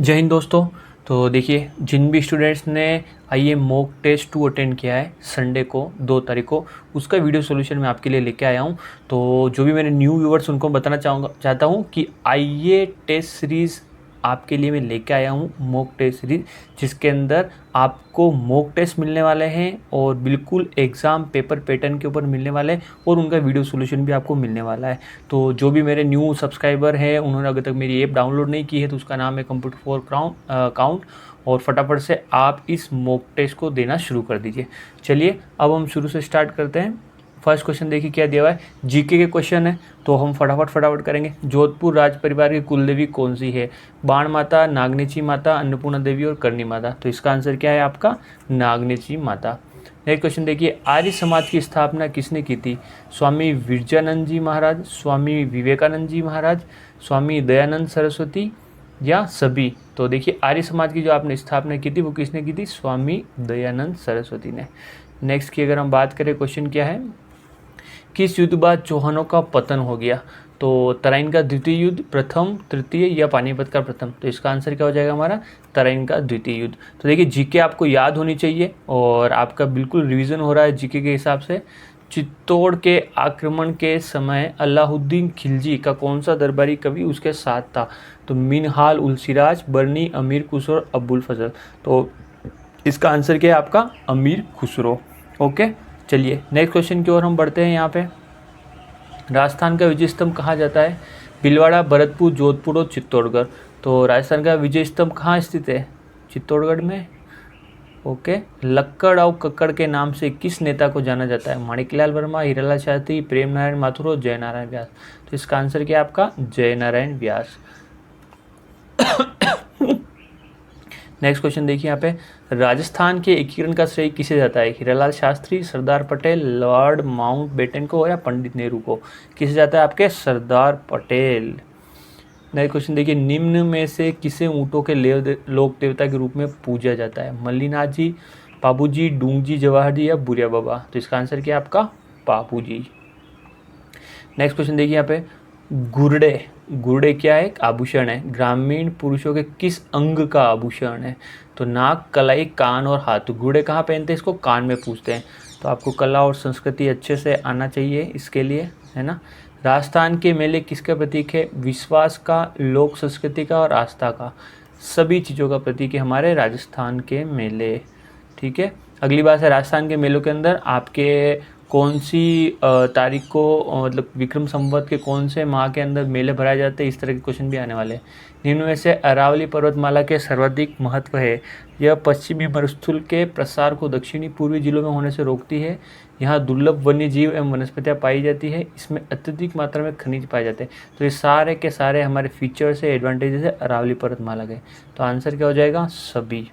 जय हिंद दोस्तों। तो देखिए, जिन भी स्टूडेंट्स ने आइए मॉक टेस्ट 2 अटेंड किया है संडे को 2 तारीख को, उसका वीडियो सॉल्यूशन मैं आपके लिए लेके आया हूँ। तो जो भी मेरे न्यू व्यूअर्स उनको बताना चाहता हूँ कि आइए टेस्ट सीरीज़ आपके लिए मैं लेके आया हूँ, मॉक टेस्ट सीरीज़, जिसके अंदर आपको मॉक टेस्ट मिलने वाले हैं और बिल्कुल एग्ज़ाम पेपर पैटर्न के ऊपर मिलने वाले हैं और उनका वीडियो सॉल्यूशन भी आपको मिलने वाला है। तो जो भी मेरे न्यू सब्सक्राइबर हैं, उन्होंने अभी तक मेरी ऐप डाउनलोड नहीं की है, तो उसका नाम है कंप्यूटर फॉर काउंट, और फटाफट से आप इस मॉक टेस्ट को देना शुरू कर दीजिए। चलिए अब हम शुरू से स्टार्ट करते हैं। फर्स्ट क्वेश्चन देखिए क्या दिया हुआ है, जीके के क्वेश्चन है, तो हम फटाफट करेंगे। जोधपुर राज परिवार की कुल देवी कौन सी है? बाण माता, नागनेची माता, अन्नपूर्णा देवी और करणी माता। तो इसका आंसर क्या है आपका? नागनेची माता। नेक्स्ट क्वेश्चन देखिए, आर्य समाज की स्थापना किसने की थी? स्वामी विरजानंद जी महाराज, स्वामी विवेकानंद जी महाराज, स्वामी दयानंद सरस्वती या सभी? तो देखिए, आर्य समाज की जो आपने स्थापना की थी वो किसने की थी? स्वामी दयानंद सरस्वती ने। नेक्स्ट की अगर हम बात करें, क्वेश्चन क्या है, किस युद्ध बाद चौहानों का पतन हो गया? तो तराइन का द्वितीय युद्ध, प्रथम, तृतीय या पानीपत का प्रथम? तो इसका आंसर क्या हो जाएगा हमारा? तराइन का द्वितीय युद्ध। तो देखिए, जीके आपको याद होनी चाहिए और आपका बिल्कुल रिवीजन हो रहा है जीके के हिसाब से। चित्तौड़ के आक्रमण के समय अलाउद्दीन खिलजी का कौन सा दरबारी कवि उसके साथ था? तो मिनहाल उल सिराज, बरनी, अमीर खुसरो, अबुल फजल। तो इसका आंसर क्या है आपका? अमीर खुसरो। ओके, चलिए नेक्स्ट क्वेश्चन की ओर हम बढ़ते हैं। यहाँ पे राजस्थान का विजय स्तंभ कहा जाता है? भीलवाड़ा, भरतपुर, जोधपुर और चित्तौड़गढ़। तो राजस्थान का विजय स्तंभ कहाँ स्थित है? चित्तौड़गढ़ में। ओके, लक्कड़ और कक्कड़ के नाम से किस नेता को जाना जाता है? माणिकलाल वर्मा, हीरालाल शास्त्री, प्रेम नारायण माथुर और जय नारायण व्यास। तो इसका आंसर क्या है आपका? जय नारायण व्यास। नेक्स्ट क्वेश्चन देखिए यहाँ पे, राजस्थान के एकीकरण का श्रेय किसे जाता है? हीरालाल शास्त्री, सरदार पटेल, लॉर्ड माउंटबेटन को या पंडित नेहरू को? किसे जाता है आपके? सरदार पटेल। नेक्स्ट क्वेश्चन देखिए, निम्न में से किसे ऊँटों के लोक देवता के रूप में पूजा जाता है? मल्लीनाथ जी, बाबू जी, डूंग जी, जवाहर जी या बुरिया बाबा? तो इसका आंसर क्या है आपका? बाबू जी। नेक्स्ट क्वेश्चन देखिए यहाँ पे, गुरडे, गुरडे क्या है? एक आभूषण है, ग्रामीण पुरुषों के किस अंग का आभूषण है? तो नाक, कलाई, कान और हाथ। तो गुरडे कहाँ पहनते हैं? इसको कान में पूछते हैं। तो आपको कला और संस्कृति अच्छे से आना चाहिए इसके लिए, है ना। राजस्थान के मेले किसका प्रतीक है? विश्वास का, लोक संस्कृति का और आस्था का। सभी चीज़ों का प्रतीक है हमारे राजस्थान के मेले। ठीक है, अगली बात है, राजस्थान के मेलों के अंदर आपके कौन सी तारीख को, मतलब विक्रम संवत के कौन से माह के अंदर मेले भराए जाते हैं? इस तरह के क्वेश्चन भी आने वाले हैं। निम्न में से अरावली पर्वतमाला के सर्वाधिक महत्व है? यह पश्चिमी मरुस्थल के प्रसार को दक्षिणी पूर्वी जिलों में होने से रोकती है। यहाँ दुर्लभ वन्य जीव एवं वनस्पतियाँ पाई जाती है। इसमें अत्यधिक मात्रा में खनिज पाए जाते हैं। तो ये सारे के सारे हमारे फीचर्स है, एडवांटेजेस है अरावली पर्वतमाला के। तो आंसर क्या हो जाएगा? सभी।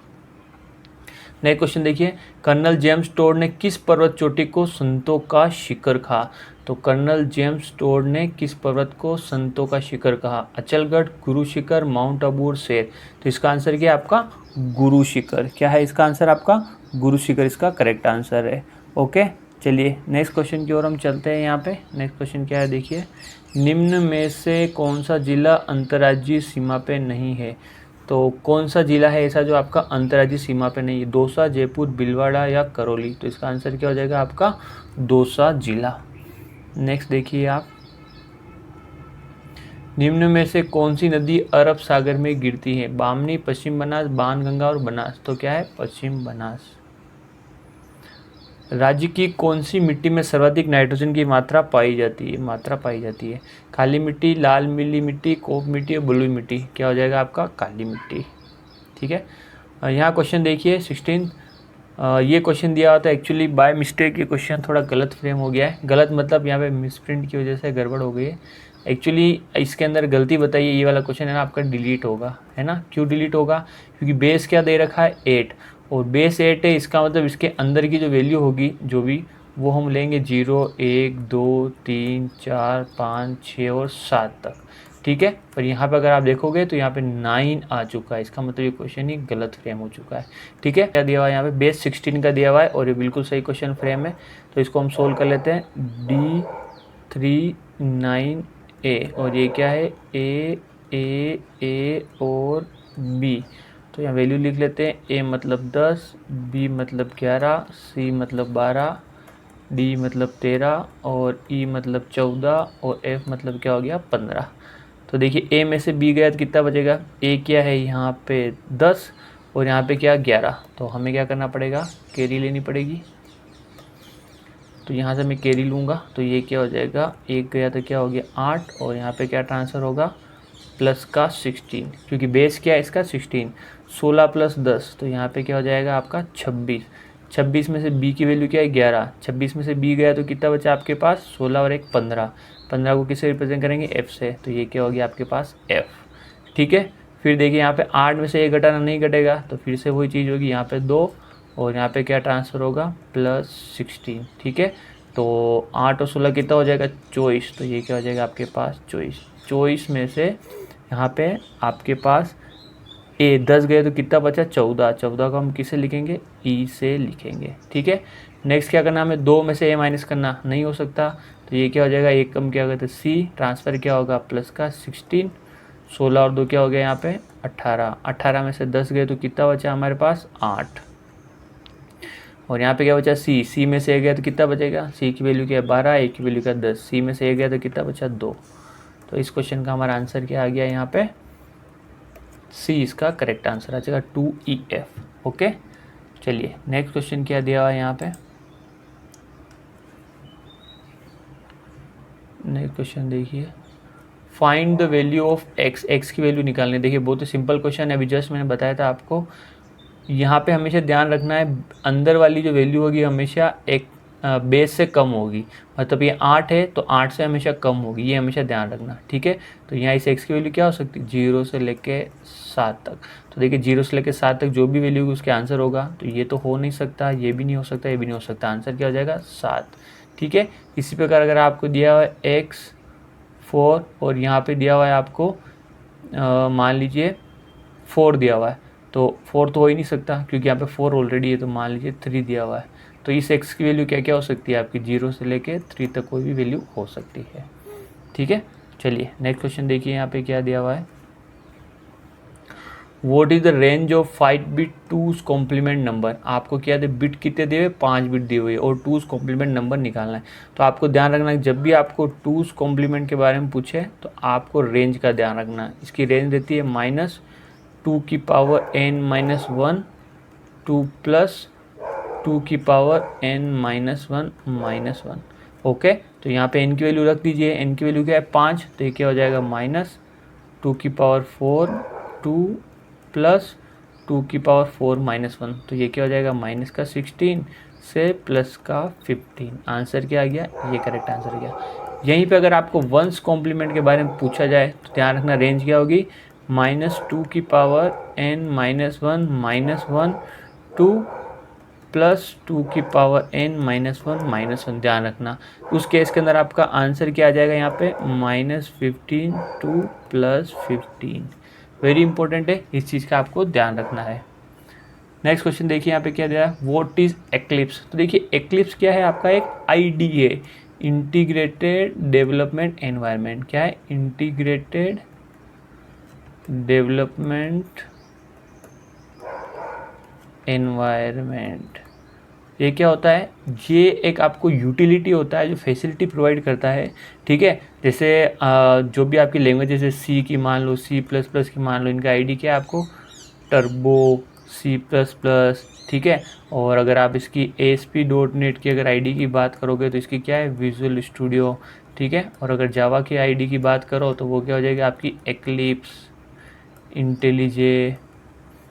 नेक्स्ट क्वेश्चन देखिए, कर्नल जेम्स टोड ने किस पर्वत चोटी को संतों का शिखर कहा? तो कर्नल जेम्स टोड ने किस पर्वत को संतों का शिखर कहा? अचलगढ़, गुरु शिखर, माउंट आबू और शेर। तो इसका आंसर क्या है आपका? गुरु शिखर। क्या है इसका आंसर आपका? गुरु शिखर इसका करेक्ट आंसर है। ओके, चलिए नेक्स्ट क्वेश्चन की ओर हम चलते हैं। यहाँ पे नेक्स्ट क्वेश्चन क्या है देखिए, निम्न में से कौन सा जिला अंतर्राज्यीय सीमा पे नहीं है? तो कौन सा जिला है ऐसा जो आपका अंतर्राज्यीय सीमा पे नहीं है? दौसा, जयपुर, भीलवाड़ा या करौली? तो इसका आंसर क्या हो जाएगा आपका? दौसा जिला। नेक्स्ट देखिए आप, निम्न में से कौन सी नदी अरब सागर में गिरती है? बामनी, पश्चिम बनास, बाणगंगा और बनास। तो क्या है? पश्चिम बनास। राज्य की कौन सी मिट्टी में सर्वाधिक नाइट्रोजन की मात्रा पाई जाती है? काली मिट्टी, लाल मिली मिट्टी, कोप मिट्टी और बलुई मिट्टी। क्या हो जाएगा आपका? काली मिट्टी। ठीक है, यहाँ क्वेश्चन देखिए 16। ये क्वेश्चन दिया हुआ था, एक्चुअली बाय मिस्टेक ये क्वेश्चन थोड़ा गलत फ्रेम हो गया है। गलत मतलब यहाँ पे मिसप्रिंट की वजह से गड़बड़ हो गई है। एक्चुअली इसके अंदर गलती बताइए, ये वाला क्वेश्चन है ना आपका डिलीट होगा, है ना। क्यों डिलीट होगा? क्योंकि बेस क्या दे रखा है? 8, और बेस 8 है, इसका मतलब इसके अंदर की जो वैल्यू होगी जो भी, वो हम लेंगे 0, 1, 2, 3, 4, 5, 6 और 7 तक। ठीक है, पर यहाँ पे अगर आप देखोगे तो यहाँ पे 9 आ चुका है, इसका मतलब ये क्वेश्चन ही गलत फ्रेम हो चुका है। ठीक है, क्या दिया हुआ है यहाँ पे? बेस 16 का दिया हुआ है और ये बिल्कुल सही क्वेश्चन फ्रेम है। तो इसको हम सोल्व कर लेते हैं। D39A, और ये क्या है? A और बी। तो यहाँ वैल्यू लिख लेते हैं, ए मतलब 10, बी मतलब 11, सी मतलब 12, डी मतलब 13 और ई मतलब 14 और एफ मतलब क्या हो गया 15। तो देखिए ए में से बी गया तो कितना बचेगा, ए क्या है यहाँ पे 10 और यहाँ पे क्या 11। तो हमें क्या करना पड़ेगा, कैरी लेनी पड़ेगी। तो यहाँ से मैं कैरी लूँगा तो ये क्या हो जाएगा, एक गया तो क्या हो गया 8 और यहाँ पे क्या ट्रांसफ़र होगा प्लस का 16, क्योंकि बेस क्या है इसका 16, 16 प्लस 10 तो यहाँ पे क्या हो जाएगा आपका 26। 26 में से b की वैल्यू क्या है 11, 26 में से b गया तो कितना बचा आपके पास 16 और एक 15, 15 को किससे रिप्रेजेंट करेंगे f से, तो ये क्या हो गया आपके पास f। ठीक है, फिर देखिए यहाँ पे 8 में से 1 घटाना नहीं घटेगा तो फिर से वही चीज़ होगी, यहाँ पे 2 और यहाँ पे क्या ट्रांसफ़र होगा प्लस 16। ठीक है, तो 8 और 16 कितना हो जाएगा 24, तो ये क्या हो जाएगा आपके पास 24। 24 में से यहाँ पे आपके पास ए 10 गए तो कितना बचा 14, 14 को हम किसे लिखेंगे ई से लिखेंगे। ठीक है, नेक्स्ट क्या करना हमें, 2 में से ए माइनस करना नहीं हो सकता तो ये क्या हो जाएगा, एक कम क्या कहते हैं सी, ट्रांसफ़र क्या होगा प्लस का 16, 16 और 2 क्या हो गया यहाँ पे 18, 18 में से 10 गए तो कितना बचा हमारे पास 8 और यहाँ पे क्या बचा सी, सी में से ए गया तो कितना बचेगा, सी की वैल्यू क्या है 12, ए की वैल्यू क्या 10, सी में से ए गया तो कितना बचा 2। तो इस क्वेश्चन का हमारा आंसर क्या आ गया यहाँ पे सी, इसका करेक्ट आंसर आ जाएगा 2EF। ओके, चलिए नेक्स्ट क्वेश्चन क्या दिया हुआ है यहाँ पे, नेक्स्ट क्वेश्चन देखिए, find the value of x, x की वैल्यू निकालनी। देखिए बहुत ही सिंपल क्वेश्चन है, अभी जस्ट मैंने बताया था आपको। यहाँ पे हमेशा ध्यान रखना है अंदर वाली जो वैल्यू होगी हमेशा एक बेस से कम होगी, मतलब ये 8 है तो 8 से हमेशा कम होगी, ये हमेशा ध्यान रखना। ठीक है, तो यहाँ इस x की वैल्यू क्या हो सकती है 0 से लेके 7 तक। तो देखिए 0 से लेके 7 तक जो भी वैल्यू होगी उसके आंसर होगा, तो ये तो हो नहीं सकता, ये भी नहीं हो सकता, ये भी नहीं हो सकता, आंसर क्या हो जाएगा 7। ठीक है, इसी प्रकार अगर आपको दिया हुआ है x 4 और यहाँ पे दिया हुआ है आपको मान लीजिए 4 दिया हुआ है, तो 4 तो हो ही नहीं सकता क्योंकि यहाँ पे 4 ऑलरेडी है, तो मान लीजिए 3 दिया हुआ है। तो इस x की वैल्यू क्या क्या हो सकती है आपकी 0 से लेके 3 तक कोई भी वैल्यू हो सकती है। ठीक है, चलिए नेक्स्ट क्वेश्चन देखिए यहाँ पे क्या दिया हुआ है, what is the range of 5 bit two's complement number. आपको क्या दे बिट कितने दिए हुए 5 बिट दिए हुए और टूज कॉम्प्लीमेंट नंबर निकालना है। तो आपको ध्यान रखना है जब भी आपको टूज कॉम्प्लीमेंट के बारे में पूछे तो आपको रेंज का ध्यान रखना है। इसकी रेंज रहती है -2 की पावर n-1 2 प्लस 2 की पावर n-1 -1। ओके, तो यहाँ पे n की वैल्यू रख दीजिए, n की वैल्यू क्या है 5, तो ये क्या हो जाएगा -2 की पावर 4 2 प्लस 2 की पावर 4 -1, तो ये क्या हो जाएगा माइनस का 16 से प्लस का 15। आंसर क्या आ गया, ये करेक्ट आंसर आ गया। यहीं पे अगर आपको वंस कॉम्प्लीमेंट के बारे में पूछा जाए तो ध्यान रखना रेंज क्या होगी -2 की पावर n-1 2 प्लस 2 की पावर n-1 ध्यान रखना। उस केस के अंदर आपका आंसर क्या आ जाएगा यहाँ पे -15 2 प्लस 15। वेरी इंपॉर्टेंट है, इस चीज़ का आपको ध्यान रखना है। नेक्स्ट क्वेश्चन देखिए यहाँ पे क्या दिया है, व्हाट इज एक्लिप्स। तो देखिए एक्लिप्स क्या है आपका एक IDA, इंटीग्रेटेड डेवलपमेंट एनवायरनमेंट। क्या है इंटीग्रेटेड डेवलपमेंट एनवायरनमेंट। ये क्या होता है, ये एक आपको यूटिलिटी होता है जो फैसिलिटी प्रोवाइड करता है। ठीक है, जैसे जो भी आपकी लैंग्वेज जैसे सी की मान लो, C++ की मान लो, इनका आईडी क्या है आपको टर्बो C++। ठीक है, और अगर आप इसकी ASP.NET की अगर आईडी की बात करोगे तो इसकी क्या है विजुअल स्टूडियो। ठीक है, और अगर जावा की आईडी की बात करो तो वो क्या हो जाएगी आपकी एक्लिप्स, इंटेलिजे,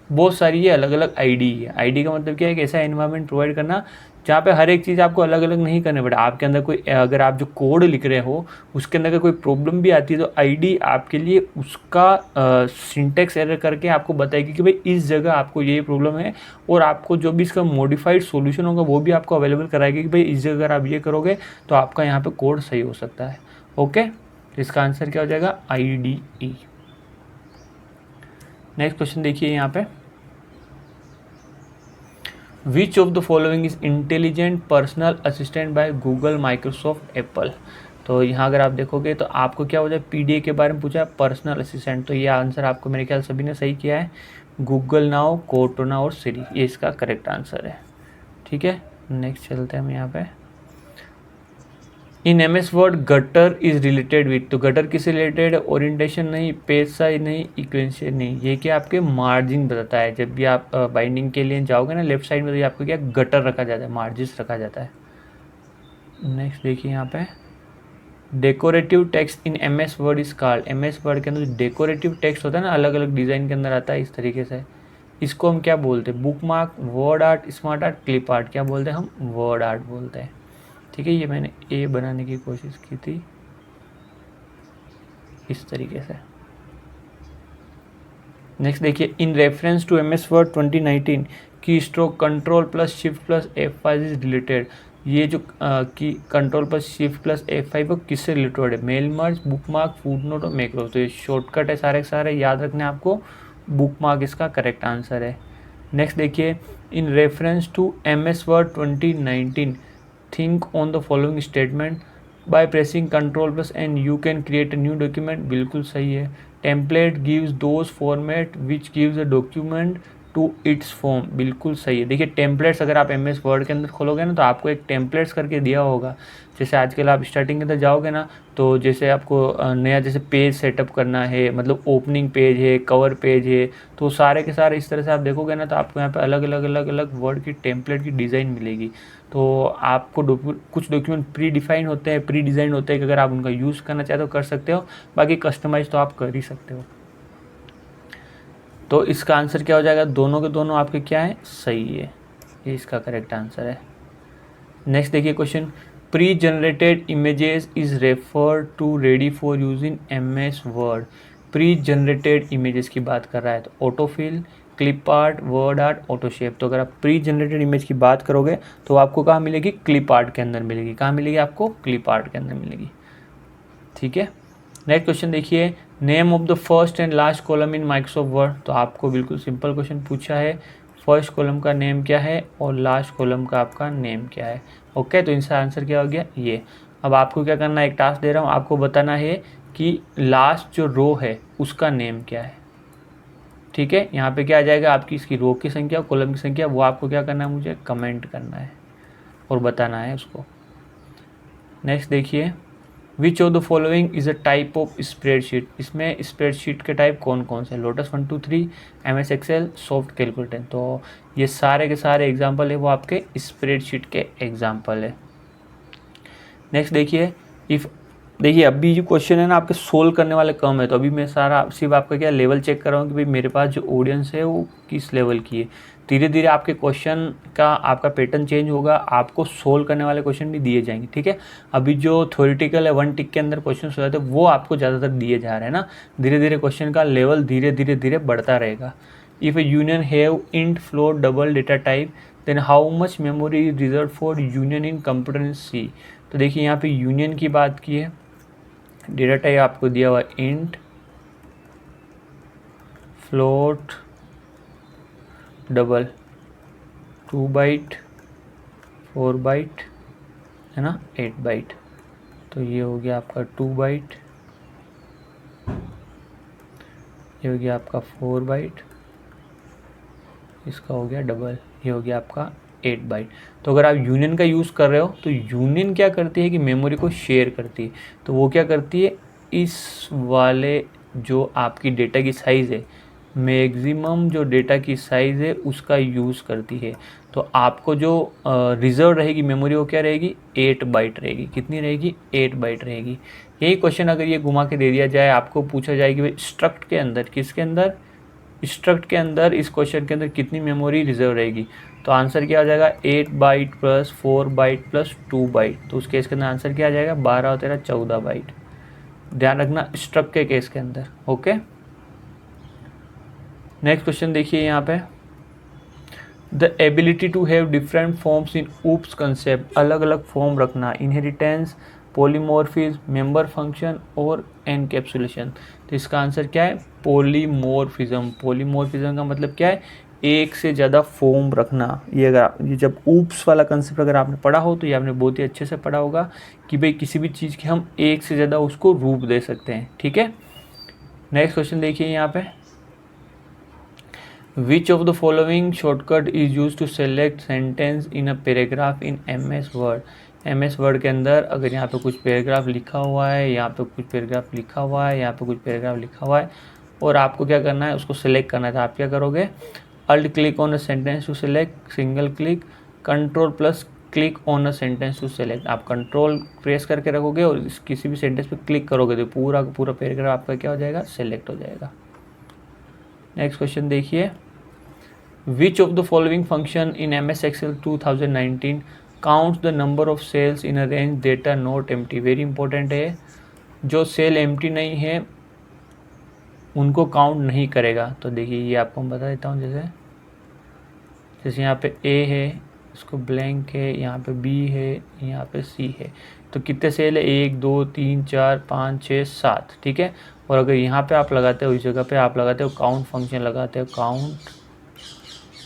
बहुत सारी ये अलग अलग आईडी है। आईडी का मतलब क्या है, एक ऐसा एनवायरनमेंट प्रोवाइड करना जहाँ पे हर एक चीज़ आपको अलग अलग नहीं करने पड़े। आपके अंदर कोई अगर आप जो कोड लिख रहे हो उसके अंदर कोई प्रॉब्लम भी आती है तो आईडी आपके लिए उसका सिंटेक्स एरर करके आपको बताएगी कि भाई इस जगह आपको ये प्रॉब्लम है, और आपको जो भी इसका मॉडिफाइड सॉल्यूशन होगा वो भी आपको अवेलेबल कराएगी कि भाई इस जगह अगर आप ये करोगे तो आपका यहाँ पे कोड सही हो सकता है। ओके, इसका आंसर क्या हो जाएगा IDE। नेक्स्ट क्वेश्चन देखिए यहाँ पे, which of the following is intelligent personal assistant by Google, Microsoft, Apple. तो यहाँ अगर आप देखोगे तो आपको क्या हो जाए, पीडीए के बारे में पूछा है, पर्सनल असिस्टेंट, तो ये आंसर आपको मेरे ख्याल सभी ने सही किया है। गूगल नाउ, कोर्टोना और सिरी, ये इसका करेक्ट आंसर है। ठीक है, नेक्स्ट चलते हैं हम यहाँ पे। इन MS word gutter is related with, तो गटर किससे रिलेटेड है, ओरिएंटेशन नहीं, पेज साइज नहीं, इक्वेंशियल नहीं, ये क्या आपके मार्जिन बताता है। जब भी आप बाइंडिंग के लिए जाओगे ना लेफ्ट साइड में, तो ये आपको क्या गटर रखा जाता है, मार्जिन रखा जाता है। नेक्स्ट देखिए यहाँ पे, decorative text in MS word is called, MS word के अंदर जो डेकोरेटिव टेक्स्ट होता है ना, अलग अलग डिज़ाइन के अंदर आता है इस तरीके से, इसको हम क्या बोलते हैं, book mark, word art, smart art, clip art, क्या बोलते हैं हम, वर्ड आर्ट बोलते हैं। ठीक है, ये मैंने ए बनाने की कोशिश की थी इस तरीके से। नेक्स्ट देखिए, in reference to MS Word 2019 keystroke control plus shift plus F5 is related, ये जो की control plus shift plus F5 वो किससे रिलेटेड है, mail merge, bookmark, footnote और मैक्रो, तो ये शॉर्टकट है सारे के सारे, याद रखने आपको, बुक मार्क इसका करेक्ट आंसर है। नेक्स्ट देखिए, in reference to MS Word 2019 think on the following statement, by pressing control plus N you can create a new document, बिल्कुल सही है। Template gives those format which gives a document to its form, बिल्कुल सही है। देखिए templates अगर आप MS word के अंदर खोलोगे ना, तो आपको एक टेम्पलेट्स करके दिया होगा। जैसे आजकल आप स्टार्टिंग के अंदर जाओगे ना, तो जैसे आपको नया जैसे पेज सेटअप करना है, मतलब ओपनिंग पेज है, कवर पेज है, तो सारे के सारे इस तरह से आप देखोगे ना, तो आपको यहाँ पे अलग अलग अलग अलग वर्ड की टेम्पलेट की डिज़ाइन मिलेगी। तो आपको कुछ डॉक्यूमेंट प्री डिफाइन होते हैं, प्री डिज़ाइन होते हैं कि अगर आप उनका यूज़ करना चाहते हो कर सकते हो, बाकी कस्टमाइज तो आप कर ही सकते हो। तो इसका आंसर क्या हो जाएगा, दोनों के दोनों आपके क्या है, सही है, ये इसका करेक्ट आंसर है। नेक्स्ट देखिए question, pre generated images is referred to ready for use in MS Word, pre generated images की बात कर रहा है, तो autofill, clip art, word art, autoshape. तो अगर आप प्री जनरेटेड इमेज की बात करोगे तो आपको कहाँ मिलेगी, क्लिप आर्ट के अंदर मिलेगी, कहाँ मिलेगी आपको, क्लिप आर्ट के अंदर मिलेगी। ठीक है, नेक्स्ट क्वेश्चन देखिए, name of the first and last column in Microsoft word, तो आपको बिल्कुल सिंपल क्वेश्चन पूछा है, फर्स्ट कॉलम का नेम क्या है और लास्ट कॉलम का आपका नेम क्या है। ओके, तो इनका आंसर क्या हो गया, ये। अब आपको क्या करना है, एक टास्क दे रहा हूँ, आपको बताना है कि लास्ट जो रो है उसका नेम क्या है। ठीक है, यहाँ पे क्या आ जाएगा, आपकी इसकी रो की संख्या, कॉलम की संख्या, वो आपको क्या करना है, मुझे कमेंट करना है और बताना है उसको। नेक्स्ट देखिए, which of the following is a type of spreadsheet, इसमें स्प्रेडशीट के टाइप कौन कौन से, Lotus 1 2 3, MS Excel, soft calculator, तो ये सारे के सारे एग्जाम्पल है वो आपके स्प्रेडशीट के एग्जाम्पल है। नेक्स्ट देखिए, इफ़ देखिए अभी जो क्वेश्चन है ना आपके सोल्व करने वाले कम है, तो अभी मैं सारा सिर्फ आपका क्या लेवल चेक कर रहा हूँ कि भाई मेरे पास जो ऑडियंस है वो किस लेवल की है। धीरे धीरे आपके क्वेश्चन का आपका पैटर्न चेंज होगा, आपको सोल्व करने वाले क्वेश्चन भी दिए जाएंगे। ठीक है, अभी जो थ्योरेटिकल है 1 टिक के अंदर क्वेश्चन हो जाते हैं वो आपको ज़्यादातर दिए जा रहे हैं ना, धीरे धीरे क्वेश्चन का लेवल धीरे धीरे धीरे बढ़ता रहेगा। If a union have int float double data type then how much memory is reserve for union in computer in C, तो देखिए यहाँ पे यूनियन की बात की है, डेटा टाइप आपको दिया हुआ int float double 2 byte 4 byte है ना 8 बाइट, तो ये हो गया आपका 2 बाइट, ये हो गया आपका 4 बाइट, इसका हो गया डबल, ये हो गया आपका 8 बाइट। तो अगर आप यूनियन का यूज़ कर रहे हो तो यूनियन क्या करती है कि मेमोरी को शेयर करती है, तो वो क्या करती है, इस वाले जो आपकी डेटा की साइज़ है, मैक्सिमम जो डेटा की साइज़ है उसका यूज़ करती है। तो आपको जो रिजर्व रहेगी मेमोरी वो क्या रहेगी, 8 बाइट रहेगी, कितनी रहेगी, 8 बाइट रहेगी। यही क्वेश्चन अगर ये घुमा के दे दिया जाए, आपको पूछा जाए कि भाई स्ट्रक्ट के अंदर, किसके अंदर, स्ट्रक्ट के अंदर इस क्वेश्चन के अंदर कितनी मेमोरी रिजर्व रहेगी, तो आंसर क्या आ जाएगा, 8 byte plus 4 byte plus 2 byte, तो उस केस के अंदर आंसर क्या आ जाएगा, 12 और 13 14 बाइट। ध्यान रखना स्ट्रक्ट के केस के अंदर। ओके, नेक्स्ट क्वेश्चन देखिए यहाँ पे, the ability to have different forms in oops concept, अलग अलग फॉर्म रखना, इनहेरिटेंस, पॉलीमॉर्फिज्म, मेंबर फंक्शन और एनकैप्सुलेशन, तो इसका आंसर क्या है, पॉलीमॉर्फिज्म। पॉलीमॉर्फिज्म का मतलब क्या है एक से ज़्यादा फॉर्म रखना, ये जब ऊप्स वाला कंसेप्ट अगर आपने पढ़ा हो तो ये आपने बहुत ही अच्छे से पढ़ा होगा कि भाई किसी भी चीज़ के हम एक से ज़्यादा उसको रूप दे सकते हैं, ठीक है। नेक्स्ट क्वेश्चन देखिए यहाँ पे, which of the following shortcut is use to select sentence in a paragraph in MS word. MS word के अंदर अगर यहाँ पे कुछ पैराग्राफ लिखा हुआ है, यहाँ पे कुछ पैराग्राफ लिखा हुआ है, यहाँ पे कुछ पैराग्राफ लिखा हुआ है और आपको क्या करना है, उसको सिलेक्ट करना है, तो आप क्या करोगे, alt click on a sentence to select, single click, control plus click on a sentence to select. आप कंट्रोल प्रेस करके रखोगे और किसी भी सेंटेंस पे क्लिक करोगे तो पूरा पूरा पैराग्राफ आपका क्या हो जाएगा, सेलेक्ट हो जाएगा। नेक्स्ट क्वेश्चन देखिए, which of the following function in MS Excel 2019 counts the number of cells in a range data not empty. Very important है, जो सेल एम्प्टी नहीं है उनको काउंट नहीं करेगा। तो देखिए ये आपको मैं बता देता हूँ, जैसे यहाँ पे A है, इसको ब्लैंक है, यहाँ पे B है, यहाँ पे C है, तो कितने सेल है, 1 2 3 4 5 6 7, ठीक है। और अगर यहाँ पे आप लगाते हो, इस जगह पे आप लगाते हो काउंट फंक्शन लगाते हो, काउंट,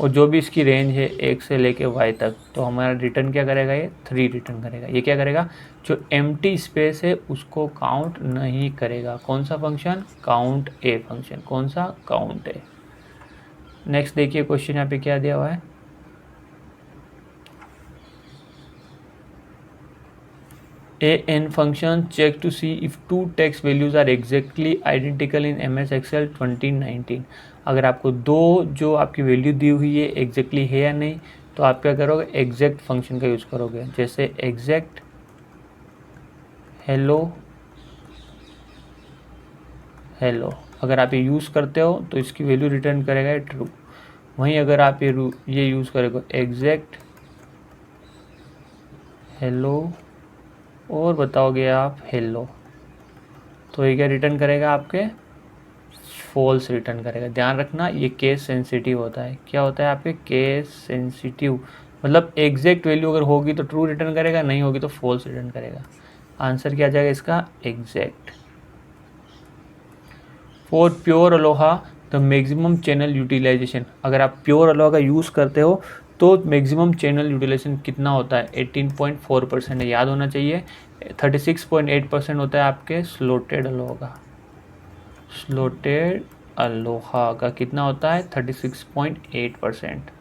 और जो भी इसकी रेंज है 1 से लेके Y तक, तो हमारा रिटर्न क्या करेगा, ये 3 रिटर्न करेगा। ये क्या करेगा, जो एम्प्टी स्पेस है उसको काउंट नहीं करेगा। कौन सा फंक्शन, काउंट ए फंक्शन। कौन सा, काउंट ए। नेक्स्ट देखिए क्वेश्चन यहाँ पे क्या दिया हुआ है, an function check to see if two text values are exactly identical in MS Excel 2019। अगर आपको दो जो आपकी वैल्यू दी हुई है एग्जैक्टली है या नहीं, तो आप क्या करोगे, एग्जैक्ट फंक्शन का यूज़ करोगे। जैसे एग्जैक्ट हेलो हेलो, अगर आप ये यूज़ करते हो तो इसकी वैल्यू रिटर्न करेगा ट्रू। वहीं अगर आप ये यूज़ करोगे एग्जैक्ट हेलो और बताओगे आप हेलो, तो ये क्या रिटर्न करेगा, आपके फॉल्स रिटर्न करेगा। ध्यान रखना ये केस सेंसिटिव होता है। क्या होता है आपके, केस सेंसिटिव, मतलब एग्जैक्ट वैल्यू अगर होगी तो ट्रू रिटर्न करेगा, नहीं होगी तो फॉल्स रिटर्न करेगा। आंसर क्या आ जाएगा इसका, exact. For pure ALOHA the maximum channel utilization. अगर आप प्योर अलोहा का यूज़ करते हो तो मैक्सिमम चैनल यूटिलाइजेशन कितना होता है, 18.4% है, याद होना चाहिए। 36.8% होता है आपके स्लॉटेड अलोहा का। स्लॉटेड अलोहा का कितना होता है, 36.8%।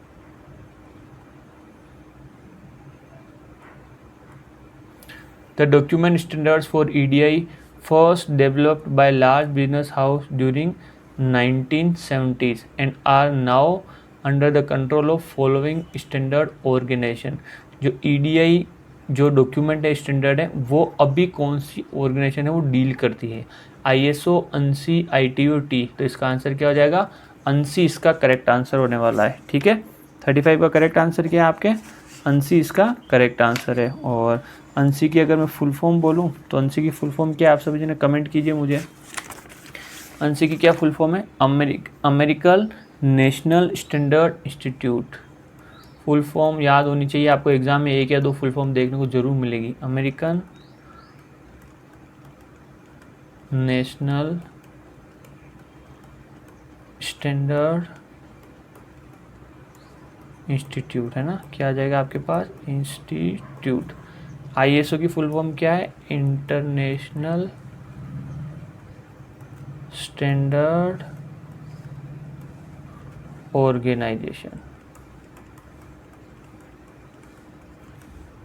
The document standards for EDI first developed by large business house during 1970s and are now under the control of following standard organization। जो EDI जो डॉक्यूमेंट है, स्टैंडर्ड है, वो अभी कौन सी ऑर्गेनाइजेशन है वो डील करती है, ISO, ANSI, ITU, T। तो इसका आंसर क्या हो जाएगा, ANSI इसका करेक्ट आंसर होने वाला है, ठीक है। 35 का करेक्ट आंसर क्या है आपके, ANSI इसका करेक्ट आंसर है। और ANSI की अगर मैं फुल फॉर्म बोलूँ तो ANSI की फुल फॉर्म क्या है, आप सभी जने कमेंट कीजिए मुझे। ANSI की क्या फुल फॉर्म है, American national standard institute. Full form याद होनी चाहिए आपको, एग्जाम में 1 या 2 फुल फॉर्म देखने को जरूर मिलेगी। अमेरिकन नेशनल स्टैंडर्ड इंस्टीट्यूट है ना, क्या आ जाएगा आपके पास, इंस्टीट्यूट। ISO की फुल फॉर्म क्या है, इंटरनेशनल स्टैंडर्ड ऑर्गेनाइजेशन,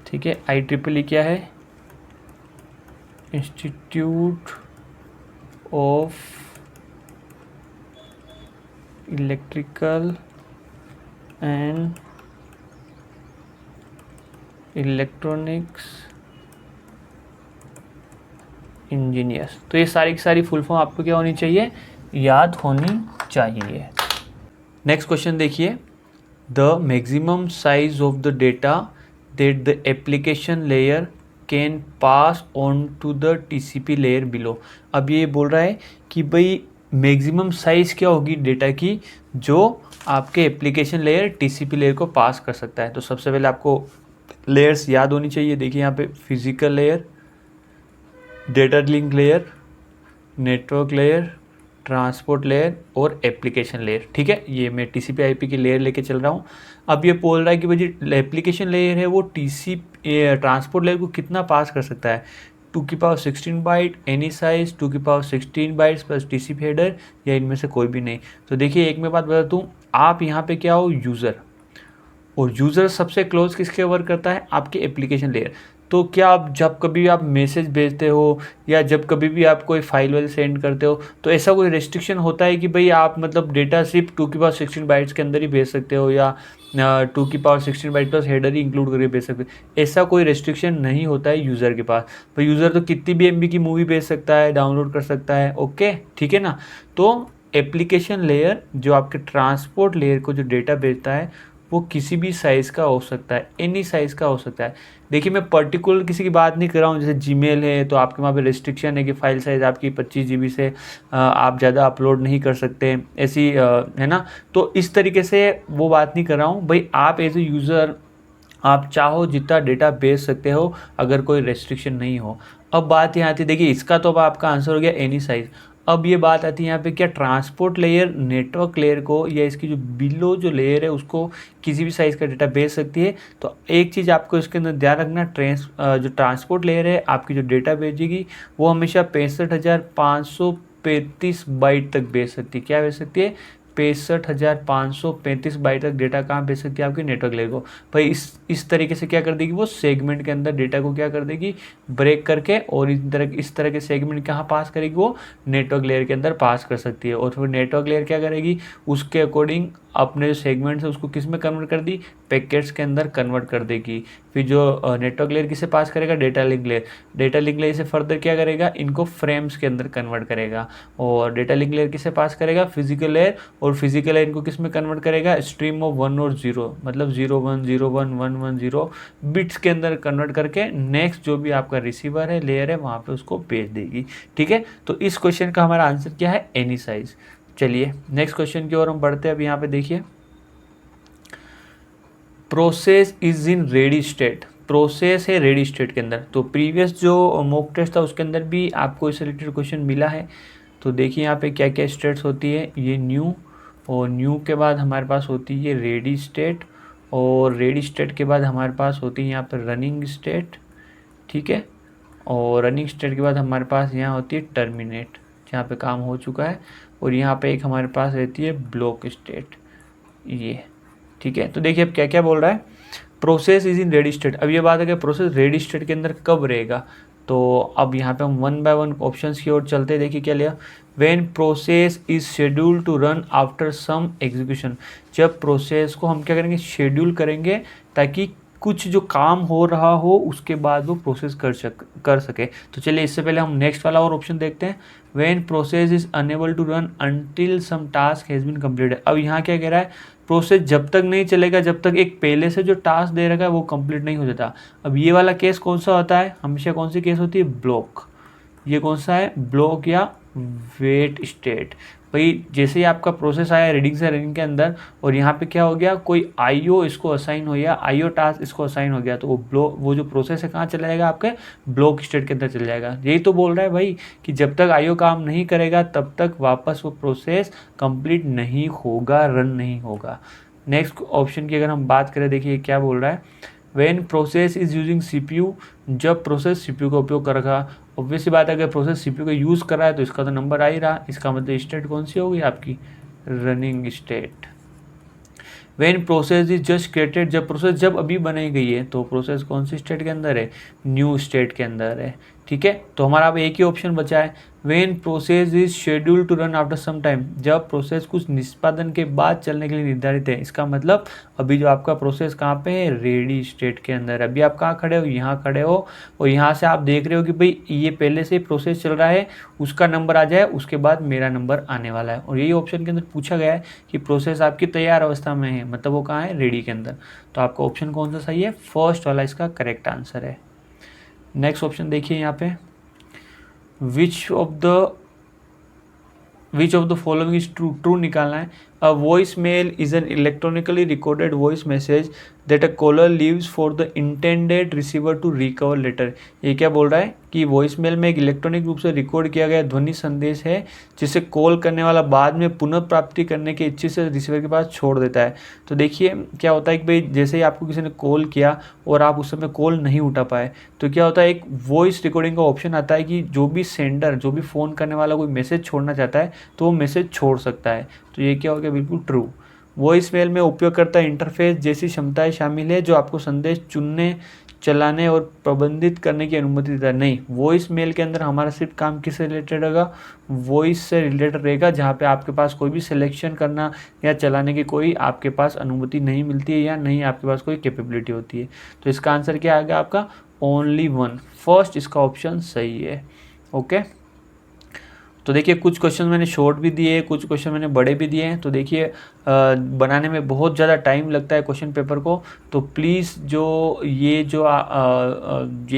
ठीक है। IEEE क्या है, institute of electrical and electronics engineers. तो ये सारी की सारी फुल फॉर्म आपको क्या होनी चाहिए, याद होनी चाहिए। नेक्स्ट क्वेश्चन देखिए, the maximum size of the data that the application layer can pass on to the TCP layer below. अब ये बोल रहा है कि भाई मैक्सिमम साइज़ क्या होगी डेटा की जो आपके एप्लीकेशन लेयर TCP लेयर को पास कर सकता है। तो सबसे पहले आपको लेयर्स याद होनी चाहिए। देखिए यहाँ पे physical layer, data link layer, network layer, transport layer और एप्लीकेशन लेयर। ठीक है, ये मैं टीसीपी आईपी की लेयर लेके चल रहा हूँ। अब ये बोल रहा है कि भाई जो एप्लीकेशन लेयर है वो ट्रांसपोर्ट लेयर को कितना पास कर सकता है, 2 की पावर 16 बाइट, एनी साइज 2 की power 16 bytes plus TCP header, या इनमें से कोई भी नहीं। तो देखिए एक मैं बात बता दूँ, आप यहाँ पे क्या हो, यूज़र, और यूज़र सबसे क्लोज किसके वर्क करता है, आपके एप्लीकेशन लेयर। तो क्या आप जब कभी आप मैसेज भेजते हो या जब कभी भी आप कोई फाइल वाइल सेंड करते हो, तो ऐसा कोई रेस्ट्रिक्शन होता है कि भाई आप मतलब डेटा सिर्फ 2 की पावर 16 बाइट्स के अंदर ही भेज सकते हो, या 2 की पावर 16 बाइट प्लस हेडर ही इंक्लूड करके भेज सकते हो? ऐसा कोई रेस्ट्रिक्शन नहीं होता है यूज़र के पास। तो यूज़र तो कितनी भी एमबी की मूवी भेज सकता है, डाउनलोड कर सकता है। ओके, ठीक है ना। तो एप्लीकेशन लेयर जो आपके ट्रांसपोर्ट लेयर को जो डेटा भेजता है वो किसी भी साइज़ का हो सकता है, एनी साइज़ का हो सकता है। देखिए मैं पर्टिकुलर किसी की बात नहीं कर रहा हूँ, जैसे जीमेल है तो आपके वहाँ पे रेस्ट्रिक्शन है कि फ़ाइल साइज़ आपकी 25 GB से आप ज़्यादा अपलोड नहीं कर सकते, ऐसी है ना। तो इस तरीके से वो बात नहीं कर रहा हूँ भाई, आप एज ए यूज़र आप चाहो जितना डेटा भेज सकते हो अगर कोई रेस्ट्रिक्शन नहीं हो। अब बात यहाँ आती है, देखिए इसका तो अब आपका आंसर हो गया एनी साइज़। अब ये बात आती है यहाँ पे, क्या ट्रांसपोर्ट लेयर नेटवर्क लेयर को या इसकी जो बिलो जो लेयर है उसको किसी भी साइज़ का डेटा भेज सकती है? तो एक चीज़ आपको इसके अंदर ध्यान रखना, जो ट्रांसपोर्ट लेयर है आपकी जो डेटा भेजेगी वो हमेशा 65,535 बाइट तक भेज सकती है। क्या भेज सकती है? 65,535 बाइट तक डेटा कहाँ भेज सकती है? आपकी नेटवर्क लेयर को। भाई इस तरीके से क्या कर देगी वो, सेगमेंट के अंदर डेटा को क्या कर देगी, ब्रेक करके, और इस तरह के सेगमेंट कहाँ पास करेगी वो, नेटवर्क लेयर के अंदर पास कर सकती है। और फिर नेटवर्क लेयर क्या करेगी, उसके अकॉर्डिंग अपने जो सेगमेंट्स है उसको किस में कन्वर्ट कर दी, पैकेट्स के अंदर कन्वर्ट कर देगी। फिर जो नेटवर्क लेयर किसे पास करेगा, data link layer. Data link layer से फर्दर क्या करेगा, इनको फ्रेम्स के अंदर कन्वर्ट करेगा। और डेटा लिंक लेयर किसे पास करेगा, फिजिकल लेयर, और फिजिकल लेयर इनको किस में कन्वर्ट करेगा, स्ट्रीम ऑफ 1 और 0, मतलब 0 1 0 1 1 1 0 बिट्स के अंदर कन्वर्ट करके नेक्स्ट जो भी आपका रिसीवर है, लेयर है, वहाँ पे उसको भेज देगी। ठीक है, तो इस क्वेश्चन का हमारा आंसर क्या है, एनी साइज। चलिए नेक्स्ट क्वेश्चन की ओर हम बढ़ते हैं। अब यहाँ पे देखिए, process is in ready state, process है रेडी स्टेट के अंदर। तो प्रीवियस जो मॉक टेस्ट था उसके अंदर भी आपको इस रिलेटेड क्वेश्चन मिला है। तो देखिए यहाँ पे क्या क्या स्टेट्स होती है, ये न्यू, और न्यू के बाद हमारे पास होती है रेडी स्टेट, और रेडी स्टेट के बाद हमारे पास होती है यहाँ पर रनिंग स्टेट। ठीक है, और रनिंग स्टेट के बाद हमारे पास यहाँ होती है टर्मिनेट, जहाँ पे काम हो चुका है। और यहाँ पे एक हमारे पास रहती है ब्लॉक स्टेट, ये। ठीक है, तो देखिए अब क्या क्या बोल रहा है, process is in ready state. अब ये बात है कि प्रोसेस रेडी स्टेट के अंदर कब रहेगा। तो अब यहाँ पे हम 1 बाय 1 ऑप्शंस की ओर चलते हैं। देखिए क्या लिया, when process is schedule to run after some execution. जब प्रोसेस को हम क्या करेंगे, शेड्यूल करेंगे ताकि कुछ जो काम हो रहा हो उसके बाद वो प्रोसेस कर सके। तो चलिए इससे पहले हम नेक्स्ट वाला और ऑप्शन देखते हैं, when process is unable to run until some task has been completed. अब यहाँ क्या कह रहा है, प्रोसेस जब तक नहीं चलेगा जब तक एक पहले से जो टास्क दे रखा है वो कंप्लीट नहीं हो जाता। अब ये वाला केस कौन सा होता है, हमेशा कौन सी केस होती है, ब्लॉक। ये कौन सा है, ब्लॉक या वेट स्टेट। भाई जैसे ही आपका प्रोसेस आया रीडिंग से रनिंग के अंदर, और यहाँ पे क्या हो गया, कोई आईओ इसको असाइन हो गया, आईओ टास्क इसको असाइन हो गया, तो वो जो प्रोसेस है कहाँ चला जाएगा, आपके ब्लॉक स्टेट के अंदर चल जाएगा। यही तो बोल रहा है भाई कि जब तक आईओ काम नहीं करेगा तब तक वापस वो प्रोसेस कंप्लीट नहीं होगा, रन नहीं होगा। नेक्स्ट ऑप्शन की अगर हम बात करें, देखिए क्या बोल रहा है, when process is using CPU. जब प्रोसेस सीपीयू का उपयोग कर रखा, ऑब्वियसली बात है अगर प्रोसेस सीपीयू का यूज़ कर रहा है तो इसका तो नंबर आ ही रहा, इसका मतलब स्टेट कौन सी होगी आपकी, running state. When process is just created, जब प्रोसेस जब अभी बनाई गई है तो प्रोसेस कौन सी स्टेट के अंदर है, न्यू स्टेट के अंदर है। ठीक है, तो हमारा अब एक ही ऑप्शन बचा है, when process is schedule to run after some time. जब प्रोसेस कुछ निष्पादन के बाद चलने के लिए निर्धारित है, इसका मतलब अभी जो आपका प्रोसेस कहाँ पे है, रेडी स्टेट के अंदर। अभी आप कहाँ खड़े हो, यहाँ खड़े हो, और यहाँ से आप देख रहे हो कि भाई ये पहले से प्रोसेस चल रहा है, उसका नंबर आ जाए, उसके बाद मेरा नंबर आने वाला है। और यही ऑप्शन के अंदर पूछा गया है कि प्रोसेस आपकी तैयार अवस्था में है, मतलब वो कहाँ है, रेडी के अंदर। तो आपका ऑप्शन कौन सा सही है, फर्स्ट वाला इसका करेक्ट आंसर है। नेक्स्ट ऑप्शन देखिए यहाँ पे, which of the following is true, true निकालना है। A voice mail is an electronically recorded voice message that a caller leaves for the intended receiver to recover later. ये क्या बोल रहा है कि वॉइस मेल में एक इलेक्ट्रॉनिक रूप से रिकॉर्ड किया गया ध्वनि संदेश है जिसे कॉल करने वाला बाद में पुनः प्राप्ति करने के इच्छा से रिसीवर के पास छोड़ देता है। तो देखिए क्या होता है कि भाई जैसे ही आपको किसी ने कॉल किया और आप उस समय कॉल नहीं उठा पाए, तो क्या होता है एक वॉइस रिकॉर्डिंग का ऑप्शन आता है कि जो भी सेंडर, जो भी फ़ोन करने वाला कोई मैसेज छोड़ना चाहता है तो वो मैसेज छोड़ सकता है। तो ये क्या हो गया, बिल्कुल ट्रू। वॉइस मेल में उपयोगकर्ता इंटरफेस जैसी क्षमताएं शामिल है जो आपको संदेश चुनने, चलाने और प्रबंधित करने की अनुमति देता है। नहीं, वॉइस मेल के अंदर हमारा सिर्फ काम किससे रिलेटेड होगा, वॉइस से रिलेटेड रहेगा, जहाँ पे आपके पास कोई भी सिलेक्शन करना या चलाने की कोई आपके पास अनुमति नहीं मिलती है या नहीं आपके पास कोई कैपेबिलिटी होती है। तो इसका आंसर क्या आ गया आपका, ओनली वन। फर्स्ट इसका ऑप्शन सही है। ओके, तो देखिए कुछ क्वेश्चन मैंने शॉर्ट भी दिए, कुछ क्वेश्चन मैंने बड़े भी दिए हैं। तो देखिए बनाने में बहुत ज़्यादा टाइम लगता है क्वेश्चन पेपर को, तो प्लीज़ ये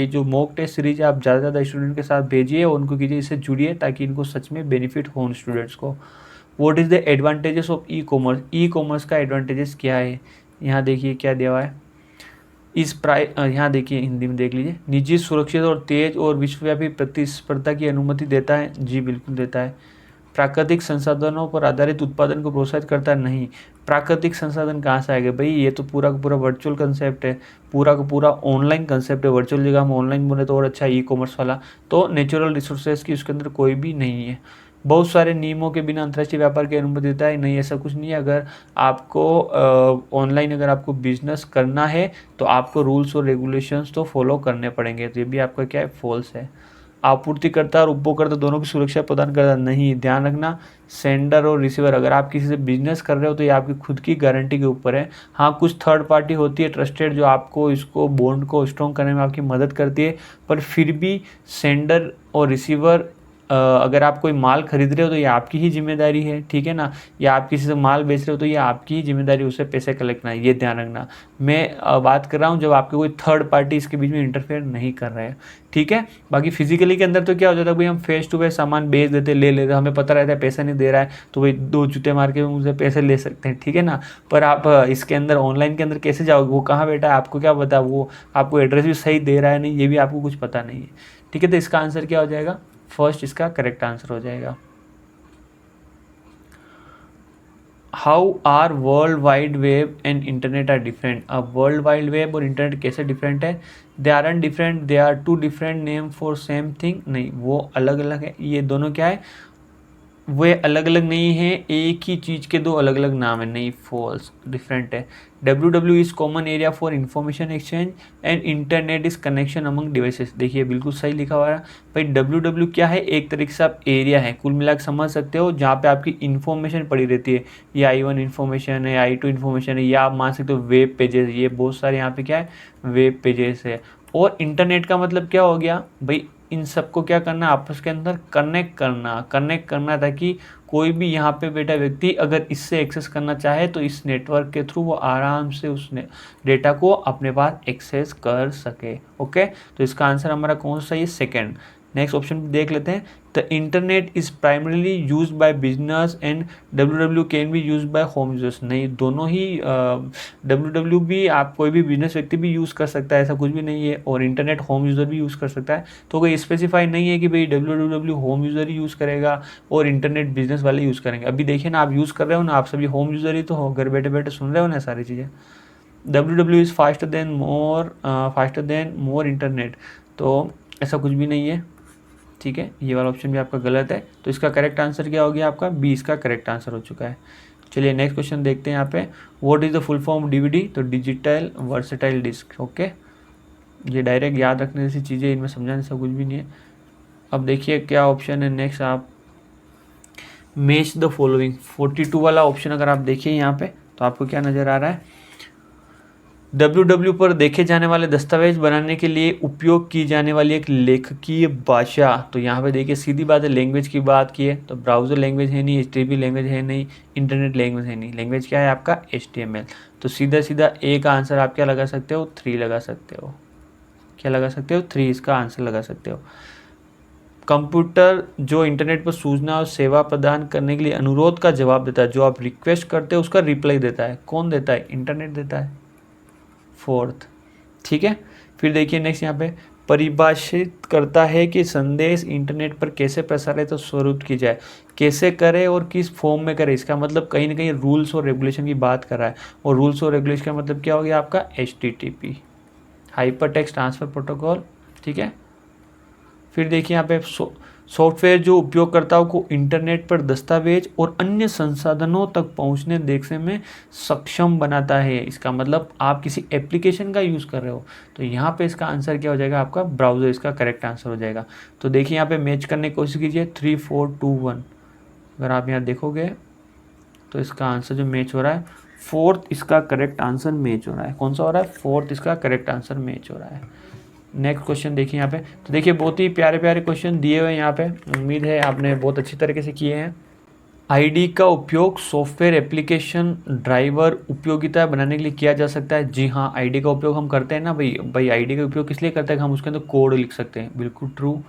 जो मॉक टेस्ट सीरीज है आप ज़्यादा से ज़्यादा स्टूडेंट के साथ भेजिए और उनको कीजिए, इससे जुड़िए ताकि इनको सच में बेनिफिट हो उन स्टूडेंट्स को। What is the advantages of e commerce. E commerce का एडवांटेजेस क्या है, यहाँ देखिए क्या दिया हुआ है। यहाँ देखिए हिंदी में देख लीजिए। निजी, सुरक्षित और तेज और विश्वव्यापी प्रतिस्पर्धा की अनुमति देता है। जी बिल्कुल देता है। प्राकृतिक संसाधनों पर आधारित उत्पादन को प्रोत्साहित करता है। नहीं, प्राकृतिक संसाधन कहाँ से आएगा भाई, ये तो पूरा का पूरा वर्चुअल कंसेप्ट है, पूरा का पूरा ऑनलाइन कंसेप्ट है। वर्चुअल जगह हम ऑनलाइन बोले तो और अच्छा ई कॉमर्स वाला। तो नेचुरल रिसोर्सेज की उसके अंदर कोई भी नहीं है। बहुत सारे नियमों के बिना अंतर्राष्ट्रीय व्यापार की अनुमति देता है। नहीं, ऐसा कुछ नहीं है। अगर आपको ऑनलाइन अगर आपको बिजनेस करना है तो आपको रूल्स और रेगुलेशंस तो फॉलो करने पड़ेंगे। तो ये भी आपका क्या है, फॉल्स है। आपूर्तिकर्ता और उपभोक्ता दोनों की सुरक्षा प्रदान करता नहीं। ध्यान रखना, सेंडर और रिसीवर, अगर आप किसी से बिजनेस कर रहे हो तो ये आपकी खुद की गारंटी के ऊपर है। हाँ, कुछ थर्ड पार्टी होती है ट्रस्टेड जो आपको इसको बॉन्ड को स्ट्रॉन्ग करने में आपकी मदद करती है, पर फिर भी सेंडर और रिसीवर अगर आप कोई माल खरीद रहे हो तो ये आपकी ही जिम्मेदारी है, ठीक है ना। या आप किसी से माल बेच रहे हो तो ये आपकी ही जिम्मेदारी, उससे पैसे कलेक्ट करना है, ये ध्यान रखना। मैं बात कर रहा हूँ जब आपके कोई थर्ड पार्टी इसके बीच में इंटरफेयर नहीं कर रहे हैं, ठीक है। बाकी फिजिकली के अंदर तो क्या हो जाता है भाई, हम फेस टू फेस सामान बेच देते, ले लेते, हमें पता रहता है पैसा नहीं दे रहा है तो भाई 2 जूते मार के मुझसे पैसे ले सकते हैं, ठीक है ना। पर आप इसके अंदर ऑनलाइन के अंदर कैसे जाओगे, वो कहाँ बैठा है आपको क्या पता, वो आपको एड्रेस भी सही दे रहा है नहीं, ये भी आपको कुछ पता नहीं है, ठीक है। तो इसका आंसर क्या हो जाएगा, फर्स्ट इसका करेक्ट आंसर हो जाएगा। How are world wide web and internet are different. अब वर्ल्ड वाइड वेब और इंटरनेट कैसे डिफरेंट है, they are an different, they are two different name for same thing. नहीं, वो अलग अलग है। ये दोनों क्या है, वे अलग अलग नहीं है, एक ही चीज़ के दो अलग अलग नाम है। नहीं, फॉल्स, डिफरेंट है। W is common area for information exchange and internet is connection among devices. देखिए बिल्कुल सही लिखा हुआ है भाई। डब्ल्यू क्या है, एक तरीके से आप एरिया है, कुल मिलाकर समझ सकते हो, जहाँ पे आपकी इन्फॉर्मेशन पड़ी रहती है। ये I1 इन्फॉर्मेशन है, I2 इन्फॉर्मेशन है, या आप मान सकते हो वेब पेजेस, ये बहुत सारे यहाँ पे क्या है, वेब पेजेस है। और इंटरनेट का मतलब क्या हो गया भाई, इन सबको क्या करना, आपस के अंदर कनेक्ट करना ताकि कोई भी यहाँ पे बैठा व्यक्ति अगर इससे एक्सेस करना चाहे तो इस नेटवर्क के थ्रू वो आराम से उस डेटा को अपने पास एक्सेस कर सके। ओके, तो इसका आंसर हमारा कौन सा है, सेकंड। नेक्स्ट ऑप्शन देख लेते हैं। The internet is primarily use by business and W can be use by home users. नहीं, दोनों ही डब्ल्यू भी आप कोई भी बिजनेस व्यक्ति भी यूज़ कर सकता है, ऐसा कुछ भी नहीं है, और इंटरनेट होम यूज़र भी यूज़ कर सकता है। तो कोई स्पेसिफाई नहीं है कि भाई डब्ल्यू होम यूज़र ही यूज़ करेगा और इंटरनेट बिजनेस वाले यूज़ करेंगे। अभी देखिए ना, आप यूज़ कर रहे हो ना, आप सभी होम यूज़र ही तो हो, घर बैठे बैठे सुन रहे हो ना सारी चीज़ें। W is faster than more internet, तो ऐसा कुछ भी नहीं है, ठीक है। ये वाला ऑप्शन भी आपका गलत है। तो इसका करेक्ट आंसर क्या हो गया आपका, बी इसका करेक्ट आंसर हो चुका है। चलिए नेक्स्ट क्वेश्चन देखते हैं यहाँ पे। What is the full form DVD, तो डिजिटल वर्सेटाइल डिस्क। ओके, ये डायरेक्ट याद रखने जैसी चीज़ें, इनमें समझाने से कुछ भी नहीं है। अब देखिए क्या ऑप्शन है नेक्स्ट, आप मैच द फॉलोइंग 42 वाला ऑप्शन अगर आप देखिए यहाँ पे तो आपको क्या नज़र आ रहा है, डब्ल्यू पर देखे जाने वाले दस्तावेज बनाने के लिए उपयोग की जाने वाली एक लेखकीय भाषा। तो यहाँ पे देखिए सीधी बात है, लैंग्वेज की बात की है तो ब्राउज़र लैंग्वेज है नहीं, HTTP लैंग्वेज है नहीं, इंटरनेट लैंग्वेज है नहीं, लैंग्वेज क्या है आपका HTML। तो सीधा सीधा ए का आंसर आप क्या लगा सकते हो, 3 लगा सकते हो। क्या लगा सकते हो, 3 इसका आंसर लगा सकते हो। कंप्यूटर जो इंटरनेट पर सूचना और सेवा प्रदान करने के लिए अनुरोध का जवाब देता है, जो आप रिक्वेस्ट करते हो उसका रिप्लाई देता है, कौन देता है, इंटरनेट देता है। फोर्थ, ठीक है। फिर देखिए नेक्स्ट यहाँ पे परिभाषित करता है कि संदेश इंटरनेट पर कैसे प्रसारित और स्वरूप की जाए, कैसे करे और किस फॉर्म में करे। इसका मतलब कहीं ना कहीं रूल्स और रेगुलेशन की बात कर रहा है, और रूल्स और रेगुलेशन का मतलब क्या हो गया आपका HTTP, hyper text transfer protocol, ठीक है। फिर देखिए यहाँ पे सॉफ्टवेयर जो उपयोगकर्ताओं को इंटरनेट पर दस्तावेज और अन्य संसाधनों तक पहुंचने देखने में सक्षम बनाता है। इसका मतलब आप किसी एप्लीकेशन का यूज़ कर रहे हो, तो यहाँ पे इसका आंसर क्या हो जाएगा आपका ब्राउज़र, इसका करेक्ट आंसर हो जाएगा। तो देखिए यहाँ पे मैच करने की कोशिश कीजिए 3 4 2 1, अगर आप यहाँ देखोगे तो इसका आंसर जो मैच हो रहा है फोर्थ, इसका करेक्ट आंसर मैच हो रहा है। कौन सा हो रहा है? फोर्थ, इसका करेक्ट आंसर मैच हो रहा है। नेक्स्ट क्वेश्चन देखिए यहाँ पे, तो देखिए बहुत ही प्यारे प्यारे क्वेश्चन दिए हुए हैं यहाँ पे, उम्मीद है आपने बहुत अच्छी तरीके से किए हैं। आईडी का उपयोग सॉफ्टवेयर एप्लीकेशन ड्राइवर उपयोगिता बनाने के लिए किया जा सकता है। जी हाँ, आईडी का उपयोग हम करते हैं ना भाई आईडी का उपयोग किस लिए करते हैं कि हम उसके अंदर कोड लिख सकते हैं, बिल्कुल ट्रू।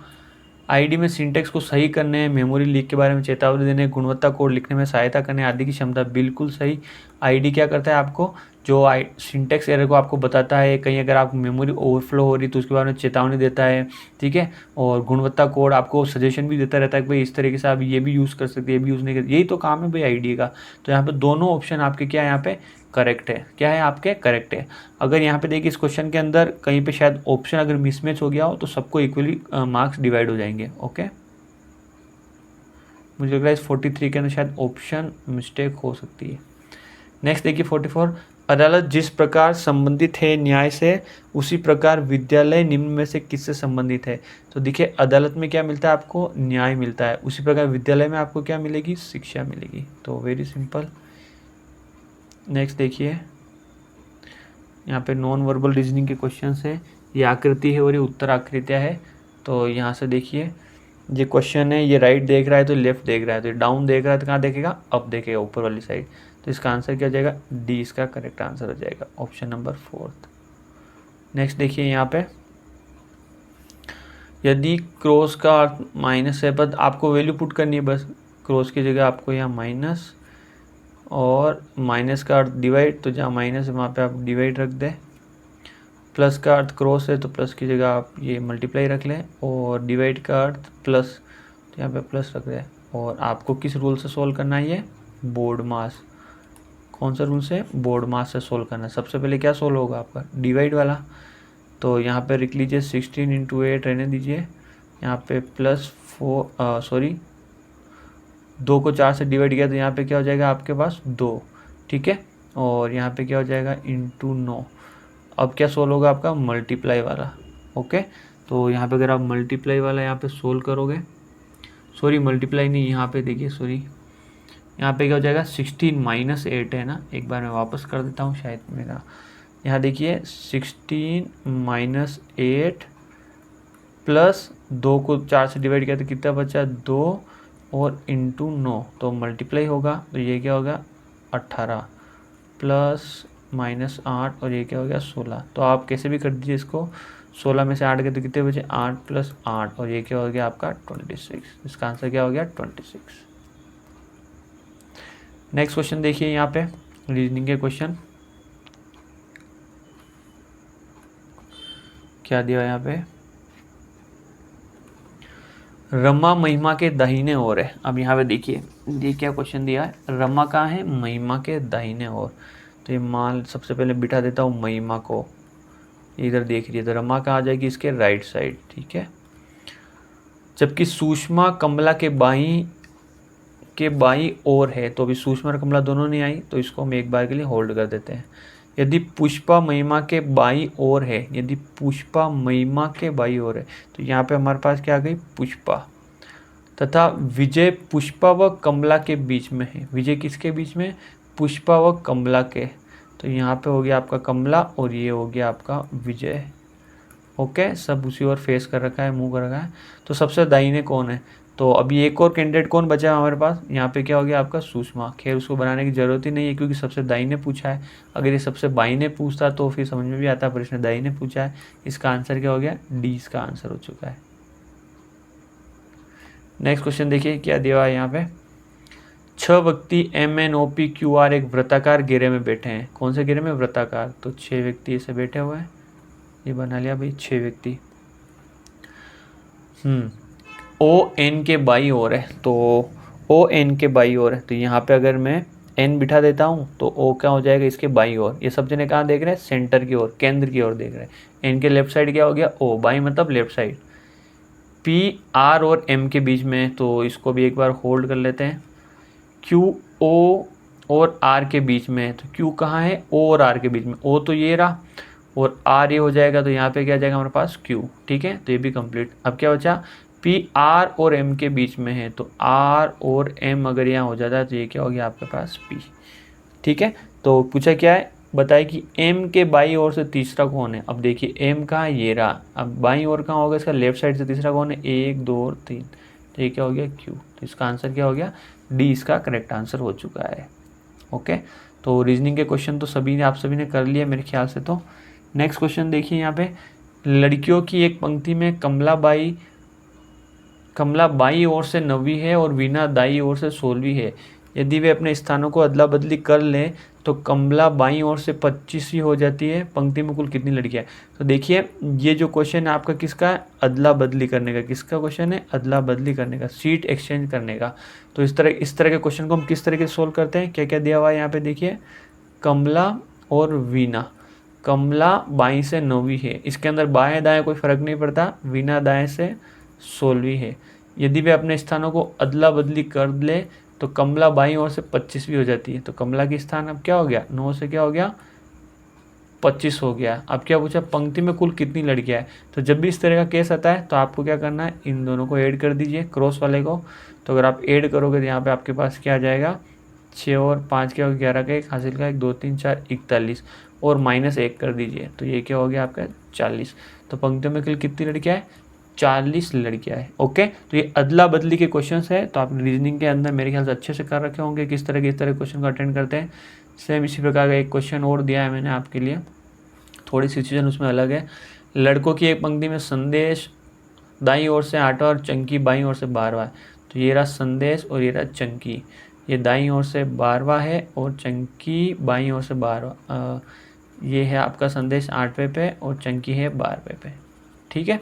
आईडी में सिंटेक्स को सही करने, मेमोरी लीक के बारे में चेतावनी देने, गुणवत्ता कोड लिखने में सहायता करने आदि की क्षमता, बिल्कुल सही। आईडी क्या करता है आपको, जो सिंटेक्स एरर को आपको बताता है, कहीं अगर आप मेमोरी ओवरफ्लो हो रही तो उसके बारे में चेतावनी देता है, ठीक है। और गुणवत्ता कोड आपको सजेशन भी देता रहता है कि भाई इस तरीके से आप ये भी यूज़ कर सकते हैं, ये भी यूज़ नहीं कर, यही तो काम है भाई आईडी का। तो यहाँ पे दोनों ऑप्शन आपके क्या है, यहाँ पे करेक्ट है। क्या है आपके? करेक्ट है। अगर यहाँ पे देखिए इस क्वेश्चन के अंदर कहीं पे शायद ऑप्शन अगर मिसमैच हो गया हो तो सबको इक्वली मार्क्स डिवाइड हो जाएंगे। ओके, मुझे लग रहा है इस 43 के अंदर शायद ऑप्शन मिस्टेक हो सकती है। नेक्स्ट देखिए 44, अदालत जिस प्रकार संबंधित है न्याय से उसी प्रकार विद्यालय निम्न में से किससे संबंधित है। तो देखिए अदालत में क्या मिलता है आपको? न्याय मिलता है। उसी प्रकार विद्यालय में आपको क्या मिलेगी? शिक्षा मिलेगी। तो वेरी सिंपल। नेक्स्ट देखिए यहाँ पे नॉन वर्बल रीजनिंग के क्वेश्चन है, ये आकृति है और ये उत्तर आकृतियाँ है। तो यहाँ से देखिए ये क्वेश्चन है, ये राइट देख रहा है तो लेफ्ट देख रहा है, तो डाउन देख रहा है तो कहाँ देखेगा? अप देखेगा, ऊपर वाली साइड। तो इसका आंसर क्या हो जाएगा? डी, इसका करेक्ट आंसर हो जाएगा, ऑप्शन नंबर 4। नेक्स्ट देखिए यहाँ पे, यदि क्रॉस का अर्थ माइनस है, बट आपको वैल्यू पुट करनी है, बस क्रॉस की जगह आपको यहाँ माइनस, और माइनस का अर्थ डिवाइड, तो जहाँ माइनस है वहाँ पे आप डिवाइड रख दें। प्लस का अर्थ क्रॉस है तो प्लस की जगह आप ये मल्टीप्लाई रख लें, और डिवाइड का अर्थ प्लस, तो यहाँ पे प्लस रख दें। और आपको किस रूल से सोल्व करना है? ये बोर्ड मास। कौन सा रूल से? बोर्ड मास से सोल्व करना है। सबसे पहले क्या सोल्व होगा आपका? डिवाइड वाला। तो यहाँ पे लिख लीजिए 16 × 8 रहने दीजिए, यहाँ पे +4 सॉरी 2 को 4 से डिवाइड किया तो यहाँ पे क्या हो जाएगा आपके पास? 2, ठीक है। और यहाँ पे क्या हो जाएगा? × 9। अब क्या सोल्व होगा आपका? मल्टीप्लाई वाला। ओके, तो यहाँ पे अगर आप मल्टीप्लाई वाला यहाँ पे सोल्व करोगे, सॉरी मल्टीप्लाई नहीं, यहाँ पे देखिए सॉरी, यहाँ पे क्या हो जाएगा? 16 - 8 है ना, एक बार मैं वापस कर देता हूँ, शायद मेरा यहाँ देखिए 16 - 8 प्लस 2 को 4 से डिवाइड किया तो कितना बचा? 2, और × 9, तो मल्टीप्लाई होगा तो ये क्या होगा? 18 प्लस -8, और ये क्या हो गया? 16। तो आप कैसे भी कर दीजिए इसको, 16 में से 8 गए तो कितने बचे? 8 + 8, और ये क्या हो गया आपका? 26। इसका आंसर क्या हो गया? 26। नेक्स्ट क्वेश्चन देखिए यहाँ पे रीजनिंग के क्वेश्चन क्या दिया यहाँ पे, रमा महिमा के दाहिने ओर है। अब यहाँ पे देखिए ये क्या क्वेश्चन दिया है, रमा कहाँ है? महिमा के दाहिने ओर। तो ये मान सबसे पहले बिठा देता हूँ महिमा को, इधर देख लीजिए, तो रमा कहाँ आ जाएगी? इसके राइट साइड, ठीक है। जबकि सुषमा कमला के बाई ओर है, तो अभी सुषमा और कमला दोनों नहीं आई, तो इसको हम एक बार के लिए होल्ड कर देते हैं। यदि पुष्पा महिमा के बाई ओर है, यदि पुष्पा महिमा के बाई ओर है, तो यहाँ पे हमारे पास क्या आ गई? पुष्पा। तथा विजय पुष्पा व कमला के बीच में है। विजय किसके बीच में? पुष्पा व कमला के। तो यहाँ पे हो गया आपका कमला, और ये हो गया आपका विजय। ओके, सब उसी ओर फेस कर रखा है, मुंह कर रखा है। तो सबसे दाहिने कौन है? तो अभी एक और कैंडिडेट कौन बचा है हमारे पास? यहाँ पे क्या हो गया आपका? सुषमा। खैर उसको बनाने की जरूरत ही नहीं है क्योंकि सबसे दाहिने पूछा है। अगर ये सबसे बाईने पूछता तो फिर समझ में भी आता, पर इसने दाहिने पूछा है। इसका आंसर क्या हो गया? डी, इसका आंसर हो चुका है। नेक्स्ट क्वेश्चन देखिए क्या दिया है यहाँ पे, 6 व्यक्ति MNOPQR एक वृत्ताकार घेरे में बैठे हैं। कौन से घेरे में? वृत्ताकार। तो 6 व्यक्ति ऐसे बैठे हुए हैं, ये बना लिया भाई 6 व्यक्ति। ON के बाई ओर है, तो ON के बाई ओर है, तो यहाँ पे अगर मैं N बिठा देता हूँ तो O क्या हो जाएगा? इसके बाई ओर। ये सब जने कहाँ देख रहे हैं? सेंटर की ओर, केंद्र की ओर देख रहे हैं। N के लेफ्ट साइड क्या हो गया? O, बाई मतलब लेफ्ट साइड। P R और M के बीच में है, तो इसको भी एक बार होल्ड कर लेते हैं। Q O और R के बीच में है, तो Q कहाँ है? O और R के बीच में। O तो ये रहा और R ये हो जाएगा, तो यहाँ पे क्या जाएगा हमारे पास? Q। ठीक है, तो ये भी कंप्लीट। अब क्या बचा? P R और M के बीच में है, तो R और M अगर यहाँ हो जाता है तो ये क्या हो गया आपके पास? P। ठीक है, तो पूछा क्या है? बताए कि M के बाई ओर से तीसरा कौन है। अब देखिए M कहाँ है? ये रहा। अब बाई ओर कहाँ होगा? इसका लेफ्ट साइड से तीसरा कौन है? 1 2 और 3, तो ये क्या हो गया? Q। तो इसका आंसर क्या हो गया? D इसका करेक्ट आंसर हो चुका है। ओके, तो रीजनिंग के क्वेश्चन तो आप सभी ने कर लिए मेरे ख्याल से। तो नेक्स्ट क्वेश्चन देखिए यहाँ पे, लड़कियों की एक पंक्ति में कमला बाई ओर से 9वीं है और वीना दाई ओर से 16वीं है। यदि वे अपने स्थानों को अदला बदली कर लें तो कमला बाई ओर से 25वीं हो जाती है। पंक्ति में कुल कितनी लड़कियां हैं? तो देखिए ये जो क्वेश्चन है आपका किसका है? अदला बदली करने का। किसका क्वेश्चन है? अदला बदली करने का, सीट एक्सचेंज करने का। तो इस तरह के क्वेश्चन को हम किस तरीके से सोल्व करते हैं? क्या क्या दिया हुआ है यहाँ पे देखिए, कमला और वीना। कमला बाई से 9वीं है, इसके अंदर बाएं दाएं कोई फर्क नहीं पड़ता, वीना दाएं से 16वीं है। यदि वे अपने स्थानों को अदला बदली कर ले तो कमला बाईं ओर से 25वीं हो जाती है। तो कमला की स्थान अब क्या हो गया? 9 से क्या हो गया? 25 हो गया। अब क्या पूछा? पंक्ति में कुल कितनी लड़कियां हैं। तो जब भी इस तरह का केस आता है तो आपको क्या करना है? इन दोनों को ऐड कर दीजिए, क्रॉस वाले को। तो अगर आप ऐड करोगे तो यहाँ पे आपके पास क्या आ जाएगा? 6 और 5 क्या हो गया? 11 का 1 हासिल का 1 2 3 4 41 और -1 कर दीजिए, तो ये क्या हो गया आपका? 40। तो पंक्तियों में कुल कितनी लड़कियां हैं? 40 लड़कियां हैं। ओके, तो ये अदला बदली के क्वेश्चंस है, तो आपने रीजनिंग के अंदर मेरे ख्याल से अच्छे से कर रखे होंगे किस तरह क्वेश्चन को अटेंड करते हैं। सेम इसी प्रकार का एक क्वेश्चन और दिया है मैंने आपके लिए, थोड़ी सिचुएशन उसमें अलग है। लड़कों की एक पंक्ति में संदेश दाईं ओर से 8वां और चंकी बाईं ओर से 12वां है। तो ये रहा संदेश और ये रहा चंकी। ये दाईं ओर से 12वां है और चंकी बाईं ओर से 12वां। ये है आपका संदेश 8वें पे और चंकी है 12वें पे। ठीक है,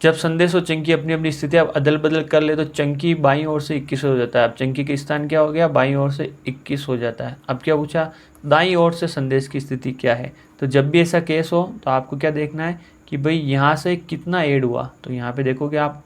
जब संदेश और चंकी अपनी अपनी स्थिति अब अदल बदल कर ले तो चंकी बाईं ओर से 21 हो जाता है। अब चंकी का स्थान क्या हो गया? बाईं ओर से 21 हो जाता है। अब क्या पूछा? दाईं ओर से संदेश की स्थिति क्या है। तो जब भी ऐसा केस हो तो आपको क्या देखना है कि भाई यहाँ से कितना ऐड हुआ। तो यहाँ पे देखोगे आप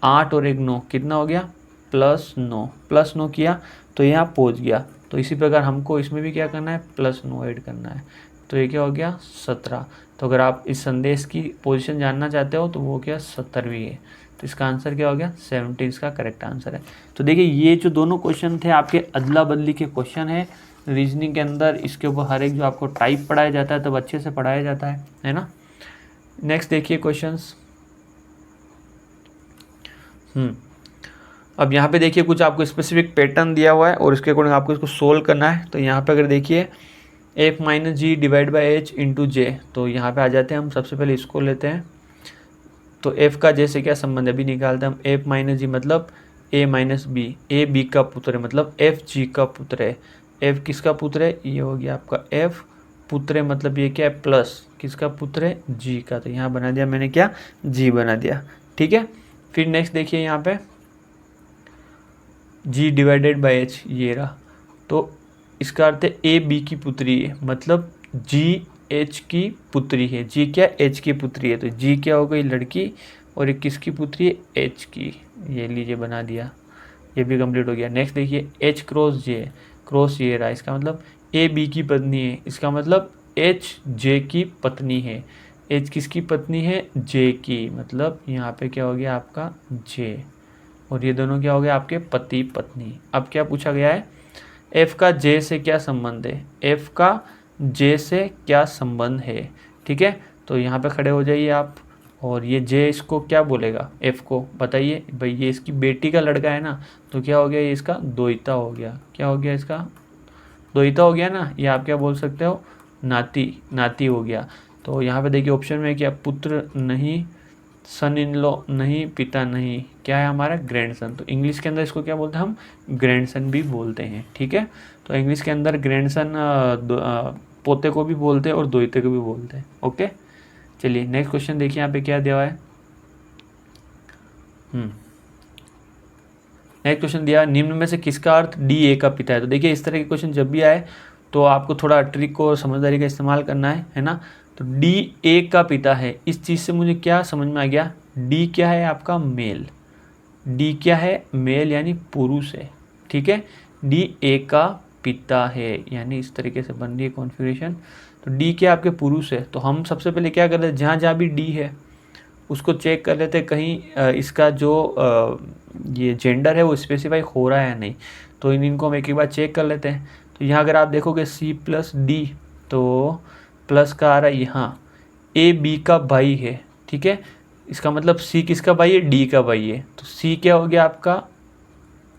8 और 1 9, कितना हो गया? +9 किया तो यहाँ पहुँच गया। तो इसी प्रकार हमको इसमें भी क्या करना है? +9 ऐड करना है, तो ये क्या हो गया? 17। तो अगर आप इस संदेश की पोजीशन जानना चाहते हो तो वो क्या? 17वीं है। तो इसका आंसर क्या हो गया? 17 इसका करेक्ट आंसर है। तो देखिए ये जो दोनों क्वेश्चन थे आपके अदला बदली के क्वेश्चन है रीजनिंग के अंदर। इसके ऊपर हर एक जो आपको टाइप पढ़ाया जाता है तब अच्छे से पढ़ाया जाता है ना। नेक्स्ट देखिए क्वेश्चंस। अब यहाँ पे देखिए कुछ आपको स्पेसिफिक पैटर्न दिया हुआ है और इसके अकॉर्डिंग आपको इसको सोल्व करना है। तो यहाँ पे अगर देखिए f - g / h × j, तो यहाँ पे आ जाते हैं हम। सबसे पहले इसको लेते हैं, तो f का j से क्या संबंध है अभी निकालते हैं हम। f - g मतलब a - b, a b का पुत्र है मतलब f g का पुत्र है। f किसका पुत्र है? ये हो गया आपका f पुत्र है, मतलब ये क्या है? प्लस किसका पुत्र है? g का। तो यहाँ बना दिया मैंने क्या? g बना दिया। ठीक है, फिर नेक्स्ट देखिए यहाँ पे g / h ये रहा। तो इसका अर्थ है ए बी की पुत्री है, मतलब जी एच की पुत्री है। जी क्या? एच की पुत्री है। तो जी क्या हो गई? लड़की, और ये किसकी पुत्री है? एच की। ये लीजिए बना दिया, ये भी कंप्लीट हो गया। नेक्स्ट देखिए H क्रॉस जे, क्रॉस ये रहा, इसका मतलब ए बी की पत्नी है, इसका मतलब एच जे की पत्नी है। एच किसकी पत्नी है? जे की, मतलब यहाँ पे क्या हो गया आपका? जे, और ये दोनों क्या हो गए? आपके पति पत्नी। अब क्या पूछा गया है? एफ का जे से क्या संबंध है? एफ का जे से क्या संबंध है? ठीक है, तो यहाँ पे खड़े हो जाइए आप, और ये जे इसको क्या बोलेगा? एफ को बताइए भाई, ये इसकी बेटी का लड़का है ना, तो क्या हो गया? ये इसका दोहिता हो गया। क्या हो गया? इसका दोहिता हो गया ना, ये आप क्या बोल सकते हो? नाती हो गया। तो यहाँ पे देखिए ऑप्शन में क्या? पुत्र नहीं, सन इन लॉ नहीं, पिता नहीं, क्या है हमारा ग्रैंडसन। तो इंग्लिश के अंदर इसको क्या बोलते हैं हम, ग्रैंडसन भी बोलते हैं, ठीक है। तो इंग्लिश के अंदर ग्रैंडसन पोते को भी बोलते हैं और दोहिते को भी बोलते हैं, ओके। चलिए नेक्स्ट क्वेश्चन देखिए यहाँ पे क्या दिया हुआ है। नेक्स्ट क्वेश्चन दिया, निम्न में से किसका अर्थ डी ए का पिता है। तो देखिए इस तरह के क्वेश्चन जब भी आए तो आपको थोड़ा ट्रिक और समझदारी का इस्तेमाल करना है ना। तो डी ए का पिता है, इस चीज़ से मुझे क्या समझ में आ गया, डी क्या है आपका मेल, डी क्या है मेल यानी पुरुष है, ठीक है। डी ए का पिता है यानी इस तरीके से बन रही है कॉन्फ़िगरेशन। तो डी क्या आपके पुरुष है, तो हम सबसे पहले क्या कर रहे हैं, जहाँ जहाँ भी डी है उसको चेक कर लेते हैं कहीं इसका जो ये जेंडर है वो स्पेसिफाई हो रहा है या नहीं। तो इनको हम एक बार चेक कर लेते हैं। तो यहाँ अगर आप देखोगे सी प्लस डी, तो प्लस का आ रहा है यहाँ ए बी का भाई है, ठीक है। इसका मतलब सी किसका भाई है, डी का भाई है। तो सी क्या हो गया आपका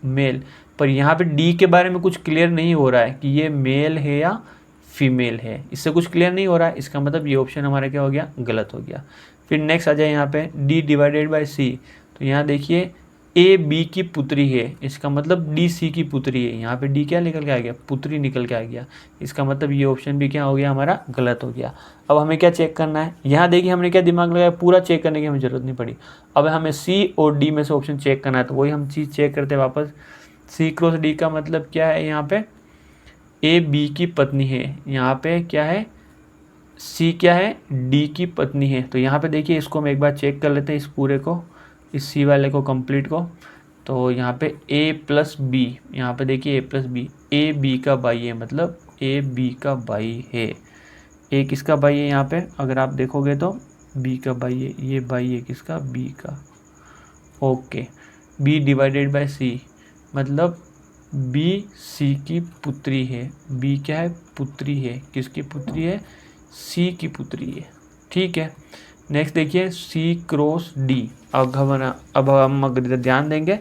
मेल, पर यहाँ पे डी के बारे में कुछ क्लियर नहीं हो रहा है कि ये मेल है या फीमेल है, इससे कुछ क्लियर नहीं हो रहा है। इसका मतलब ये ऑप्शन हमारा क्या हो गया, गलत हो गया। फिर नेक्स्ट आ जाए यहाँ पे डी डिवाइडेड बाय सी। तो यहाँ देखिए ए बी की पुत्री है, इसका मतलब डी सी की पुत्री है। यहाँ पे डी क्या निकल के आ गया, पुत्री निकल के आ गया। इसका मतलब ये ऑप्शन भी क्या हो गया हमारा, गलत हो गया। अब हमें क्या चेक करना है, यहाँ देखिए हमने क्या दिमाग लगाया, पूरा चेक करने की हमें ज़रूरत नहीं पड़ी। अब हमें सी और डी में से ऑप्शन चेक करना है, तो वही हम चीज़ चेक करते हैं वापस। सी क्रॉस डी का मतलब क्या है, यहाँ पे ए बी की पत्नी है, यहाँ पे क्या है सी क्या है, डी की पत्नी है। तो यहाँ पे देखिए इसको हम एक बार चेक कर लेते हैं, इस पूरे को, इस सी वाले को कंप्लीट को। तो यहाँ पे ए प्लस बी, यहाँ पे देखिए ए प्लस बी, ए बी का भाई है, मतलब ए बी का भाई है। ए किसका भाई है, यहाँ पे अगर आप देखोगे तो बी का भाई है, ये भाई है किसका, बी का, ओके। बी डिवाइडेड बाय सी, मतलब बी सी की पुत्री है, बी क्या है, पुत्री है, किसकी पुत्री है, सी की पुत्री है, ठीक है। नेक्स्ट देखिए सी क्रॉस डी। अब हम अगर ध्यान देंगे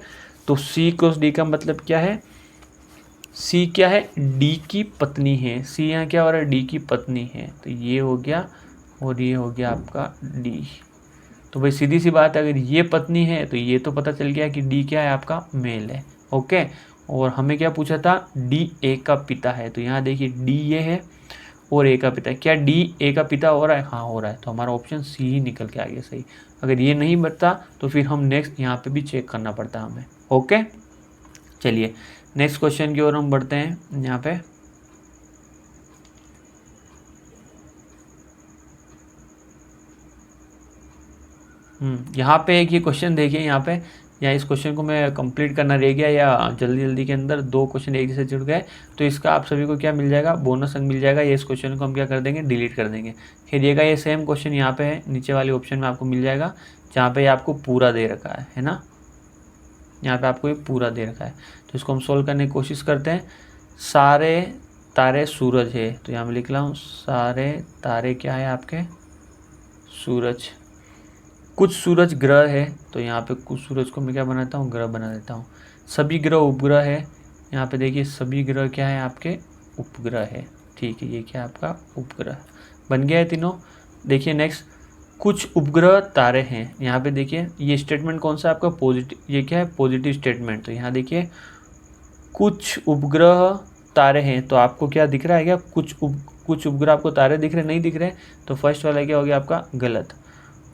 तो सी क्रॉस डी का मतलब क्या है, सी क्या है, डी की पत्नी है। सी यहाँ क्या हो रहा है, डी की पत्नी है। तो ये हो गया और ये हो गया आपका डी। तो भाई सीधी सी बात है, अगर ये पत्नी है तो ये तो पता चल गया कि डी क्या है आपका मेल है, ओके। और हमें क्या पूछा था, डी ए का पिता है। तो यहाँ देखिए डी ये है और ए का पिता है, क्या डी ए का पिता हो रहा है, हाँ हो रहा है। तो हमारा ऑप्शन सी ही निकल के आ गया सही। अगर ये नहीं बचता तो फिर हम नेक्स्ट यहाँ पे भी चेक करना पड़ता है हमें, ओके। चलिए नेक्स्ट क्वेश्चन की ओर हम बढ़ते हैं। यहाँ पे यहाँ पे एक ये क्वेश्चन देखिए, यहाँ पे या इस क्वेश्चन को मैं कंप्लीट करना रह गया या जल्दी जल्दी के अंदर दो क्वेश्चन एक जैसे जुड़ गए, तो इसका आप सभी को क्या मिल जाएगा, बोनस अंक मिल जाएगा। ये इस क्वेश्चन को हम क्या कर देंगे, डिलीट कर देंगे। खैरिएगा ये सेम क्वेश्चन यहाँ पे है, नीचे वाले ऑप्शन में आपको मिल जाएगा, जहाँ पे आपको पूरा दे रखा है ना, यहाँ पे आपको ये पूरा दे रखा है। तो इसको हम सोल्व करने की कोशिश करते हैं। सारे तारे सूरज है, तो यहाँ मैं लिख रहा हूँ सारे तारे क्या है आपके, सूरज। कुछ सूरज ग्रह है, तो यहाँ पे कुछ सूरज को मैं क्या बनाता हूँ, ग्रह बना देता हूँ। सभी ग्रह उपग्रह है, यहाँ पे देखिए सभी ग्रह क्या है आपके, उपग्रह है, ठीक है। ये क्या है आपका उपग्रह, बन गया है तीनों। देखिए नेक्स्ट, कुछ उपग्रह तारे हैं, यहाँ पे देखिए ये स्टेटमेंट कौन सा आपका, पॉजिटिव, ये क्या है पॉजिटिव स्टेटमेंट। तो यहाँ देखिए कुछ उपग्रह तारे हैं, तो आपको क्या दिख रहा है, क्या कुछ उपग्रह आपको तारे दिख रहे, नहीं दिख रहे, तो फर्स्ट वाला क्या हो गया आपका गलत।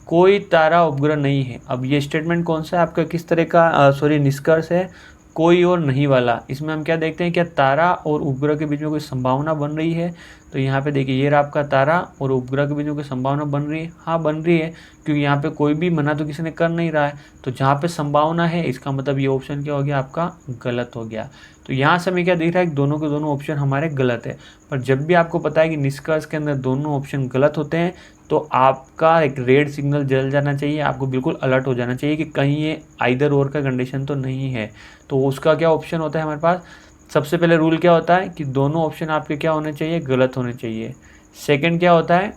कोई तारा उपग्रह नहीं है, अब ये स्टेटमेंट कौन सा है आपका, किस तरह का निष्कर्ष है, कोई और नहीं वाला। इसमें हम क्या देखते हैं, क्या तारा और उपग्रह के बीच में कोई संभावना बन रही है। तो यहाँ पे देखिए ये रहा आपका तारा और उपग्रह के बीच में कोई संभावना बन रही है, हाँ बन रही है, क्योंकि यहाँ पे कोई भी मना तो किसी ने कर नहीं रहा है। तो जहाँ पे संभावना है, इसका मतलब ये ऑप्शन क्या हो गया आपका, गलत हो गया। तो यहाँ से हमें क्या दिख रहा है कि दोनों के दोनों ऑप्शन हमारे गलत है। पर जब भी आपको पता है कि निष्कर्ष के अंदर दोनों ऑप्शन गलत होते हैं, तो आपका एक रेड सिग्नल जल जाना चाहिए, आपको बिल्कुल अलर्ट हो जाना चाहिए कि कहीं ये आइदर और का कंडीशन तो नहीं है। तो उसका क्या ऑप्शन होता है हमारे पास, सबसे पहले रूल क्या होता है कि दोनों ऑप्शन आपके क्या होने चाहिए, गलत होने चाहिए। सेकंड क्या होता है,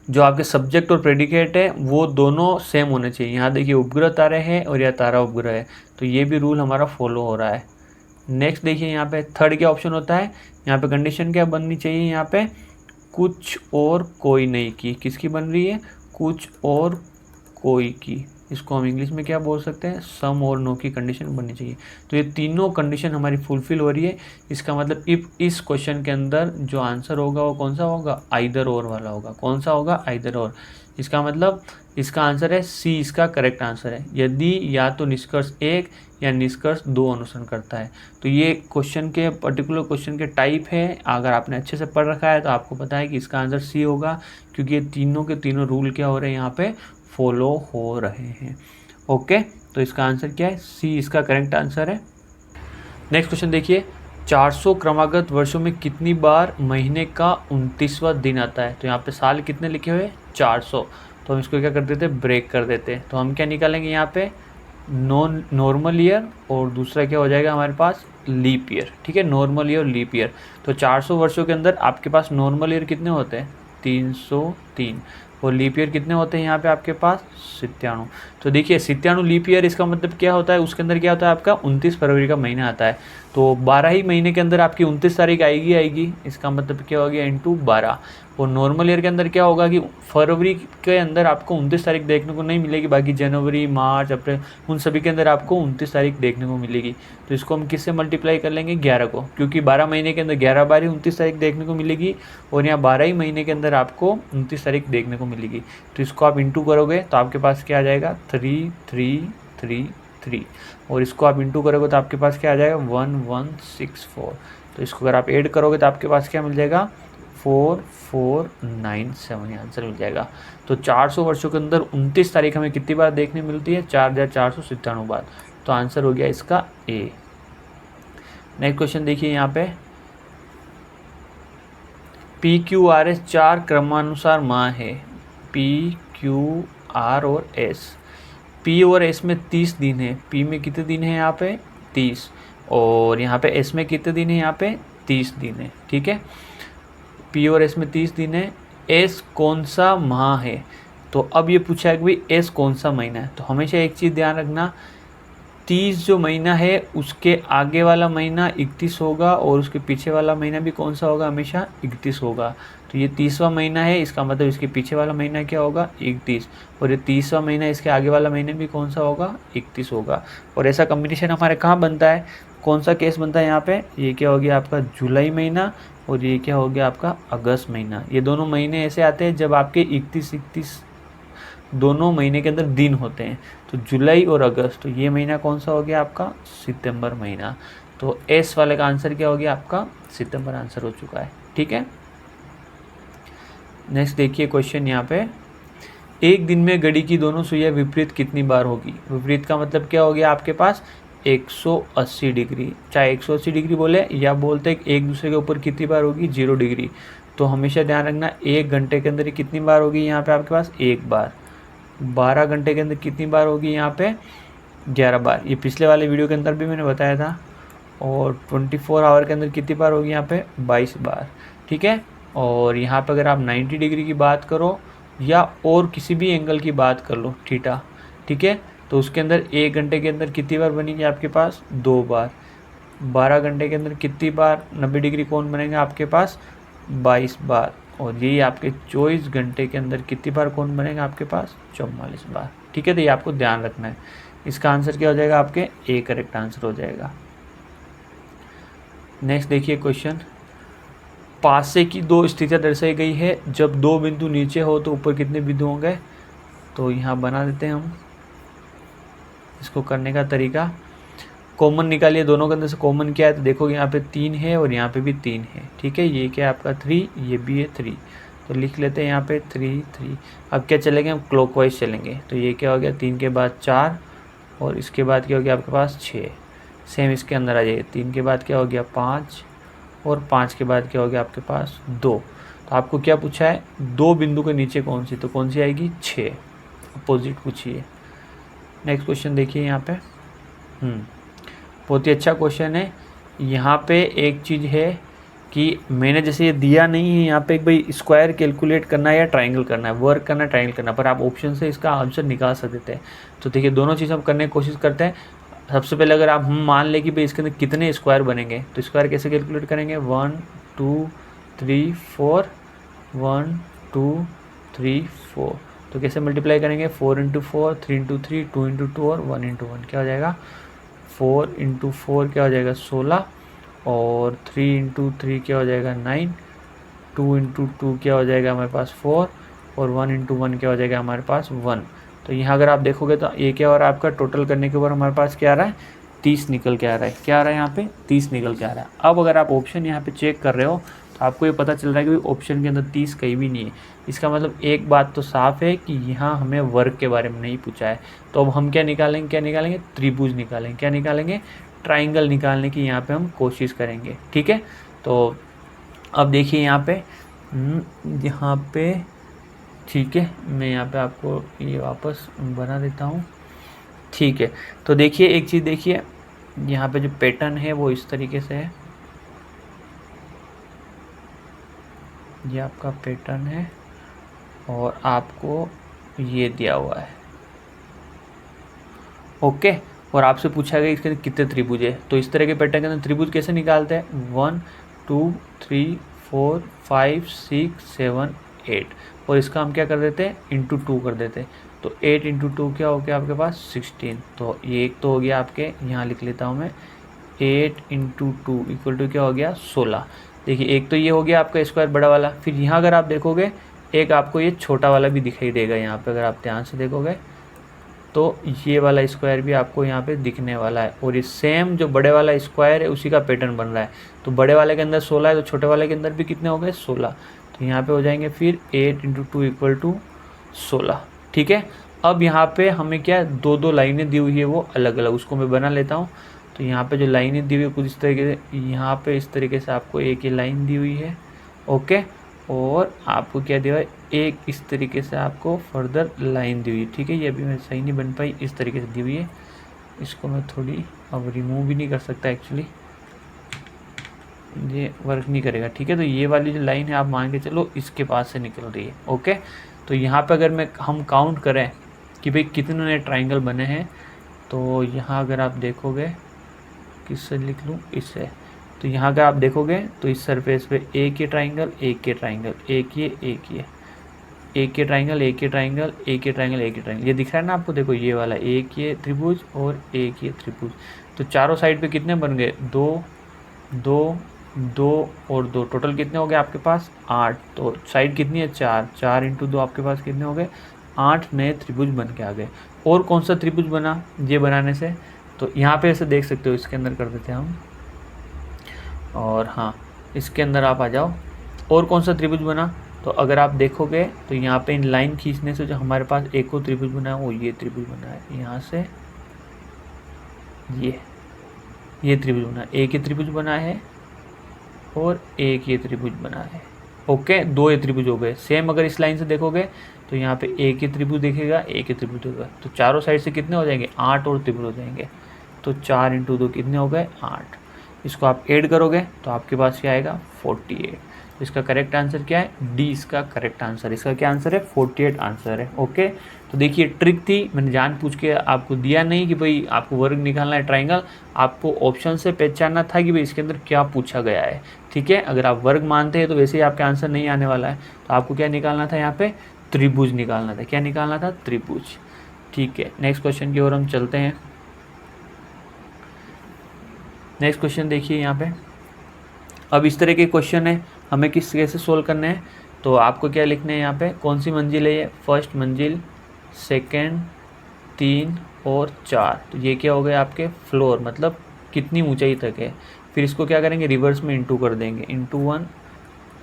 जो आपके सब्जेक्ट और प्रेडिकेट है वो दोनों सेम होने चाहिए। यहाँ देखिए उपग्रह तारे हैं और यह तारा उपग्रह है, तो ये भी रूल हमारा फॉलो हो रहा है। नेक्स्ट देखिए यहाँ पे थर्ड क्या ऑप्शन होता है, यहाँ पे कंडीशन क्या बननी चाहिए, यहाँ पे कुछ और कोई नहीं की, किसकी बन रही है, कुछ और कोई की, इसको हम इंग्लिश में क्या बोल सकते हैं, सम और नो की कंडीशन बननी चाहिए। तो ये तीनों कंडीशन हमारी फुलफिल हो रही है। इसका मतलब इफ इस क्वेश्चन के अंदर जो आंसर होगा वो कौन सा होगा, आइदर और वाला होगा। कौन सा होगा, आइदर और। इसका मतलब इसका आंसर है सी, इसका करेक्ट आंसर है, यदि या तो निष्कर्ष 1 या निष्कर्ष 2 अनुसरण करता है। तो ये क्वेश्चन के पर्टिकुलर क्वेश्चन के टाइप है। अगर आपने अच्छे से पढ़ रखा है तो आपको पता है कि इसका आंसर सी होगा, क्योंकि ये तीनों के तीनों रूल क्या हो रहे हैं, यहाँ पे फॉलो हो रहे हैं। ओके, तो इसका आंसर क्या है, सी इसका करेक्ट आंसर है। नेक्स्ट क्वेश्चन देखिए, 400 क्रमागत वर्षों में कितनी बार महीने का 29वां दिन आता है। तो यहाँ पे साल कितने लिखे हुए, 400। तो हम इसको क्या कर देते, ब्रेक कर देते। तो हम क्या निकालेंगे यहाँ पे, नॉर्मल ईयर और दूसरा क्या हो जाएगा हमारे पास, लीप ईयर। ठीक है, नॉर्मल ईयर और लीप ईयर। तो 400 वर्षों के अंदर आपके पास नॉर्मल ईयर कितने होते हैं, 303, और लीप ईयर कितने होते हैं यहाँ पे आपके पास, 97। तो देखिए 97 लीप ईयर, इसका मतलब क्या होता है, उसके अंदर क्या होता है आपका 29 फरवरी का महीना आता है। तो 12 ही महीने के अंदर आपकी 29 तारीख आएगी। इसका मतलब क्या हो गया, इंटू 12। और नॉर्मल ईयर के अंदर क्या होगा कि फरवरी के अंदर आपको 29 तारीख देखने को नहीं मिलेगी, बाकी जनवरी, मार्च, अप्रैल, उन सभी के अंदर आपको 29 तारीख देखने को मिलेगी। तो इसको हम किससे मल्टीप्लाई कर लेंगे, 11 को, क्योंकि 12 महीने के अंदर 11 बार ही 29 तारीख देखने को मिलेगी, और यहाँ 12 ही महीने के अंदर आपको 29 तारीख देखने को मिलेगी। तो इसको आप इंटू करोगे तो आपके पास क्या आ जाएगा, 3333, और इसको आप इंटू करोगे तो आपके पास क्या आ जाएगा, 1164। तो इसको अगर आप ऐड करोगे तो आपके पास क्या मिल जाएगा, 4497 आंसर मिल जाएगा। तो 400 वर्षों के अंदर 29 तारीख हमें कितनी बार देखने मिलती है, 4497 बार। तो आंसर हो गया इसका ए। नेक्स्ट क्वेश्चन देखिए यहाँ पे, PQRS 4 क्रमानुसार माह है। PQR और S, P और S में 30 दिन है। P में कितने दिन है यहाँ पे, 30, और यहाँ पे S में कितने दिन है, यहाँ पे 30 दिन है। ठीक है, P और S में 30 दिन है। S कौन सा माह है। तो अब ये पूछा है कि भाई S कौन सा महीना है। तो हमेशा एक चीज़ ध्यान रखना, 30 जो महीना है उसके आगे वाला महीना 31 होगा, और उसके पीछे वाला महीना भी कौन सा होगा, हमेशा 31 होगा। तो ये 30वां महीना है, इसका मतलब इसके पीछे वाला महीना क्या होगा, 31, और ये 30वां महीना, इसके आगे वाला महीना भी कौन सा होगा, 31 होगा। और ऐसा कॉम्बिनेशन हमारे कहाँ बनता है, कौन सा केस बनता है यहाँ पे, ये क्या हो गया आपका जुलाई महीना, और ये क्या हो गया आपका अगस्त महीना। ये दोनों महीने ऐसे आते हैं जब आपके 31 दोनों महीने के अंदर दिन होते हैं। तो जुलाई और अगस्त, तो ये महीना कौन सा हो गया आपका, सितंबर महीना। तो एस वाले का आंसर क्या हो गया आपका, सितंबर आंसर हो चुका है। ठीक है, नेक्स्ट देखिए क्वेश्चन यहाँ पे, एक दिन में घड़ी की दोनों सुइयां विपरीत कितनी बार होगी। विपरीत का मतलब क्या हो गया आपके पास, 180 डिग्री। चाहे 180 डिग्री बोले या बोलते एक दूसरे के ऊपर कितनी बार होगी, 0 डिग्री। तो हमेशा ध्यान रखना, 1 घंटे के अंदर कितनी बार होगी यहाँ पे आपके पास, 1 बार। 12 घंटे के अंदर कितनी बार होगी यहाँ पे, 11 बार। ये पिछले वाले वीडियो के अंदर भी मैंने बताया था। और 24 आवर के अंदर कितनी बार होगी यहाँ पे, 22 बार। ठीक है, और यहाँ पे अगर आप 90 डिग्री की बात करो या और किसी भी एंगल की बात कर लो, थीटा, ठीक है, तो उसके अंदर 1 घंटे के अंदर कितनी बार बनेगी आपके पास, 2 बार। 12 घंटे के अंदर कितनी बार 90 डिग्री कोण बनेगा आपके पास, 22 बार। और यही आपके 24 घंटे के अंदर कितनी बार कोण बनेगा आपके पास, 44 बार। ठीक है, तो ये आपको ध्यान रखना है। इसका आंसर क्या हो जाएगा आपके, ए करेक्ट आंसर हो जाएगा। नेक्स्ट देखिए क्वेश्चन, पासे की 2 स्थितियाँ दर्शाई गई है, जब 2 बिंदु नीचे हो तो ऊपर कितने बिंदु होंगे। तो यहाँ बना देते हैं हम। इसको करने का तरीका, कॉमन निकालिए, दोनों के अंदर से कॉमन क्या है, तो देखो यहाँ पे 3 है और यहाँ पे भी 3 है। ठीक है, ये क्या है आपका 3, ये भी है 3, तो लिख लेते हैं यहाँ पे 3 3। अब क्या चलेंगे हम, क्लॉकवाइज चलेंगे। तो ये क्या हो गया, 3 के बाद 4, और इसके बाद क्या हो गया आपके पास 6। सेम इसके अंदर आ जाइए, 3 के बाद क्या हो गया 5, और 5 के बाद क्या हो गया आपके पास 2। तो आपको क्या पूछा है, 2 बिंदु के नीचे कौन सी, तो कौन सी आएगी 6, अपोजिट पूछिए। नेक्स्ट क्वेश्चन देखिए यहाँ पे, बहुत ही अच्छा क्वेश्चन है। यहाँ पे एक चीज़ है कि मैंने जैसे ये दिया नहीं है यहाँ पे भाई स्क्वायर कैलकुलेट करना है या ट्रायंगल करना है, वर्क करना है ट्रायंगल करना, पर आप ऑप्शन से इसका आंसर निकाल सकते हैं। तो देखिए दोनों चीज़ हम करने की कोशिश करते हैं। सबसे पहले अगर आप हम मान लें कि भाई इसके अंदर कितने स्क्वायर बनेंगे, तो स्क्वायर कैसे कैलकुलेट करेंगे, 1 2 3 4, 1 2 3 4, तो कैसे मल्टीप्लाई करेंगे, 4 इंटू 4, 3 इंटू 3, 2 इंटू 2 और 1 इंटू 1 क्या हो जाएगा, 4 इंटू 4 क्या हो जाएगा 16 और 3 इंटू 3 क्या हो जाएगा 9, 2 इंटू 2 क्या हो जाएगा हमारे पास 4 और 1 इंटू 1 क्या हो जाएगा हमारे पास 1। तो यहाँ अगर आप देखोगे तो ये क्या हो रहा है आपका, टोटल करने के ऊपर हमारे पास क्या आ रहा है, 30 निकल के आ रहा है। क्या आ रहा है यहाँ पे, 30 निकल के आ रहा है। अब अगर आप ऑप्शन यहाँ पे चेक कर रहे हो तो आपको ये पता चल रहा है कि ऑप्शन के अंदर 30 कहीं भी नहीं है। इसका मतलब एक बात तो साफ है कि यहाँ हमें वर्ग के बारे में नहीं पूछा है। तो अब हम क्या निकालेंगे, त्रिभुज निकालेंगे। क्या निकालेंगे, ट्राइंगल निकालने की यहाँ पे हम कोशिश करेंगे। ठीक है, तो अब देखिए यहाँ पे ठीक है, मैं यहाँ पे आपको ये वापस बना देता हूँ। ठीक है, तो देखिए एक चीज़ देखिए, यहाँ पे जो पैटर्न है वो इस तरीके से है, ये आपका पैटर्न है और आपको ये दिया हुआ है। ओके, और आपसे पूछा गया इसके कितने त्रिभुज है। तो इस तरह के पैटर्न के अंदर त्रिभुज कैसे निकालते हैं, 1 2 3 4 5 6 7 8 और इसका हम क्या कर देते हैं, इंटू 2 कर देते हैं। तो 8 इंटू 2 क्या हो गया आपके पास 16। तो ये एक तो हो गया आपके, यहाँ लिख लेता हूँ मैं, 8 इंटू 2 इक्वल टू क्या हो गया 16। देखिए एक तो ये हो गया आपका स्क्वायर बड़ा वाला। फिर यहाँ अगर आप देखोगे एक आपको ये छोटा वाला भी दिखाई देगा यहाँ पे, अगर आप ध्यान से देखोगे तो ये वाला स्क्वायर भी आपको यहाँ पे दिखने वाला है। और ये सेम जो बड़े वाला स्क्वायर है उसी का पैटर्न बन रहा है। तो बड़े वाले के अंदर 16 है तो छोटे वाले के अंदर भी कितने हो गए 16। तो यहाँ पे हो जाएंगे फिर 8 इंटू 2 इक्वल टू 16। ठीक है, अब यहाँ पे हमें क्या दो दो लाइनें दी हुई है वो अलग अलग, उसको मैं बना लेता हूँ। तो यहाँ पे जो लाइनें दी हुई है कुछ इस तरीके से, यहाँ पे इस तरीके से आपको एक ही लाइन दी हुई है। ओके, और आपको क्या दिया है, एक इस तरीके से आपको फर्दर लाइन दी हुई है। ठीक है, ये अभी मैं सही नहीं बन पाई, इस तरीके से दी हुई है। इसको मैं थोड़ी अब रिमूव भी नहीं कर सकता एक्चुअली, ये वर्क नहीं करेगा। ठीक है, तो ये वाली जो लाइन है आप मान के चलो इसके पास से निकल रही है। ओके, तो यहाँ पे अगर हम काउंट करें कि भाई कितने नए ट्राइंगल बने हैं, तो यहाँ अगर आप देखोगे, किससे लिख लूँ, इससे। तो यहाँ अगर आप देखोगे तो इस सरफेस पे एक ये ट्राइंगल, एक ये ट्राइंगल, एक ये एक ये ट्राइंगल, एक ये ट्राइंगल, एक ये ट्राइंगल, एक ये ट्राइंगल, ये दिख रहा है ना आपको, देखो ये वाला एक ये त्रिभुज और एक ये त्रिभुज। तो चारों साइड पे कितने बन गए, 2 2 2 और 2, टोटल कितने हो गए आपके पास 8। तो साइड कितनी है 4, 4 इंटू 2 आपके पास कितने हो गए 8 नए त्रिभुज बन के आ गए। और कौन सा त्रिभुज बना ये बनाने से, तो यहाँ पे ऐसे देख सकते हो, इसके अंदर कर देते हैं हम, और हाँ इसके अंदर आप आ जाओ। और कौन सा त्रिभुज बना, तो अगर आप देखोगे तो यहाँ पे इन लाइन खींचने से जो हमारे पास एक और त्रिभुज बना है वो ये त्रिभुज बना है। यहाँ से ये त्रिभुज बना, एक ही त्रिभुज बना है और एक ये त्रिभुज बना है। ओके, 2 ये त्रिभुज हो गए। सेम अगर इस लाइन से देखोगे तो यहाँ पे एक ही त्रिभुज दिखेगा, एक ही त्रिभुज होगा। तो चारों साइड से कितने हो जाएंगे 8 और त्रिभुज हो जाएंगे। तो 4 इंटू 2 कितने हो गए 8। इसको आप ऐड करोगे तो आपके पास क्या आएगा 48। तो इसका करेक्ट आंसर क्या है, डी इसका करेक्ट आंसर। इसका क्या आंसर है 48 आंसर है। ओके, तो देखिए ट्रिक थी, मैंने जान पूछ के आपको दिया नहीं कि भाई आपको वर्ग निकालना है ट्राइंगल, आपको ऑप्शन से पहचानना था कि भाई इसके अंदर क्या पूछा गया है। ठीक है, अगर आप वर्ग मानते हैं तो वैसे ही आपका आंसर नहीं आने वाला है। तो आपको क्या निकालना था, यहाँ पे त्रिभुज निकालना था। क्या निकालना था, त्रिभुज। ठीक है, नेक्स्ट क्वेश्चन की ओर हम चलते हैं। नेक्स्ट क्वेश्चन देखिए यहाँ पे, अब इस तरह के क्वेश्चन है, हमें कैसे सोल्व करने हैं। तो आपको क्या लिखना है यहाँ पे, कौन सी मंजिल है ये, फर्स्ट मंजिल, सेकंड, 3 और 4। तो ये क्या हो गए आपके फ्लोर, मतलब कितनी ऊंचाई तक है। फिर इसको क्या करेंगे, रिवर्स में इंटू कर देंगे, इंटू 1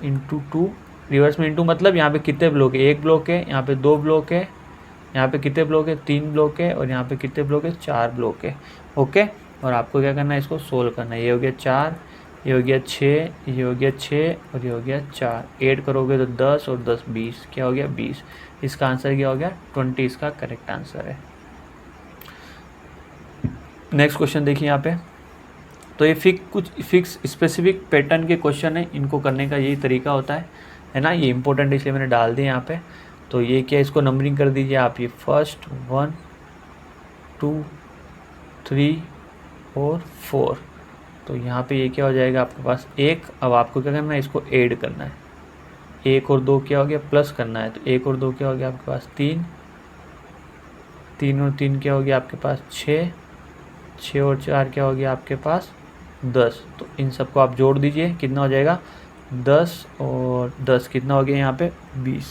इंटू 2, रिवर्स में इंटू मतलब यहाँ पे कितने ब्लॉक है, 1 ब्लॉक है, यहाँ पे 2 ब्लॉक है, यहाँ पे कितने ब्लॉक है 3 ब्लॉक है, और यहाँ पे कितने ब्लॉक है 4 ब्लॉक है। ओके, और आपको क्या करना है, इसको सोल्व करना है। ये हो गया 4, ये हो गया 6, ये हो गया 6 और ये हो गया 4। ऐड करोगे तो 10 और 10 20, क्या हो गया 20। इसका आंसर क्या हो गया 20, इसका करेक्ट आंसर है। नेक्स्ट क्वेश्चन देखिए यहाँ पे, तो ये कुछ फिक्स स्पेसिफिक पैटर्न के क्वेश्चन है, इनको करने का यही तरीका होता है ना। ये इंपॉर्टेंट इसलिए मैंने डाल दिया यहाँ पे। तो ये क्या, इसको नंबरिंग कर दीजिए आप, ये फर्स्ट 1 2 3 और 4। तो यहाँ पे ये क्या हो जाएगा आपके पास 1। अब आपको क्या करना है, इसको ऐड करना है। 1 और 2 क्या हो गया, प्लस करना है, तो 1 और 2 क्या हो गया आपके पास 3, 3 और 3 क्या हो गया आपके पास 6, 6 और 4 क्या हो गया आपके पास 10। तो इन सबको आप जोड़ दीजिए, कितना हो जाएगा 10 और 10 कितना हो गया यहाँ पे 20।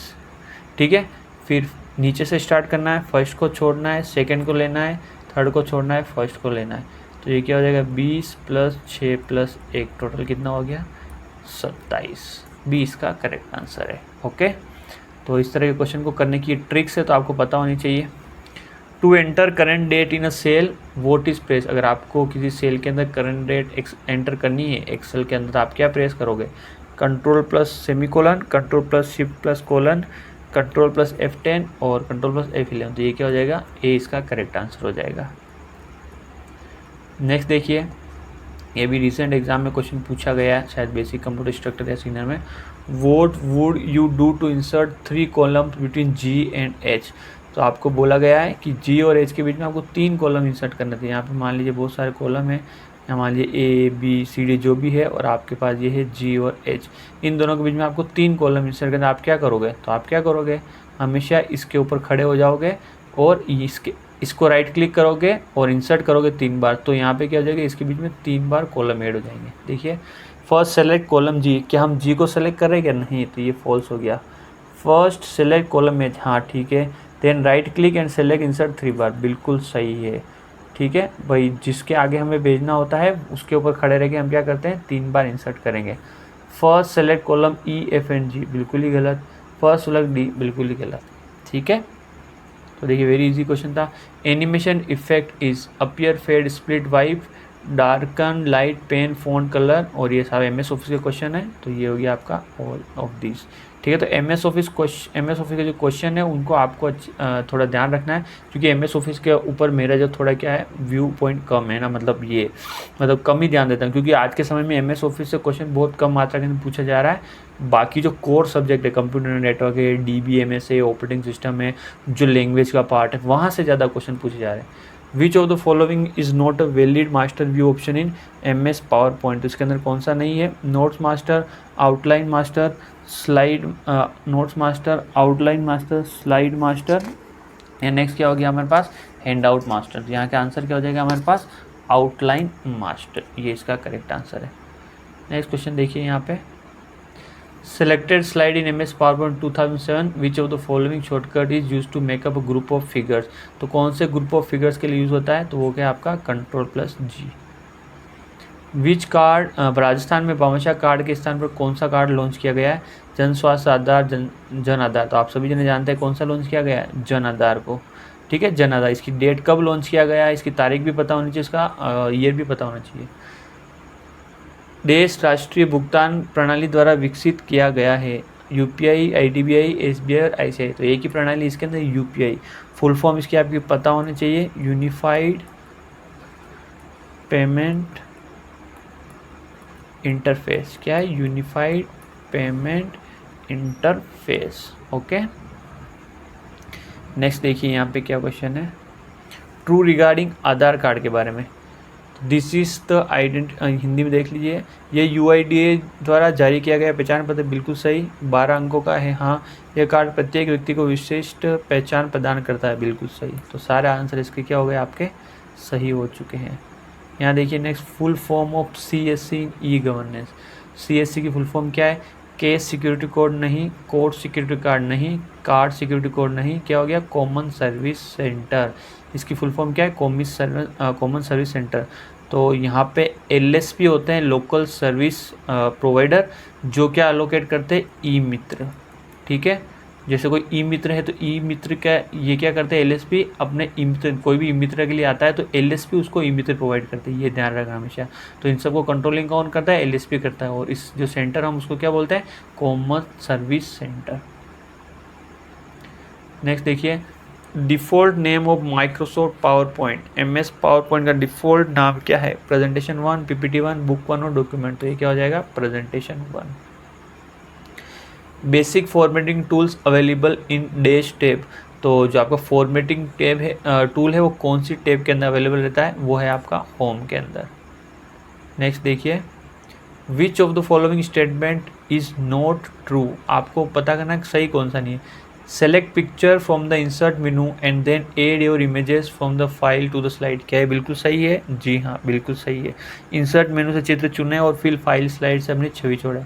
ठीक है, फिर नीचे से स्टार्ट करना है, फर्स्ट को छोड़ना है, सेकंड को लेना है, थर्ड को छोड़ना है, फर्स्ट को लेना है। तो ये क्या हो जाएगा 20 + 6 + 1 टोटल कितना हो गया 27। 20 का करेक्ट आंसर है। ओके, तो इस तरह के क्वेश्चन को करने की ट्रिक्स है, तो आपको पता होनी चाहिए। To enter current date in a cell what is press. अगर आपको किसी सेल के अंदर करंट डेट एंटर करनी है एक्सेल के अंदर, तो आप क्या प्रेस करोगे, control plus semicolon, control plus shift plus colon, control plus F10 और कंट्रोल प्लस F11। तो ये क्या हो जाएगा, ए इसका करेक्ट आंसर हो जाएगा। नेक्स्ट देखिए, ये भी रिसेंट एग्जाम में क्वेश्चन पूछा गया है, शायद बेसिक कंप्यूटर इंस्ट्रक्टर या सीनियर में। What would you do to insert 3 columns between G and H। तो आपको बोला गया है कि G और H के बीच में आपको 3 कॉलम इंसर्ट करने थे। यहाँ पे मान लीजिए बहुत सारे कॉलम है, यहाँ मान लीजिए A B C D जो भी है, और आपके पास ये है G और H, इन दोनों के बीच में आपको 3 कॉलम इंसर्ट करना। आप क्या करोगे, तो आप क्या करोगे, हमेशा इसके ऊपर खड़े हो जाओगे और इसको राइट क्लिक करोगे और इंसर्ट करोगे 3 बार। तो यहाँ पे क्या हो जाएगा, इसके बीच में 3 बार कॉलम ऐड हो जाएंगे। देखिए, फर्स्ट सेलेक्ट कॉलम G, क्या हम G को सेलेक्ट कर रहे हैं क्या, नहीं, तो ये फॉल्स हो गया। फर्स्ट सेलेक्ट कॉलम H, हाँ ठीक है। Then right click and select insert 3 बार, बिल्कुल सही है। ठीक है भाई, जिसके आगे हमें भेजना होता है उसके ऊपर खड़े रह के हम क्या करते हैं, 3 बार इंसर्ट करेंगे। First select column E F and G, बिल्कुल ही गलत। फर्स्ट सेलेक्ट D, बिल्कुल ही गलत। ठीक है, तो देखिए वेरी इजी क्वेश्चन था। Animation effect is appear, fade, split, wipe, darken, light, pen, font, colour, और ये सारे MS ऑफिस के क्वेश्चन है। तो ये हो गया आपका ऑल ऑफ दिस। ठीक है, तो MS ऑफिस के जो क्वेश्चन है उनको आपको थोड़ा ध्यान रखना है, क्योंकि MS ऑफिस के ऊपर मेरा जो थोड़ा क्या है व्यू पॉइंट कम है ना, मतलब कम ही ध्यान देता हूँ, क्योंकि आज के समय में MS ऑफिस से क्वेश्चन बहुत कम मात्रा के अंदर पूछा जा रहा है। बाकी जो कोर सब्जेक्ट है, कंप्यूटर नेटवर्क है, DBMS है, ऑपरेटिंग सिस्टम है, जो लैंग्वेज का पार्ट है, वहाँ से ज़्यादा क्वेश्चन पूछे जा रहे हैं। विच of the following is not a valid master view option in MS power point. तो इसके अंदर कौन सा नहीं है, notes master, outline master, slide, notes master, outline master, slide master, and next क्या हो गया हमारे पास, हैंड आउट मास्टर। तो यहाँ का आंसर क्या हो जाएगा हमारे पास, आउटलाइन मास्टर, ये इसका करेक्ट आंसर है। नेक्स्ट क्वेश्चन देखिए यहाँ पे, selected slide in MS PowerPoint 2007 which of the following shortcut is used to make up a group of figures। तो कौन से ग्रुप ऑफ फिगर्स के लिए यूज़ होता है, तो वो क्या आपका कंट्रोल+G। विच कार्ड, राजस्थान में भामाशाह कार्ड के स्थान पर कौन सा कार्ड लॉन्च किया गया है, जन स्वास्थ्य आधार, जन आधार। तो आप सभी जने जानते हैं कौन सा लॉन्च किया गया है, जन आधार को। ठीक है, जन आधार, इसकी डेट कब लॉन्च किया गया है, इसकी तारीख भी पता होनी चाहिए, इसका ईयर भी पता होना चाहिए। देश राष्ट्रीय भुगतान प्रणाली द्वारा विकसित किया गया है, UPI, IDBI, SBI और ICICI। तो एक ही प्रणाली, इसके अंदर UPI, फुल फॉर्म इसकी आपकी पता होनी चाहिए, यूनिफाइड पेमेंट इंटरफेस। क्या है, unified payment interface. Okay, next देखिए यहाँ पे क्या क्वेश्चन है, ट्रू रिगार्डिंग आधार कार्ड के बारे में। दिस इज़ द हिंदी में देख लीजिए, ये UIDAI द्वारा जारी किया गया पहचान पत्र, बिल्कुल सही। 12 अंकों का है, हाँ। यह कार्ड प्रत्येक व्यक्ति को विशिष्ट पहचान प्रदान करता है, बिल्कुल सही। तो सारे आंसर इसके क्या हो गए आपके, सही हो चुके हैं। यहाँ देखिए next, full form of CSC in e governance. CSC की फुल फॉर्म क्या है, केस सिक्योरिटी कोड नहीं, कोड सिक्योरिटी कार्ड नहीं, कार्ड सिक्योरिटी कोड नहीं, क्या हो गया, कॉमन सर्विस सेंटर। इसकी फुल फॉर्म क्या है, कॉमन सर्विस सेंटर। तो यहाँ पे LSP होते हैं, लोकल सर्विस प्रोवाइडर, जो क्या अलोकेट करते हैं, E-मित्र। ठीक है, जैसे कोई E-मित्र है तो E-मित्र का ये क्या करते हैं, LSP अपने E-मित्र, कोई भी E-मित्र के लिए आता है तो LSP उसको E-मित्र प्रोवाइड करते हैं, ये ध्यान रखना हमेशा। तो इन सबको कंट्रोलिंग कौन करता है, LSP करता है। और इस जो सेंटर हम उसको क्या बोलते हैं, कॉमन सर्विस सेंटर। नेक्स्ट देखिए, default name of Microsoft power point, MS power point का डिफ़ॉल्ट नाम क्या है, प्रेजेंटेशन 1, PPT 1, बुक 1 और डॉक्यूमेंट। तो ये क्या हो जाएगा, presentation 1। Basic formatting tools available in dash tab. तो जो आपका फॉर्मेटिंग टैब है, टूल है, वो कौन सी टैब के अंदर अवेलेबल रहता है, वो है आपका होम के अंदर। नेक्स्ट देखिए, which of the following statement is not true, आपको पता करना है सही कौन सा नहीं है। Select picture from the insert menu and then add your images from the file to the slide, क्या है बिल्कुल सही है, जी हाँ बिल्कुल सही है। इंसर्ट मेनू से चित्र चुने और फिर फाइल स्लाइड से अपनी छवि छोड़े।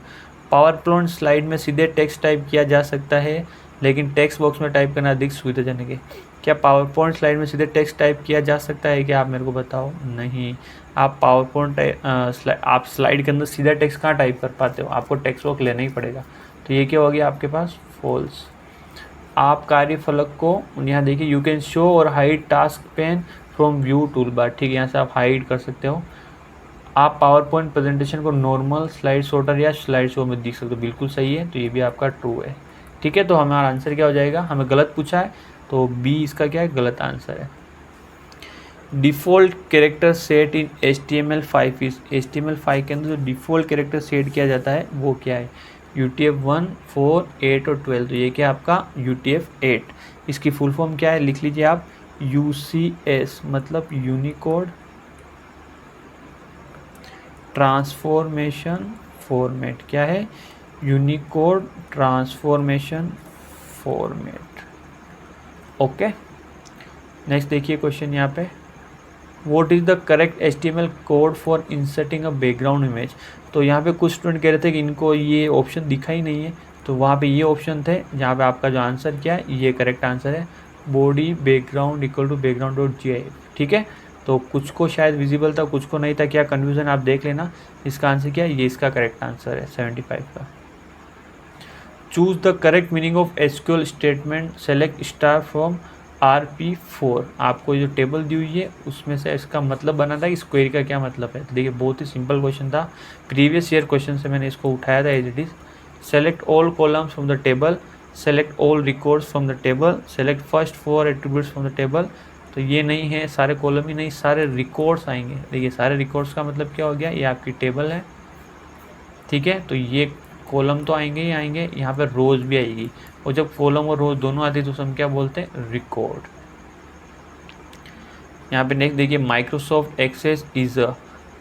पावर पॉइंट स्लाइड में सीधे टेक्स्ट टाइप किया जा सकता है, लेकिन टेक्स्ट बॉक्स में टाइप करना अधिक सुविधाजनक है। क्या पावर पॉइंट स्लाइड में सीधे टेक्स्ट टाइप किया जा सकता है, क्या आप मेरे को बताओ? नहीं, आप पावर पॉइंट आप स्लाइड के अंदर सीधा टेक्स्ट कहाँ टाइप कर पाते हो, आपको टेक्स्ट बॉक्स लेना ही पड़ेगा। तो ये क्या हो गया आपके पास? फॉल्स। आप कार्यफलक को यहाँ देखिए, यू कैन शो और hide task pen from view tool bar, ठीक है, यहाँ से आप हाइड कर सकते हो। आप पावर पॉइंट प्रेजेंटेशन को नॉर्मल स्लाइड शॉर्टर या स्लाइड शो में देख सकते हो, बिल्कुल सही है, तो ये भी आपका ट्रू है। ठीक है, तो हमारा आंसर क्या हो जाएगा? हमें गलत पूछा है तो बी इसका क्या है? गलत आंसर है। Default character set in HTML5 is, HTML5 के अंदर जो डिफ़ॉल्ट कैरेक्टर सेट किया जाता है वो क्या है? UTF-1, 4, 8 और 12, तो ये क्या आपका UTF-8। इसकी फुल फॉर्म क्या है? लिख लीजिए आप, UCS मतलब यूनिकोड ट्रांसफॉर्मेशन फॉर्मेट, क्या है? Unicode transformation format. Okay, next देखिए क्वेश्चन यहाँ पे, what is the correct HTML code for inserting a background image. तो यहाँ पे कुछ स्टूडेंट कह रहे थे कि इनको ये ऑप्शन दिखा ही नहीं है, तो वहाँ पे ये ऑप्शन थे जहाँ पे आपका जो आंसर क्या है, ये करेक्ट आंसर है, body background equal to background dot GIF। ठीक है, तो कुछ को शायद विजिबल था, कुछ को नहीं था, क्या कन्फ्यूज़न आप देख लेना। इसका आंसर क्या है? ये इसका करेक्ट आंसर है 75 का। Choose the correct meaning of SQL statement, select star from RP4। आपको जो टेबल दी हुई है उसमें से इसका मतलब बना था कि स्क्वेयर का क्या मतलब है। तो देखिए बहुत ही सिंपल क्वेश्चन था, प्रीवियस ईयर क्वेश्चन से मैंने इसको उठाया था as it is. Select all columns from the table, select all records from the table, select first 4 attributes from the table. तो ये नहीं है, सारे कॉलम ही नहीं, सारे रिकॉर्ड्स आएंगे। देखिए सारे रिकॉर्ड्स का मतलब क्या हो गया? ये आपकी टेबल है, ठीक है, तो ये कॉलम तो आएंगे ही आएंगे, यहाँ पर रोज भी आएगी, और जब कॉलम और रोज दोनों आती है तो हम क्या बोलते हैं? रिकॉर्ड। यहाँ पे नेक्स्ट देखिए, Microsoft Access is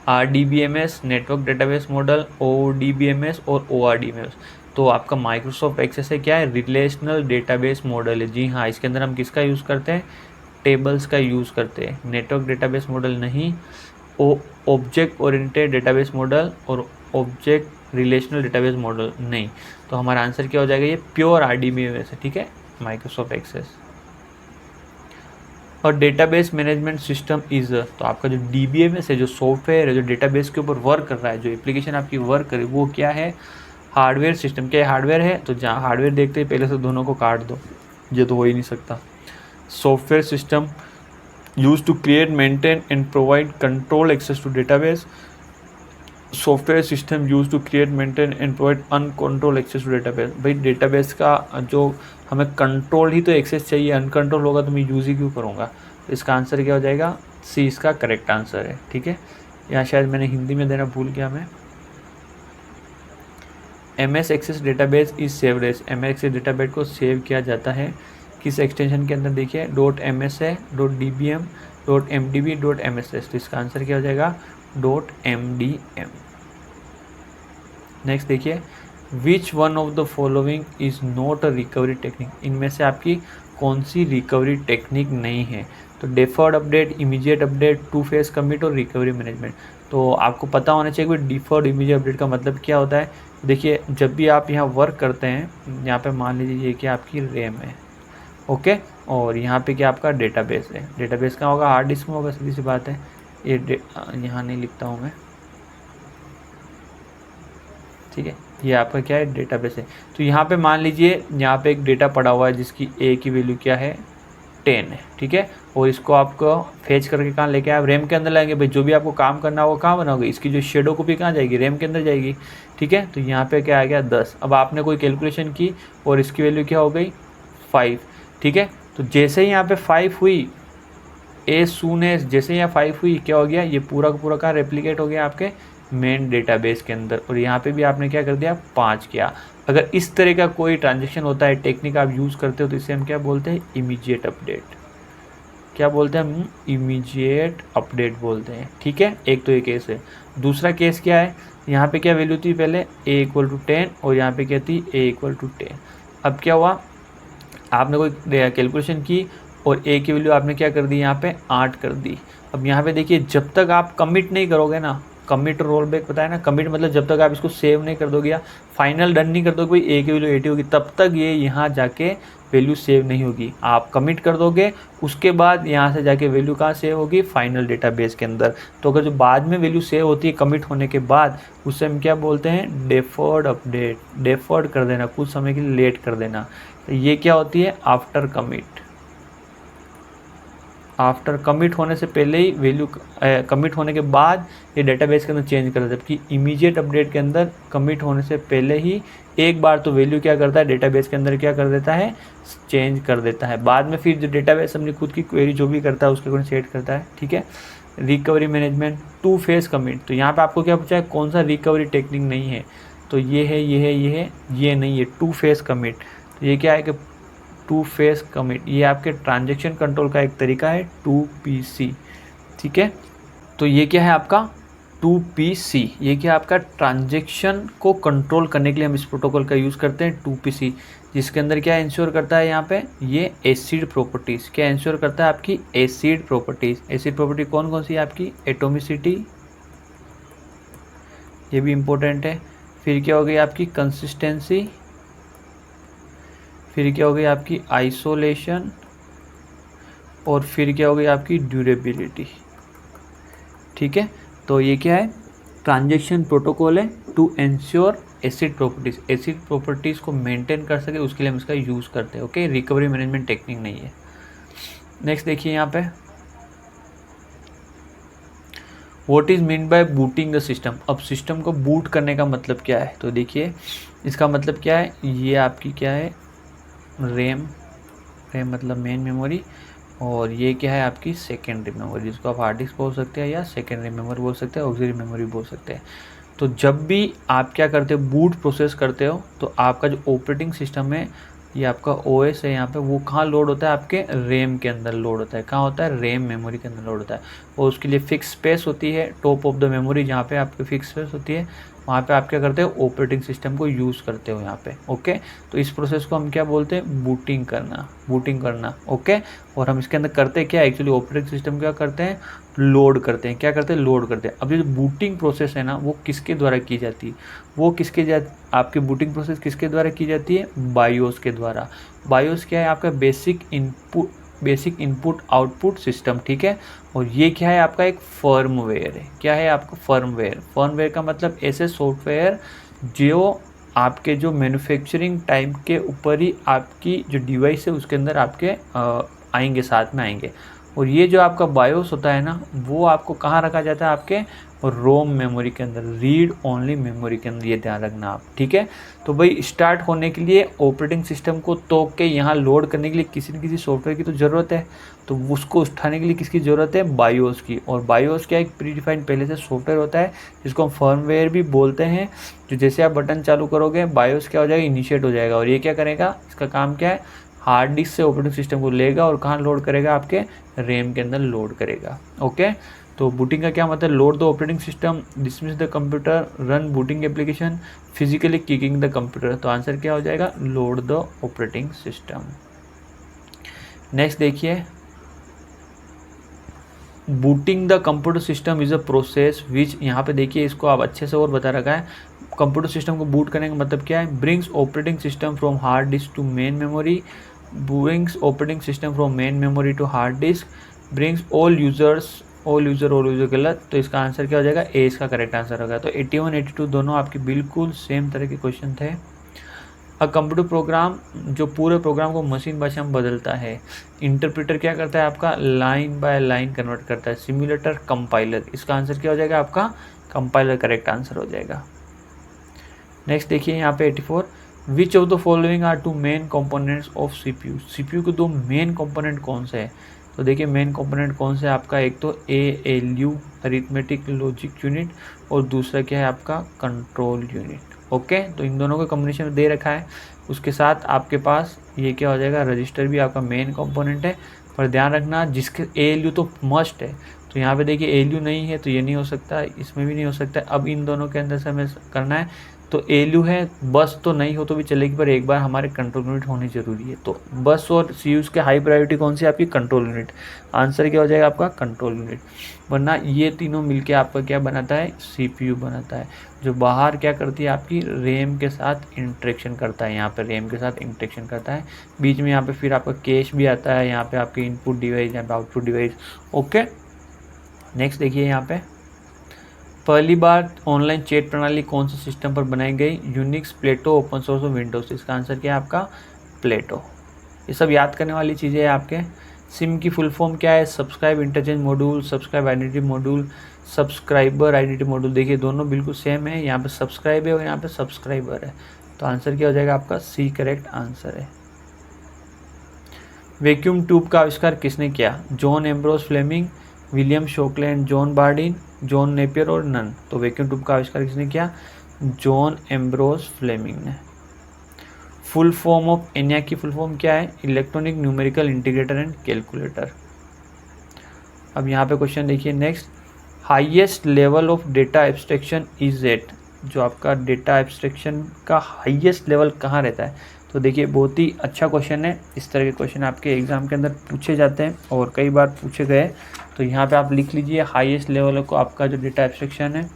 RDBMS network database model, ODBMS और ORDBMS। तो आपका माइक्रोसॉफ्ट एक्सेस है क्या है? रिलेशनल डेटाबेस मॉडल है। जी हाँ, इसके अंदर हम किसका यूज़ करते हैं? टेबल्स का यूज़ करते हैं, नेटवर्क डेटाबेस मॉडल नहीं, ऑब्जेक्ट ओरिएंटेड डेटाबेस मॉडल और ऑब्जेक्ट रिलेशनल डेटाबेस मॉडल नहीं। तो हमारा आंसर क्या हो जाएगा? ये प्योर RDBMS है, ठीक है, माइक्रोसॉफ्ट एक्सेस। और डेटाबेस मैनेजमेंट सिस्टम इज़, तो आपका जो DBMS है, जो सॉफ्टवेयर है, जो डेटाबेस के ऊपर वर्क कर रहा है, जो एप्लीकेशन आपकी वर्क करे, वो क्या है? Hardware system. क्या हार्डवेयर है? तो जहाँ हार्डवेयर देखते हैं पहले से दोनों को काट दो, ये तो हो ही नहीं सकता। Software system use to create, maintain and provide control access to database. Software system use to create, maintain and provide uncontrol access to database. भाई डेटाबेस का जो हमें कंट्रोल ही तो एक्सेस चाहिए, अनकंट्रोल होगा तो मैं यूज़ ही क्यों करूँगा? तो इसका आंसर क्या हो जाएगा? सी इसका करेक्ट आंसर है। ठीक है, यहाँ शायद मैंने हिंदी में देना भूल गया मैं। MS Access database is saved as, MS Access database को सेव किया जाता है किस एक्सटेंशन के अंदर? देखिए .ms है, .dbm, .mdb, .mss। तो इसका आंसर क्या हो जाएगा? .mdm। नेक्स्ट देखिए, which one of the following is not a recovery technique. इनमें से आपकी कौन सी रिकवरी टेक्निक नहीं है? तो deferred update, immediate update, two phase commit और रिकवरी मैनेजमेंट। तो आपको पता होना चाहिए कि डिफर्ड इमीडिएट अपडेट का मतलब क्या होता है। देखिए जब भी आप यहाँ वर्क करते हैं, यहाँ पे मान लीजिए ये कि आपकी रैम है, ओके, और यहाँ पे क्या आपका डेटाबेस है। डेटाबेस का होगा? हार्ड डिस्क में होगा, सीधी सी बात है। ये यहाँ नहीं लिखता हूँ मैं, ठीक है, ये आपका क्या है? डेटाबेस है। तो यहाँ पे मान लीजिए यहाँ पे एक डेटा पड़ा हुआ है जिसकी A की वैल्यू क्या है? 10 है, ठीक है, और इसको आपको फेच करके कहाँ लेके आप रैम के अंदर लाएंगे। भाई जो भी आपको काम करना होगा कहाँ बनाओगे? इसकी जो शेडो कॉपी कहाँ जाएगी? रैम के अंदर जाएगी, ठीक है। तो यहाँ पे क्या आ गया? 10। अब आपने कोई कैलकुलेशन की और इसकी वैल्यू क्या हो गई? 5, ठीक है। तो जैसे ही यहाँ पे 5 हुई, जैसे यहाँ 5 हुई, क्या हो गया? ये पूरा का पूरा कहाँ रेप्लिकेट हो गया? आपके मेन डेटाबेस के अंदर, और यहाँ पे भी आपने क्या कर दिया? 5 किया। अगर इस तरह का कोई ट्रांजेक्शन होता है, टेक्निक आप यूज़ करते हो, तो इसे हम क्या बोलते हैं? Immediate update. क्या बोलते हैं हम, इमीडिएट अपडेट बोलते हैं। ठीक है, एक तो ये केस है। दूसरा केस क्या है, यहाँ पे क्या वैल्यू थी पहले a=10 और यहाँ पे क्या थी a=10। अब क्या हुआ, आपने कोई कैलकुलेशन की और a की वैल्यू आपने क्या कर दी, यहाँ पे 8 कर दी। अब यहाँ पे देखिए, जब तक आप कमिट नहीं करोगे ना, कमिट रोल बैक पता है ना, कमिट मतलब जब तक आप इसको सेव नहीं कर दोगे या फाइनल डन नहीं कर दोगे भाई a की वैल्यू 80 होगी, तब तक ये यहाँ जाके वैल्यू सेव नहीं होगी। आप कमिट कर दोगे, उसके बाद यहाँ से जाके वैल्यू कहाँ सेव होगी, फाइनल डेटाबेस के अंदर। तो अगर जो बाद में वैल्यू सेव होती है कमिट होने के बाद, उससे हम क्या बोलते हैं, डेफर्ड अपडेट। डेफर्ड कर देना, कुछ समय के लिए लेट कर देना। तो ये क्या होती है, आफ्टर कमिट। आफ्टर कमिट होने से पहले ही वैल्यू, कमिट होने के बाद ये डेटाबेस के अंदर चेंज कर देता है। जबकि इमीडिएट अपडेट के अंदर कमिट होने से पहले ही एक बार तो वैल्यू क्या करता है, डेटाबेस के अंदर क्या कर देता है, चेंज कर देता है। बाद में फिर जो डेटाबेस अपनी खुद की क्वेरी जो भी करता है उसके अकॉर्डिंग सेट करता है। ठीक है, recovery management, two phase commit. तो यहाँ पे आपको क्या पूछा है, कौन सा रिकवरी टेक्निक नहीं है, तो ये है, ये है, ये है, ये नहीं है, टू फेज कमिट। तो ये क्या है कि टू फेज कमिट, ये आपके ट्रांजेक्शन कंट्रोल का एक तरीका है, 2PC। ठीक है, तो ये क्या है आपका 2PC, ये क्या आपका ट्रांजेक्शन को कंट्रोल करने के लिए हम इस प्रोटोकॉल का यूज़ करते हैं, 2PC। जिसके अंदर क्या इंश्योर करता है, यहाँ पे ये एसिड प्रॉपर्टीज़ क्या इंश्योर करता है, आपकी एसिड प्रॉपर्टीज़। एसिड प्रॉपर्टी कौन कौन सी है आपकी, एटोमिसिटी, ये भी इम्पोर्टेंट है। फिर क्या हो गई आपकी कंसिस्टेंसी, फिर क्या हो गई आपकी आइसोलेशन, और फिर क्या हो गई आपकी ड्यूरेबिलिटी। ठीक है, तो ये क्या है, ट्रांजेक्शन प्रोटोकॉल है to ensure ACID properties. ACID properties को मेंटेन कर सके उसके लिए हम इसका यूज़ करते हैं। ओके, रिकवरी मैनेजमेंट टेक्निक नहीं है। नेक्स्ट देखिए यहाँ पे, what is mean by booting the system. अब सिस्टम को बूट करने का मतलब क्या है, तो देखिए इसका मतलब क्या है, ये आपकी क्या है, रैम, रैम मतलब मेन मेमोरी, और ये क्या है आपकी सेकेंडरी मेमोरी, जिसको आप हार्ड डिस्क बोल सकते हैं या सेकेंडरी मेमोरी बोल सकते हैं, ऑक्सिलरी मेमोरी बोल सकते हैं। तो जब भी आप क्या करते हो, बूट प्रोसेस करते हो, तो आपका जो ऑपरेटिंग सिस्टम है, ये आपका OS है यहाँ पे, वो कहाँ लोड होता है, आपके रैम के अंदर लोड होता है। कहाँ होता है, रैम मेमोरी के अंदर लोड होता है। और उसके लिए फिक्स स्पेस होती है टॉप ऑफ द मेमोरी, जहाँ पे आपकी फिक्स स्पेस होती है, वहाँ पे आप क्या करते हो, ऑपरेटिंग सिस्टम को यूज़ करते हो यहाँ पे। ओके, तो इस प्रोसेस को हम क्या बोलते हैं, बूटिंग करना, बूटिंग करना। ओके, और हम इसके अंदर करते क्या, एक्चुअली ऑपरेटिंग सिस्टम क्या करते हैं, लोड करते हैं। क्या करते हैं, लोड करते हैं। अब ये जो बूटिंग प्रोसेस है ना, वो किसके द्वारा की जाती है, वो आपकी बूटिंग प्रोसेस किसके द्वारा की जाती है, बायोस के द्वारा। बायोस क्या है, आपका बेसिक इनपुट आउटपुट सिस्टम। ठीक है, और ये क्या है, आपका एक फर्मवेयर है। क्या है आपका, फर्मवेयर। फर्मवेयर का मतलब ऐसे सॉफ्टवेयर जो आपके जो मैन्युफैक्चरिंग टाइम के ऊपर ही आपकी जो डिवाइस है उसके अंदर आपके आएंगे, साथ में आएंगे। और ये जो आपका बायोस होता है ना, वो आपको कहाँ रखा जाता है, आपके रोम मेमोरी के अंदर, रीड ओनली मेमोरी के अंदर। ये ध्यान रखना आप। ठीक है, तो भाई स्टार्ट होने के लिए ऑपरेटिंग सिस्टम को तोड़ के यहाँ लोड करने के लिए किसी न किसी सॉफ्टवेयर की तो ज़रूरत है। तो उसको उठाने के लिए किसकी ज़रूरत है, बायोस की। और बायोस क्या, एक प्री डिफाइंड पहले से सॉफ्टवेयर होता है जिसको हम फर्मवेयर भी बोलते हैं। जो जैसे आप बटन चालू करोगे, बायोस क्या हो जाएगा, इनिशिएट हो जाएगा। और ये क्या करेगा, इसका काम क्या है, हार्ड डिस्क से ऑपरेटिंग सिस्टम को लेगा और कहाँ लोड करेगा, आपके रैम के अंदर लोड करेगा। ओके, तो बूटिंग का क्या मतलब, load the operating system, dismiss the computer, run booting application, physically kicking the computer. तो आंसर क्या हो जाएगा, load the operating system. Next देखिए, booting the computer system is a process which, यहाँ पे देखिए इसको आप अच्छे से और बता रखा है। कंप्यूटर सिस्टम को बूट करने का मतलब क्या है, brings operating system from hard disk to main memory, brings operating system from main memory to hard disk, brings all user गलत। तो इसका आंसर क्या हो जाएगा, ए इसका करेक्ट आंसर होगा। तो 81 82 दोनों आपके बिल्कुल सेम तरह के क्वेश्चन थे। अ कंप्यूटर प्रोग्राम, जो पूरे प्रोग्राम को मशीन भाषा में बदलता है। इंटरप्रेटर क्या करता है, आपका लाइन बाय लाइन कन्वर्ट करता है। Simulator, compiler. इसका आंसर क्या हो जाएगा, आपका कंपाइलर करेक्ट आंसर हो जाएगा। नेक्स्ट देखिए यहाँ पे 84, which of the following are two main components of CPU। CPU के दो मेन कंपोनेंट कौन से हैं, तो देखिए मेन कंपोनेंट कौन से है आपका, एक तो ALU अरिथमेटिक लॉजिक यूनिट, और दूसरा क्या है आपका कंट्रोल यूनिट। ओके, तो इन दोनों का कॉम्बिनेशन दे रखा है। उसके साथ आपके पास ये क्या हो जाएगा, रजिस्टर भी आपका मेन कंपोनेंट है, पर ध्यान रखना जिसके ALU तो मस्ट है, तो यहाँ पे देखिए ALU नहीं है तो ये नहीं हो सकता, इसमें भी नहीं हो सकता। अब इन दोनों के अंदर से हमें करना है, तो ALU है, बस तो नहीं हो तो भी चलेगी, पर एक बार हमारे कंट्रोल यूनिट होनी जरूरी है। तो बस और CUs के हाई प्रायोरिटी कौन सी है आपकी? Control unit. आंसर क्या हो जाएगा आपका? Control unit. वरना ये तीनों मिलके आपका क्या बनाता है? CPU बनाता है, जो बाहर क्या करती है आपकी? रैम के साथ इंटरेक्शन करता है। यहाँ पे रैम के साथ इंटरेक्शन करता है, बीच में यहाँ पे फिर आपका कैश भी आता है, यहाँ पे आपके इनपुट डिवाइस, यहाँ पे आउटपुट डिवाइस। ओके, नेक्स्ट देखिए यहाँ पे, पहली बार ऑनलाइन चैट प्रणाली कौन से सिस्टम पर बनाई गई? यूनिक्स, प्लेटो, ओपन सोर्स और विंडोज। इसका आंसर क्या है आपका? प्लेटो। ये सब याद करने वाली चीज़ें हैं आपके। सिम की फुल फॉर्म क्या है? Subscribe interchange module, subscribe identity module, subscriber identity module. देखिए दोनों बिल्कुल सेम है, यहाँ पे सब्सक्राइब है और यहाँ पे सब्सक्राइबर है, तो आंसर क्या हो जाएगा आपका? सी करेक्ट आंसर है। वैक्यूम ट्यूब का आविष्कार किसने किया? John Ambrose Fleming, William Shockland, John Bardeen, John Napier और नन। तो वैक्यूम ट्यूब का आविष्कार किसने किया? जॉन एम्ब्रोस फ्लेमिंग ने। फुल फॉर्म ऑफ ENIAC की फुल फॉर्म क्या है? Electronic numerical integrator and calculator. अब यहाँ पे क्वेश्चन देखिए next, highest level of data abstraction is at. जो आपका डेटा एब्स्ट्रैक्शन का हाईएस्ट लेवल कहाँ रहता है? तो देखिए बहुत ही अच्छा क्वेश्चन है, इस तरह के क्वेश्चन आपके एग्जाम के अंदर पूछे जाते हैं और कई बार पूछे गए। तो यहाँ पे आप लिख लीजिए हाईएस्ट लेवल को आपका जो डेटा एब्स्ट्रैक्शन है,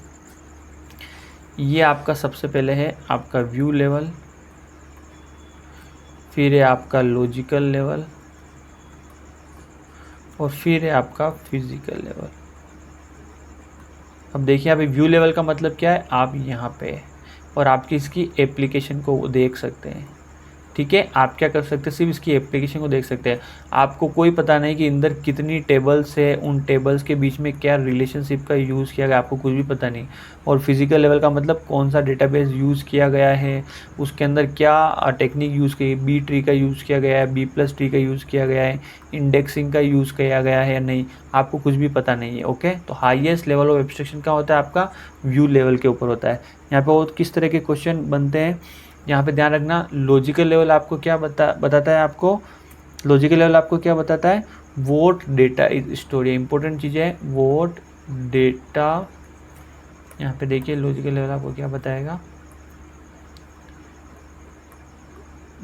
ये आपका सबसे पहले है आपका व्यू लेवल, फिर है आपका लॉजिकल लेवल और फिर है आपका फिजिकल लेवल। अब देखिए अभी व्यू लेवल का मतलब क्या है? आप यहाँ पे और आपकी इसकी एप्लीकेशन को देख सकते हैं, ठीक है। आप क्या कर सकते हैं? सिर्फ इसकी एप्लीकेशन को देख सकते हैं। आपको कोई पता नहीं कि अंदर कितनी टेबल्स है, उन टेबल्स के बीच में क्या रिलेशनशिप का यूज़ किया गया, आपको कुछ भी पता नहीं। और फिजिकल लेवल का मतलब कौन सा डेटाबेस यूज़ किया गया है, उसके अंदर क्या टेक्निक यूज़ की, बी ट्री का यूज़ किया गया है, B+ ट्री का यूज़ किया गया है, इंडेक्सिंग का यूज़ किया गया है या नहीं, आपको कुछ भी पता नहीं है। ओके, तो हाईएस्ट लेवल ऑफ एब्स्ट्रैक्शन का होता है आपका व्यू लेवल के ऊपर होता है। यहाँ पे और किस तरह के क्वेश्चन बनते हैं, यहाँ पे ध्यान रखना। लॉजिकल लेवल आपको क्या बताता है? आपको लॉजिकल लेवल आपको क्या बताता है? Vote data is store. ये इंपॉर्टेंट चीज़ है, वोट डेटा। यहाँ पे देखिए लॉजिकल लेवल आपको क्या बताएगा?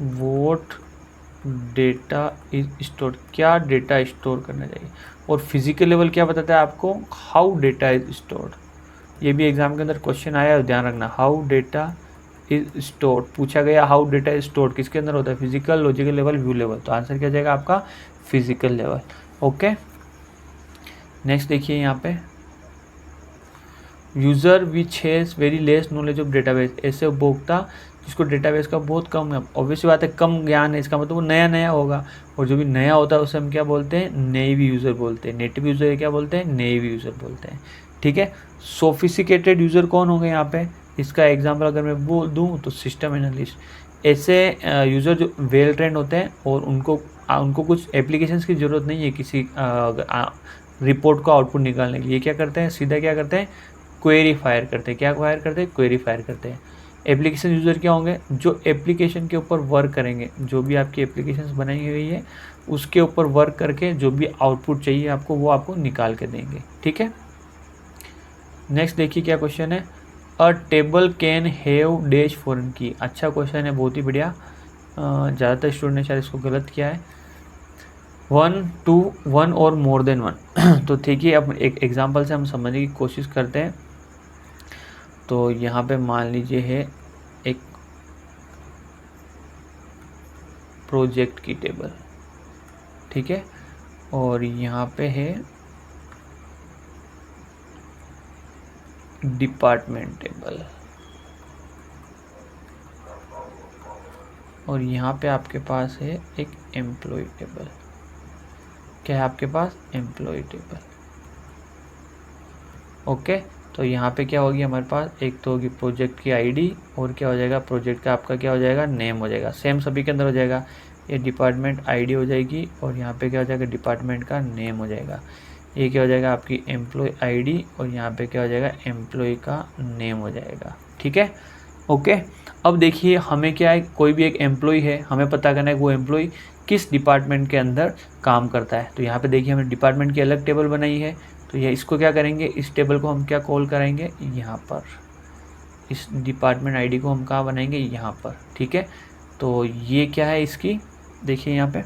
वोट डेटा इज स्टोर, क्या डेटा स्टोर करना चाहिए। और फिजिकल लेवल क्या बताता है आपको? How data is stored. ये भी एग्जाम के अंदर क्वेश्चन आया है, ध्यान रखना। हाउ डेटा इज स्टोर्ड पूछा गया, हाउ डेटा इज स्टोर्ड किसके अंदर होता है? Physical, logical level, view level. तो आंसर क्या जाएगा आपका? Physical level. ओके, नेक्स्ट देखिए यहाँ पे, user which has very less knowledge of database. ऐसे उपभोक्ता जिसको डेटाबेस का बहुत कम है, ऑब्वियसली बात है कम ज्ञान है, इसका मतलब वो नया नया होगा। और जो भी नया होता है उसे हम क्या बोलते हैं? नेटिव यूज़र बोलते हैं। नेटिव यूज़र क्या बोलते हैं? नेटिव यूज़र बोलते हैं, ठीक है। सोफिस्टिकेटेड यूज़र कौन होंगे यहाँ पे? इसका एग्जाम्पल अगर मैं बोल दूँ तो सिस्टम एनालिस्ट। ऐसे यूज़र जो वेल ट्रेंड होते हैं और उनको कुछ एप्लीकेशंस की ज़रूरत नहीं है किसी रिपोर्ट को आउटपुट निकालने के लिए। क्या करते हैं? सीधा क्या करते हैं? क्वेरी फायर करते हैं। क्या फायर करते हैं? क्वेरी फायर करते हैं। एप्लीकेशन यूज़र क्या होंगे? जो एप्लीकेशन के ऊपर वर्क करेंगे, जो भी आपकी एप्लीकेशंस बनाई हुई है उसके ऊपर वर्क करके जो भी आउटपुट चाहिए आपको वो आपको निकाल के देंगे, ठीक है। नेक्स्ट देखिए क्या क्वेश्चन है, अ table can have dash foreign की। अच्छा क्वेश्चन है, बहुत ही बढ़िया। ज़्यादातर स्टूडेंट ने शायद इसको गलत किया है। 1, 2, 1 और मोर देन 1 तो देखिए अब एक एग्जांपल से हम समझने की कोशिश करते हैं। तो यहाँ पे मान लीजिए है एक प्रोजेक्ट की टेबल, ठीक है, और यहाँ पे है डिपार्टमेंट टेबल, और यहाँ पे आपके पास है एक एम्प्लॉय टेबल। क्या है आपके पास? Employ table. ओके, तो यहाँ पे क्या होगी हमारे पास? एक तो होगी प्रोजेक्ट की आईडी और क्या हो जाएगा? प्रोजेक्ट का आपका क्या हो जाएगा? नेम हो जाएगा। सेम सभी के अंदर हो जाएगा। ये डिपार्टमेंट आईडी हो जाएगी और यहाँ पे क्या हो जाएगा? डिपार्टमेंट का नेम हो जाएगा। ये क्या हो जाएगा? आपकी एम्प्लॉय आईडी और यहाँ पे क्या हो जाएगा? एम्प्लॉय का नेम हो जाएगा, ठीक है। ओके, अब देखिए हमें क्या है, कोई भी एक एम्प्लॉय है, हमें पता करना है वो एम्प्लॉय किस डिपार्टमेंट के अंदर काम करता है। तो यहाँ पे देखिए हमने डिपार्टमेंट की अलग टेबल बनाई है, तो ये इसको क्या करेंगे, इस टेबल को हम क्या कॉल कराएंगे, यहाँ पर इस डिपार्टमेंट आईडी को हम कहाँ बनाएंगे, यहाँ पर। ठीक है, तो ये क्या है इसकी, देखिए यहाँ पे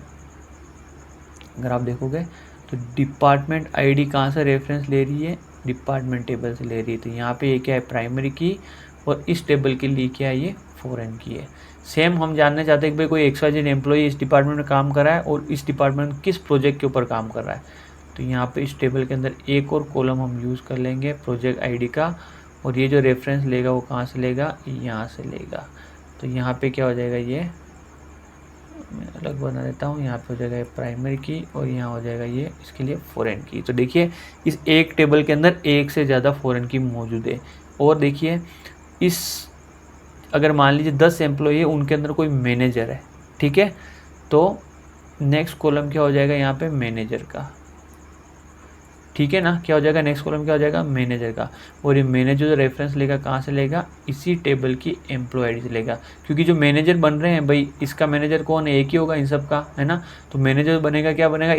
अगर आप देखोगे तो डिपार्टमेंट आईडी कहाँ से रेफरेंस ले रही है, डिपार्टमेंट टेबल से ले रही है। तो यहाँ पे ये क्या है, प्राइमरी की, और इस टेबल के लिए क्या है, ये फॉरेन की है। सेम हम जानना चाहते हैं कि भाई कोई XYZ एम्प्लॉई इस डिपार्टमेंट में काम कर रहा है और इस डिपार्टमेंट किस प्रोजेक्ट के ऊपर काम कर रहा है। तो यहाँ पे इस टेबल के अंदर एक और कॉलम हम यूज़ कर लेंगे प्रोजेक्ट आईडी का, और ये जो रेफरेंस लेगा वो कहाँ से लेगा, यहाँ से लेगा। तो यहाँ पे क्या हो जाएगा, ये मैं अलग बना देता हूँ, यहाँ पे हो जाएगा ये प्राइमरी की, और यहाँ हो जाएगा ये इसके लिए फॉरेन की। तो देखिए इस एक टेबल के अंदर एक से ज़्यादा फॉरेन की मौजूद है। और देखिए इस अगर मान लीजिए 10 एम्प्लॉई है, उनके अंदर कोई मैनेजर है, ठीक है, तो नेक्स्ट कॉलम क्या हो जाएगा यहाँ पे, मैनेजर का। ठीक है ना, क्या हो जाएगा, नेक्स्ट कॉलम क्या हो जाएगा, मैनेजर का। और ये मैनेजर जो रेफरेंस लेगा कहाँ से लेगा, इसी टेबल की एम्प्लॉय आईडी से लेगा, क्योंकि जो मैनेजर बन रहे हैं भाई, इसका मैनेजर कौन है, एक ही होगा इन सब का, है ना। तो मैनेजर बनेगा, क्या बनेगा,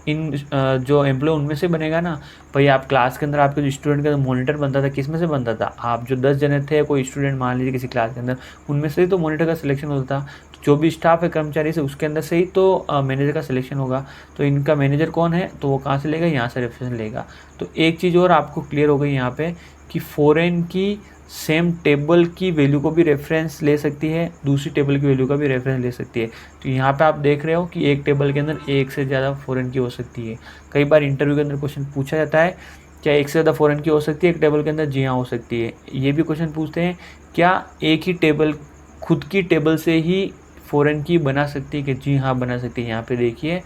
इन जो एम्प्लॉय उनमें से बनेगा ना। भाई आप क्लास के अंदर आपके जो स्टूडेंट का मॉनिटर बनता था, किस में से बनता था, आप जो 10 जने थे, कोई स्टूडेंट मान लीजिए किसी क्लास के अंदर, उनमें से ही तो मॉनिटर का सिलेक्शन होता था। तो जो भी स्टाफ है कर्मचारी से, उसके अंदर से ही तो मैनेजर का सिलेक्शन होगा। तो इनका मैनेजर कौन है, तो वो कहाँ से लेगा, यहाँ से रेफरेंस लेगा। तो एक चीज़ और आपको क्लियर हो गई यहाँ पे कि फॉरेन की सेम टेबल की वैल्यू को भी रेफरेंस ले सकती है, दूसरी टेबल की वैल्यू का भी रेफरेंस ले सकती है। तो यहाँ पे आप देख रहे हो कि एक टेबल के अंदर एक से ज़्यादा फॉरेन की हो सकती है। कई बार इंटरव्यू के अंदर क्वेश्चन पूछा जाता है, क्या एक से ज़्यादा फॉरेन की हो सकती है एक टेबल के अंदर, जी हाँ हो सकती है। ये भी क्वेश्चन पूछते हैं, क्या एक ही टेबल खुद की टेबल से ही फॉरेन की बना सकती है, कि जी हाँ बना सकती है। यहाँ पे देखिए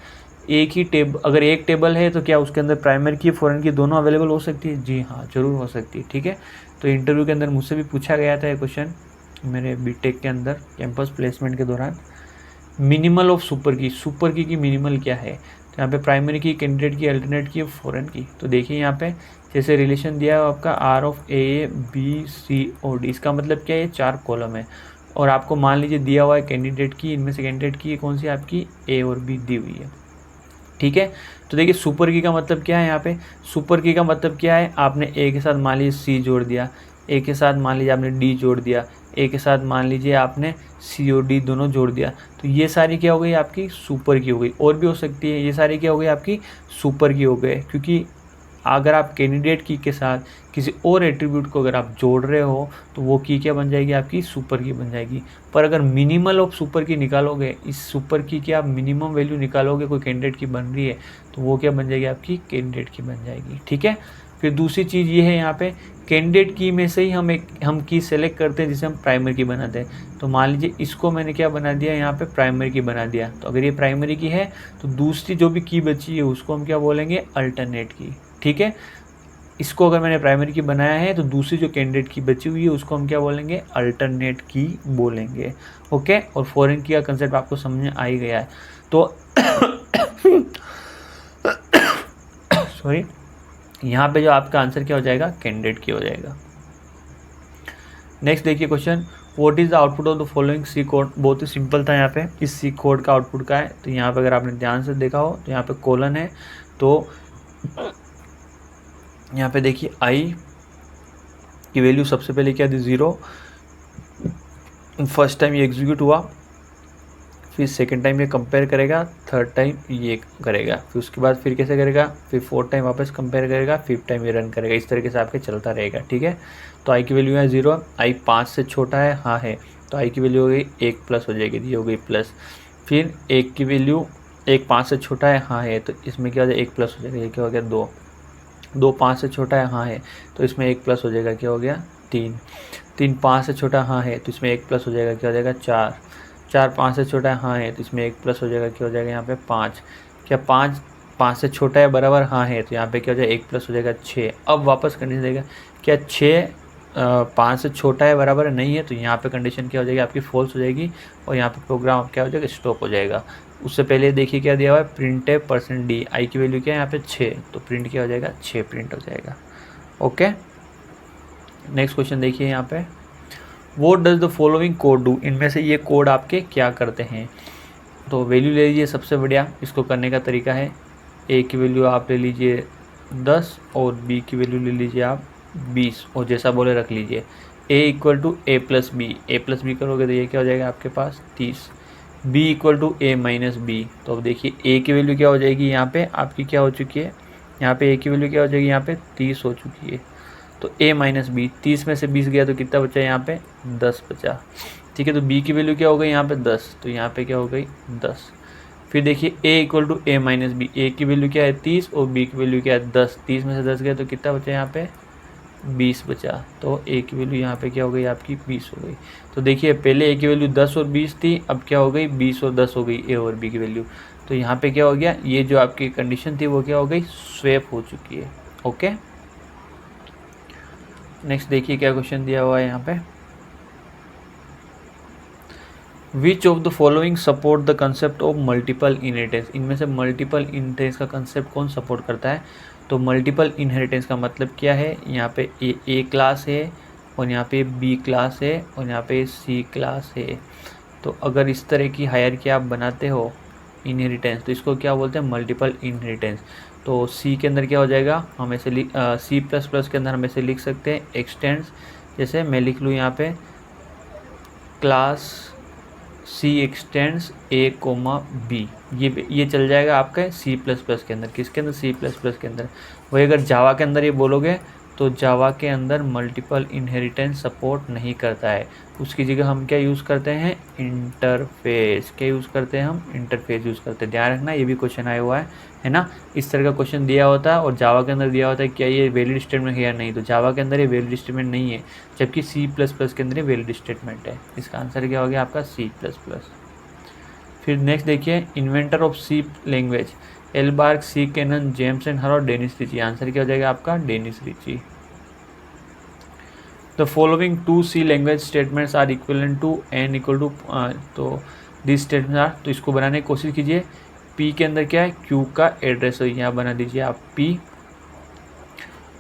एक ही टेबल, अगर एक टेबल है तो क्या उसके अंदर प्राइमरी की फॉरेन की दोनों अवेलेबल हो सकती है, जी हाँ जरूर हो सकती है। ठीक है, तो इंटरव्यू के अंदर मुझसे भी पूछा गया था ये क्वेश्चन मेरे बीटेक के अंदर कैंपस प्लेसमेंट के दौरान। मिनिमल ऑफ सुपर की मिनिमल क्या है, तो यहाँ पे प्राइमरी की, कैंडिडेट की, अल्टरनेट की, फॉरेन की। तो देखिए यहाँ पे जैसे रिलेशन दिया है आपका R of A B C और D, इसका मतलब क्या है, ये 4 कॉलम है। और आपको मान लीजिए दिया हुआ है कैंडिडेट की, इनमें से कैंडिडेट की कौन सी आपकी A और B दी हुई है। ठीक है, तो देखिए सुपर की का मतलब क्या है, यहाँ पे सुपर की का मतलब क्या है, आपने A के साथ मान लीजिए C जोड़ दिया, A के साथ मान लीजिए आपने D जोड़ दिया, A के साथ मान लीजिए आपने C और D दोनों जोड़ दिया। तो ये सारी क्या हो गई आपकी सुपर की हो गई। और भी हो सकती है, ये सारी क्या हो गई आपकी सुपर की हो गए, क्योंकि अगर आप कैंडिडेट की के साथ किसी और एट्रीब्यूट को अगर आप जोड़ रहे हो तो वो की क्या बन जाएगी आपकी सुपर की बन जाएगी। पर अगर मिनिमल ऑफ सुपर की निकालोगे, इस सुपर की क्या आप मिनिमम वैल्यू निकालोगे कोई कैंडिडेट की बन रही है, तो वो क्या बन जाएगी आपकी कैंडिडेट की बन जाएगी। ठीक है, फिर दूसरी चीज़ ये है यहाँ पे कैंडिडेट की में से ही हम की सेलेक्ट करते हैं जिसे हम प्राइमरी की बनाते हैं। तो मान लीजिए इसको मैंने क्या बना दिया, यहाँ पे प्राइमरी की बना दिया। तो अगर ये प्राइमरी की है तो दूसरी जो भी की बची है उसको हम क्या बोलेंगे, अल्टरनेट की। ठीक है, इसको अगर मैंने प्राइमरी की बनाया है तो दूसरी जो कैंडिडेट की बची हुई है उसको हम क्या बोलेंगे, अल्टरनेट की बोलेंगे। ओके, और फॉरेन की का कंसेप्ट आपको समझ में आ ही गया है। तो सॉरी, यहाँ पे जो आपका आंसर क्या हो जाएगा, कैंडिडेट की हो जाएगा। नेक्स्ट देखिए question, what is the output of the following C code. बहुत ही सिंपल था यहाँ पे, इस सी कोड का आउटपुट का है। तो यहाँ पे अगर आपने ध्यान से देखा हो तो यहाँ पे कोलन है, तो यहाँ पे देखिए आई की वैल्यू सबसे पहले क्या थी, 0। फर्स्ट टाइम ये एग्जीक्यूट हुआ, फिर सेकंड टाइम ये कंपेयर करेगा, थर्ड टाइम ये करेगा, फिर उसके बाद फिर कैसे करेगा, फिर फोर्थ टाइम वापस कंपेयर करेगा, फिफ्थ टाइम ये रन करेगा। इस तरीके से आपके चलता रहेगा। ठीक है, तो आई की वैल्यू है 0, आई 5 से छोटा है, हाँ है, तो आई की वैल्यू हो गई 1 प्लस हो जाएगी, ये हो गई प्लस। फिर 1 की वैल्यू 1 5 से छोटा है, हाँ है, तो इसमें क्या हो जाएगा 1 प्लस हो जाएगा, ये क्या हो गया 2। 2 5 से छोटा है, हाँ है, तो इसमें 1 प्लस हो जाएगा, क्या हो गया 3। 3 5 से छोटा, हाँ है, तो इसमें 1 प्लस हो जाएगा, क्या हो जाएगा 4। 4 5 से छोटा है, हाँ है, तो इसमें 1 प्लस हो जाएगा, क्या हो जाएगा यहाँ पे 5। क्या 5 5 से छोटा है बराबर, हाँ है, तो यहाँ पे क्या हो जाएगा 1 प्लस हो जाएगा 6। अब वापस कंडीशन देगा, क्या 6 5 से छोटा है बराबर नहीं है, तो यहाँ पे कंडीशन क्या हो जाएगी आपकी फॉल्स हो जाएगी, और यहाँ पे प्रोग्राम क्या हो जाएगा, स्टॉप हो जाएगा। उससे पहले देखिए क्या दिया हुआ है, प्रिंट है %d, आई की वैल्यू क्या है यहाँ पे 6, तो प्रिंट क्या हो जाएगा 6 प्रिंट हो जाएगा। ओके, नेक्स्ट क्वेश्चन देखिए यहाँ पे, what does the following code do. इनमें से ये कोड आपके क्या करते हैं। तो वैल्यू ले लीजिए सबसे बढ़िया। इसको करने का तरीका है, ए की वैल्यू आप ले लीजिए 10 और बी की वैल्यू ले लीजिए आप 20 और जैसा बोले रख लीजिए। A equal to a plus b करोगे तो ये क्या हो जाएगा आपके पास 30। B equal to a minus b, तो अब देखिए ए की वैल्यू क्या हो जाएगी यहाँ पे आपकी, क्या हो चुकी है यहाँ पे ए की वैल्यू क्या हो जाएगी यहाँ पे 30 हो चुकी है। तो a माइनस बी, 30 में से 20 गया तो कितना बचा यहाँ पे 10 बचा। ठीक है, तो b की वैल्यू क्या हो गई यहाँ पे 10, तो यहाँ पे क्या हो गई 10। फिर देखिए a equal to a minus b, a की वैल्यू क्या है 30 और b की वैल्यू क्या है 10, 30 में से 10 गया तो कितना बचा यहाँ पे 20 बचा। तो a की वैल्यू यहाँ पे क्या हो गई आपकी 20 हो गई। तो देखिए पहले a की वैल्यू 10 और 20 थी, अब क्या हो गई 20 और 10 हो गई a और b की वैल्यू। तो यहाँ पे क्या हो गया, ये जो आपकी कंडीशन थी वो क्या हो गई स्वैप हो चुकी है। ओके, नेक्स्ट देखिए क्या क्वेश्चन दिया हुआ है यहाँ पे। Which of the following support the concept of multiple inheritance, इनमें से मल्टीपल इनहेरिटेंस का कंसेप्ट कौन सपोर्ट करता है। तो मल्टीपल इनहेरिटेंस का मतलब क्या है, यहाँ पे ए क्लास है और यहाँ पे बी क्लास है और यहाँ पे सी क्लास है। तो अगर इस तरह की हायरार्की आप बनाते हो इनहेरिटेंस, तो इसको क्या बोलते हैं मल्टीपल इनहेरिटेंस। तो सी के अंदर क्या हो जाएगा, हम ऐसे सी प्लस प्लस के अंदर हम ऐसे लिख सकते हैं एक्सटेंड्स, जैसे मैं लिख लूँ यहाँ पे क्लास सी एक्सटेंड्स ए कोमा बी, ये चल जाएगा आपके सी प्लस प्लस के अंदर। किसके अंदर, सी प्लस प्लस के अंदर। वही अगर जावा के अंदर ये बोलोगे तो जावा के अंदर मल्टीपल इनहेरिटेंस सपोर्ट नहीं करता है, उसकी जगह हम क्या यूज़ करते हैं इंटरफेस। क्या यूज़ करते हैं हम इंटरफेस यूज़ करते हैं। ध्यान रखना ये भी क्वेश्चन आया हुआ है ना, इस तरह का क्वेश्चन दिया होता है और जावा के अंदर दिया होता है क्या ये वैलिड स्टेटमेंट है या नहीं। तो जावा के अंदर ये वैलिड स्टेटमेंट नहीं है, जबकि सी प्लस प्लस के अंदर ये वैलिड स्टेटमेंट है। इसका आंसर क्या हो गया आपका सी प्लस प्लस। फिर नेक्स्ट देखिए, इन्वेंटर ऑफ सी लैंग्वेज एल्बार्क, सी कैनन, जेम्स एंड हर और डेनिस रिची। आंसर क्या हो जाएगा आपका Dennis Ritchie. The following two C language statements are equivalent to n equal to, तो दिस स्टेटमेंट आर, तो इसको बनाने की कोशिश कीजिए। पी के अंदर क्या है क्यू का एड्रेस, तो यहाँ बना दीजिए आप पी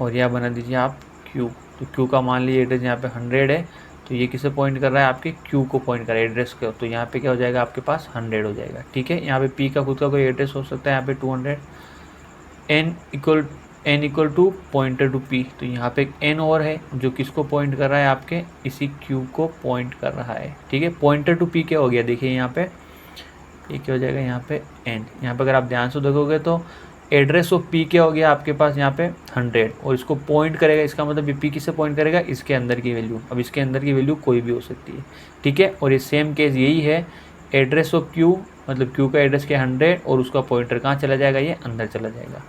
और यहाँ बना दीजिए आप क्यू। तो क्यू का मान लीजिए एड्रेस यहाँ पे 100 है, तो ये किसे पॉइंट कर रहा है आपके क्यू को पॉइंट कर रहा है एड्रेस को, तो यहाँ पे क्या हो जाएगा आपके पास 100 हो जाएगा। ठीक है, यहाँ पे पी का खुद का कोई एड्रेस हो सकता है, यहाँ पे 200। N equal to pointer to P, तो यहाँ पे एक एन और है जो किसको पॉइंट कर रहा है आपके इसी क्यू को पॉइंट कर रहा है। ठीक है, पॉइंटर टू पी क्या हो गया देखिए यहाँ पे, ये क्या हो जाएगा यहाँ पे एन। यहाँ पे अगर आप ध्यान से देखोगे तो एड्रेस ऑफ पी क्या हो गया आपके पास यहाँ पे 100 और इसको पॉइंट करेगा, इसका मतलब ये पी किसे पॉइंट करेगा इसके अंदर की वैल्यू। अब इसके अंदर की वैल्यू कोई भी हो सकती है। ठीक है, और ये सेम केस यही है, एड्रेस ऑफ क्यू मतलब क्यू का एड्रेस क्या 100 और उसका पॉइंटर कहाँ चला जाएगा ये अंदर चला जाएगा।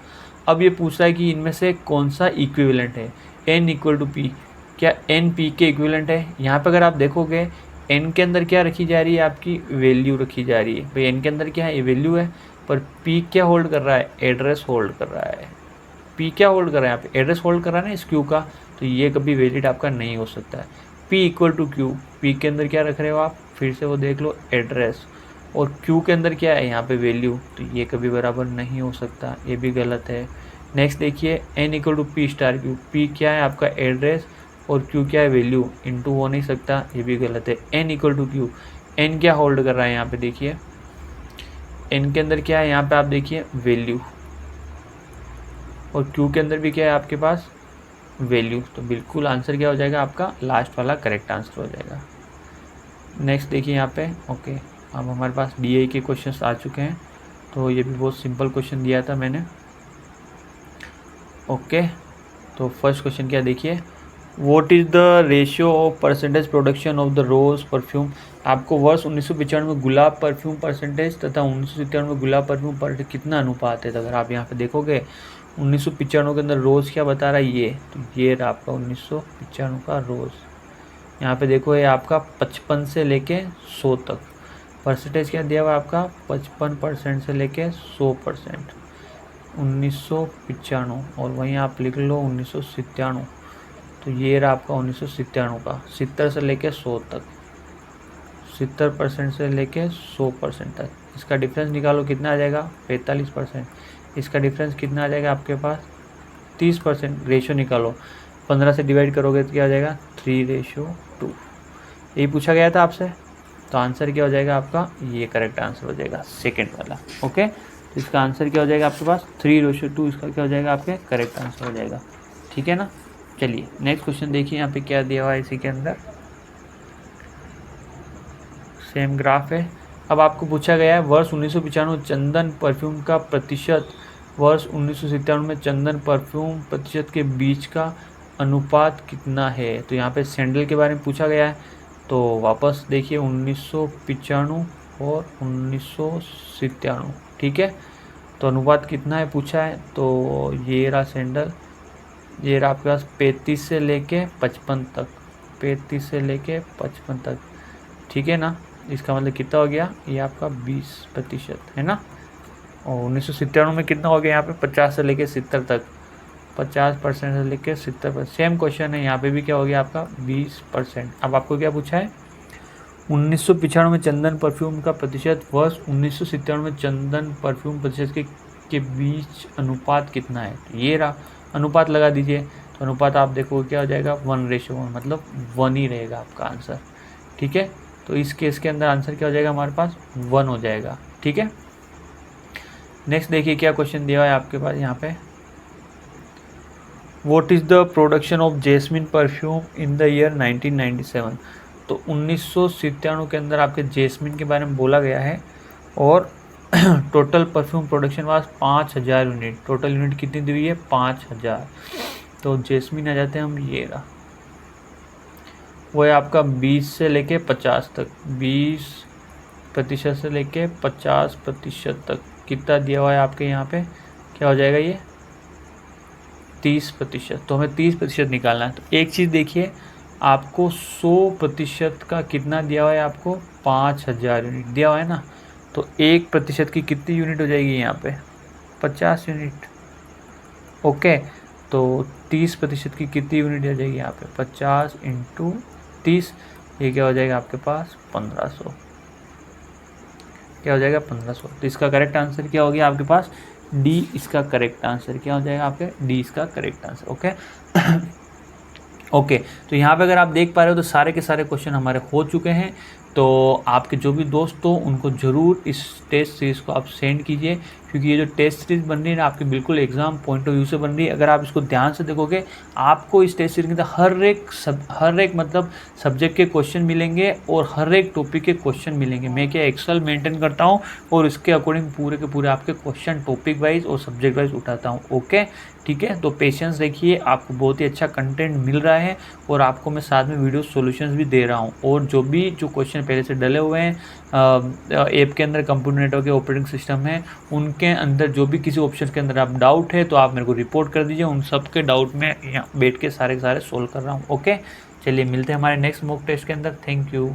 अब ये पूछ रहा है कि इनमें से कौन सा इक्विवेलेंट है, एन इक्वल टू पी, क्या एन पी के इक्विवेलेंट है। यहाँ पे अगर आप देखोगे एन के अंदर क्या रखी जा रही है आपकी वैल्यू रखी जा रही है। भाई एन के अंदर क्या है ये वैल्यू है, पर पी क्या होल्ड कर रहा है एड्रेस होल्ड कर रहा है। पी क्या होल्ड कर रहा है यहाँ पे एड्रेस होल्ड कर रहा है ना इस क्यू का, तो ये कभी वैलिड आपका नहीं हो सकता है। P equal to Q, P के अंदर क्या रख रहे हो आप फिर से वो देख लो एड्रेस, और क्यू के अंदर क्या है यहाँ पे वैल्यू, तो ये कभी बराबर नहीं हो सकता, ये भी गलत है। नेक्स्ट देखिए N equal to P star Q, P क्या है आपका एड्रेस और क्यू क्या है वैल्यू, इनटू हो नहीं सकता, ये भी गलत है। N equal to Q, N क्या होल्ड कर रहा है यहाँ पे देखिए, एन के अंदर क्या है यहाँ पे आप देखिए वैल्यू, और क्यू के अंदर भी क्या है आपके पास वैल्यू, तो बिल्कुल आंसर क्या हो जाएगा आपका लास्ट वाला करेक्ट आंसर हो जाएगा। नेक्स्ट देखिए यहाँ पे ओके, अब हमारे पास डीआई के क्वेश्चंस आ चुके हैं, तो ये भी बहुत सिंपल क्वेश्चन दिया था मैंने। ओके, तो फर्स्ट क्वेश्चन क्या देखिए, what is the ratio of percentage production of the rose perfume. आपको वर्ष 1995 में गुलाब परफ्यूम परसेंटेज तथा 1997 में गुलाब परफ्यूम पर कितना अनुपात है। तो अगर आप यहाँ पे देखोगे 1995 के अंदर रोज़ क्या बता रहा है ये, तो ये रहा आपका 1995 का रोज़। यहाँ पे देखो ये आपका 55 से लेके 100 तक परसेंटेज क्या दिया हुआ आपका 55% से लेके 100%, 1995। और वहीं आप लिख लो 1997, तो ये रहा आपका 1997 का 70 से लेके 100 तक, 70% से लेके 100% तक। इसका डिफरेंस निकालो कितना आ जाएगा 45%। इसका डिफरेंस कितना आ जाएगा आपके पास 30%। रेशो निकालो 15 से डिवाइड करोगे तो क्या आ जाएगा 3:2। यही पूछा गया था आपसे। तो आंसर क्या हो जाएगा आपका, ये करेक्ट आंसर हो जाएगा सेकेंड वाला। ओके, तो इसका आंसर क्या हो जाएगा आपके पास 3:2, इसका क्या हो जाएगा आपके करेक्ट आंसर हो जाएगा। ठीक है ना। चलिए नेक्स्ट क्वेश्चन देखिए यहाँ पे क्या दिया हुआ है इसी के अंदर, सेम ग्राफ है। अब आपको पूछा गया है वर्ष 1995 चंदन परफ्यूम का प्रतिशत, वर्ष 1997 में चंदन परफ्यूम प्रतिशत के बीच का अनुपात कितना है। तो यहाँ पे सैंडल के बारे में पूछा गया है, तो वापस देखिए 1995 और 1997, ठीक है। तो अनुपात कितना है पूछा है, तो ये रहा सैंडल, ये रहा आपके पास 35 से लेके 55 तक, 35 से लेके 55 तक, ठीक है ना। इसका मतलब कितना हो गया, ये आपका 20% है ना। और 1997 में कितना हो गया यहाँ पे 50 से लेके 70 तक, 50% से लेके 70%। सेम क्वेश्चन है यहाँ पे भी, क्या हो गया आपका 20%। अब आपको क्या पूछा है, 1995 में चंदन परफ्यूम का प्रतिशत, वर्ष 1997 में चंदन परफ्यूम प्रतिशत के बीच अनुपात कितना है। तो ये रहा, अनुपात लगा दीजिए। तो अनुपात आप देखो क्या हो जाएगा 1:1, मतलब 1 ही रहेगा आपका आंसर। ठीक है, तो इस केस के अंदर आंसर क्या हो जाएगा हमारे पास 1 हो जाएगा। ठीक है, नेक्स्ट देखिए क्या क्वेश्चन दिया है आपके पास यहाँ पे, what is the production of jasmine perfume in the year 1997। तो 1997 के अंदर आपके जैस्मिन के बारे में बोला गया है, और total perfume production was 5000 unit. Total unit कितनी दी हुई है 5000। तो जैस्मिन आ जाते हैं हम, ये रहा, वो है आपका 20 से लेके 50 तक, 20% से लेके 50% तक। कितना दिया हुआ है आपके यहाँ पे, क्या हो जाएगा ये 30%। तो हमें 30% निकालना है। तो एक चीज़ देखिए, आपको 100% का कितना दिया हुआ है, आपको 5000 यूनिट दिया हुआ है ना। तो 1% की कितनी यूनिट हो जाएगी यहाँ पे 50 यूनिट। ओके, तो 30% की कितनी यूनिट हो जाएगी यहाँ पे 50 × 30, ये क्या हो जाएगा आपके पास 1500, क्या हो जाएगा 1500। तो इसका करेक्ट आंसर क्या हो गया आपके पास डी, इसका करेक्ट आंसर क्या हो जाएगा आपके डी, इसका करेक्ट आंसर। ओके ओके, तो यहाँ पे अगर आप देख पा रहे हो तो सारे के सारे क्वेश्चन हमारे हो चुके हैं। तो आपके जो भी दोस्त हो उनको ज़रूर इस टेस्ट सीरीज़ को आप सेंड कीजिए, क्योंकि ये जो टेस्ट सीरीज़ बन रही है ना आपकी बिल्कुल एग्जाम पॉइंट ऑफ व्यू से बन रही है। अगर आप इसको ध्यान से देखोगे, आपको इस टेस्ट सीरीज के अंदर हर एक मतलब सब्जेक्ट के क्वेश्चन मिलेंगे और हर एक टॉपिक के क्वेश्चन मिलेंगे। मैं क्या एक्सेल मेंटेन करता हूँ और इसके अकॉर्डिंग पूरे के पूरे आपके क्वेश्चन टॉपिक वाइज और सब्जेक्ट वाइज उठाता हूँ। ओके, ठीक है, तो पेशेंस रखिए, आपको बहुत ही अच्छा कंटेंट मिल रहा है और आपको मैं साथ में वीडियो सॉल्यूशंस भी दे रहा हूँ। और जो क्वेश्चन पहले से डले हुए हैं ऐप के अंदर, कंप्यूटर नेटवर्क के ऑपरेटिंग सिस्टम है, उनके अंदर जो भी किसी ऑप्शन के अंदर आप डाउट है तो आप मेरे को रिपोर्ट कर दीजिए। उन सब के डाउट में यहाँ बैठ के सारे सोल्व कर रहा हूँ। ओके, चलिए मिलते हैं हमारे नेक्स्ट मॉक टेस्ट के अंदर। Thank you.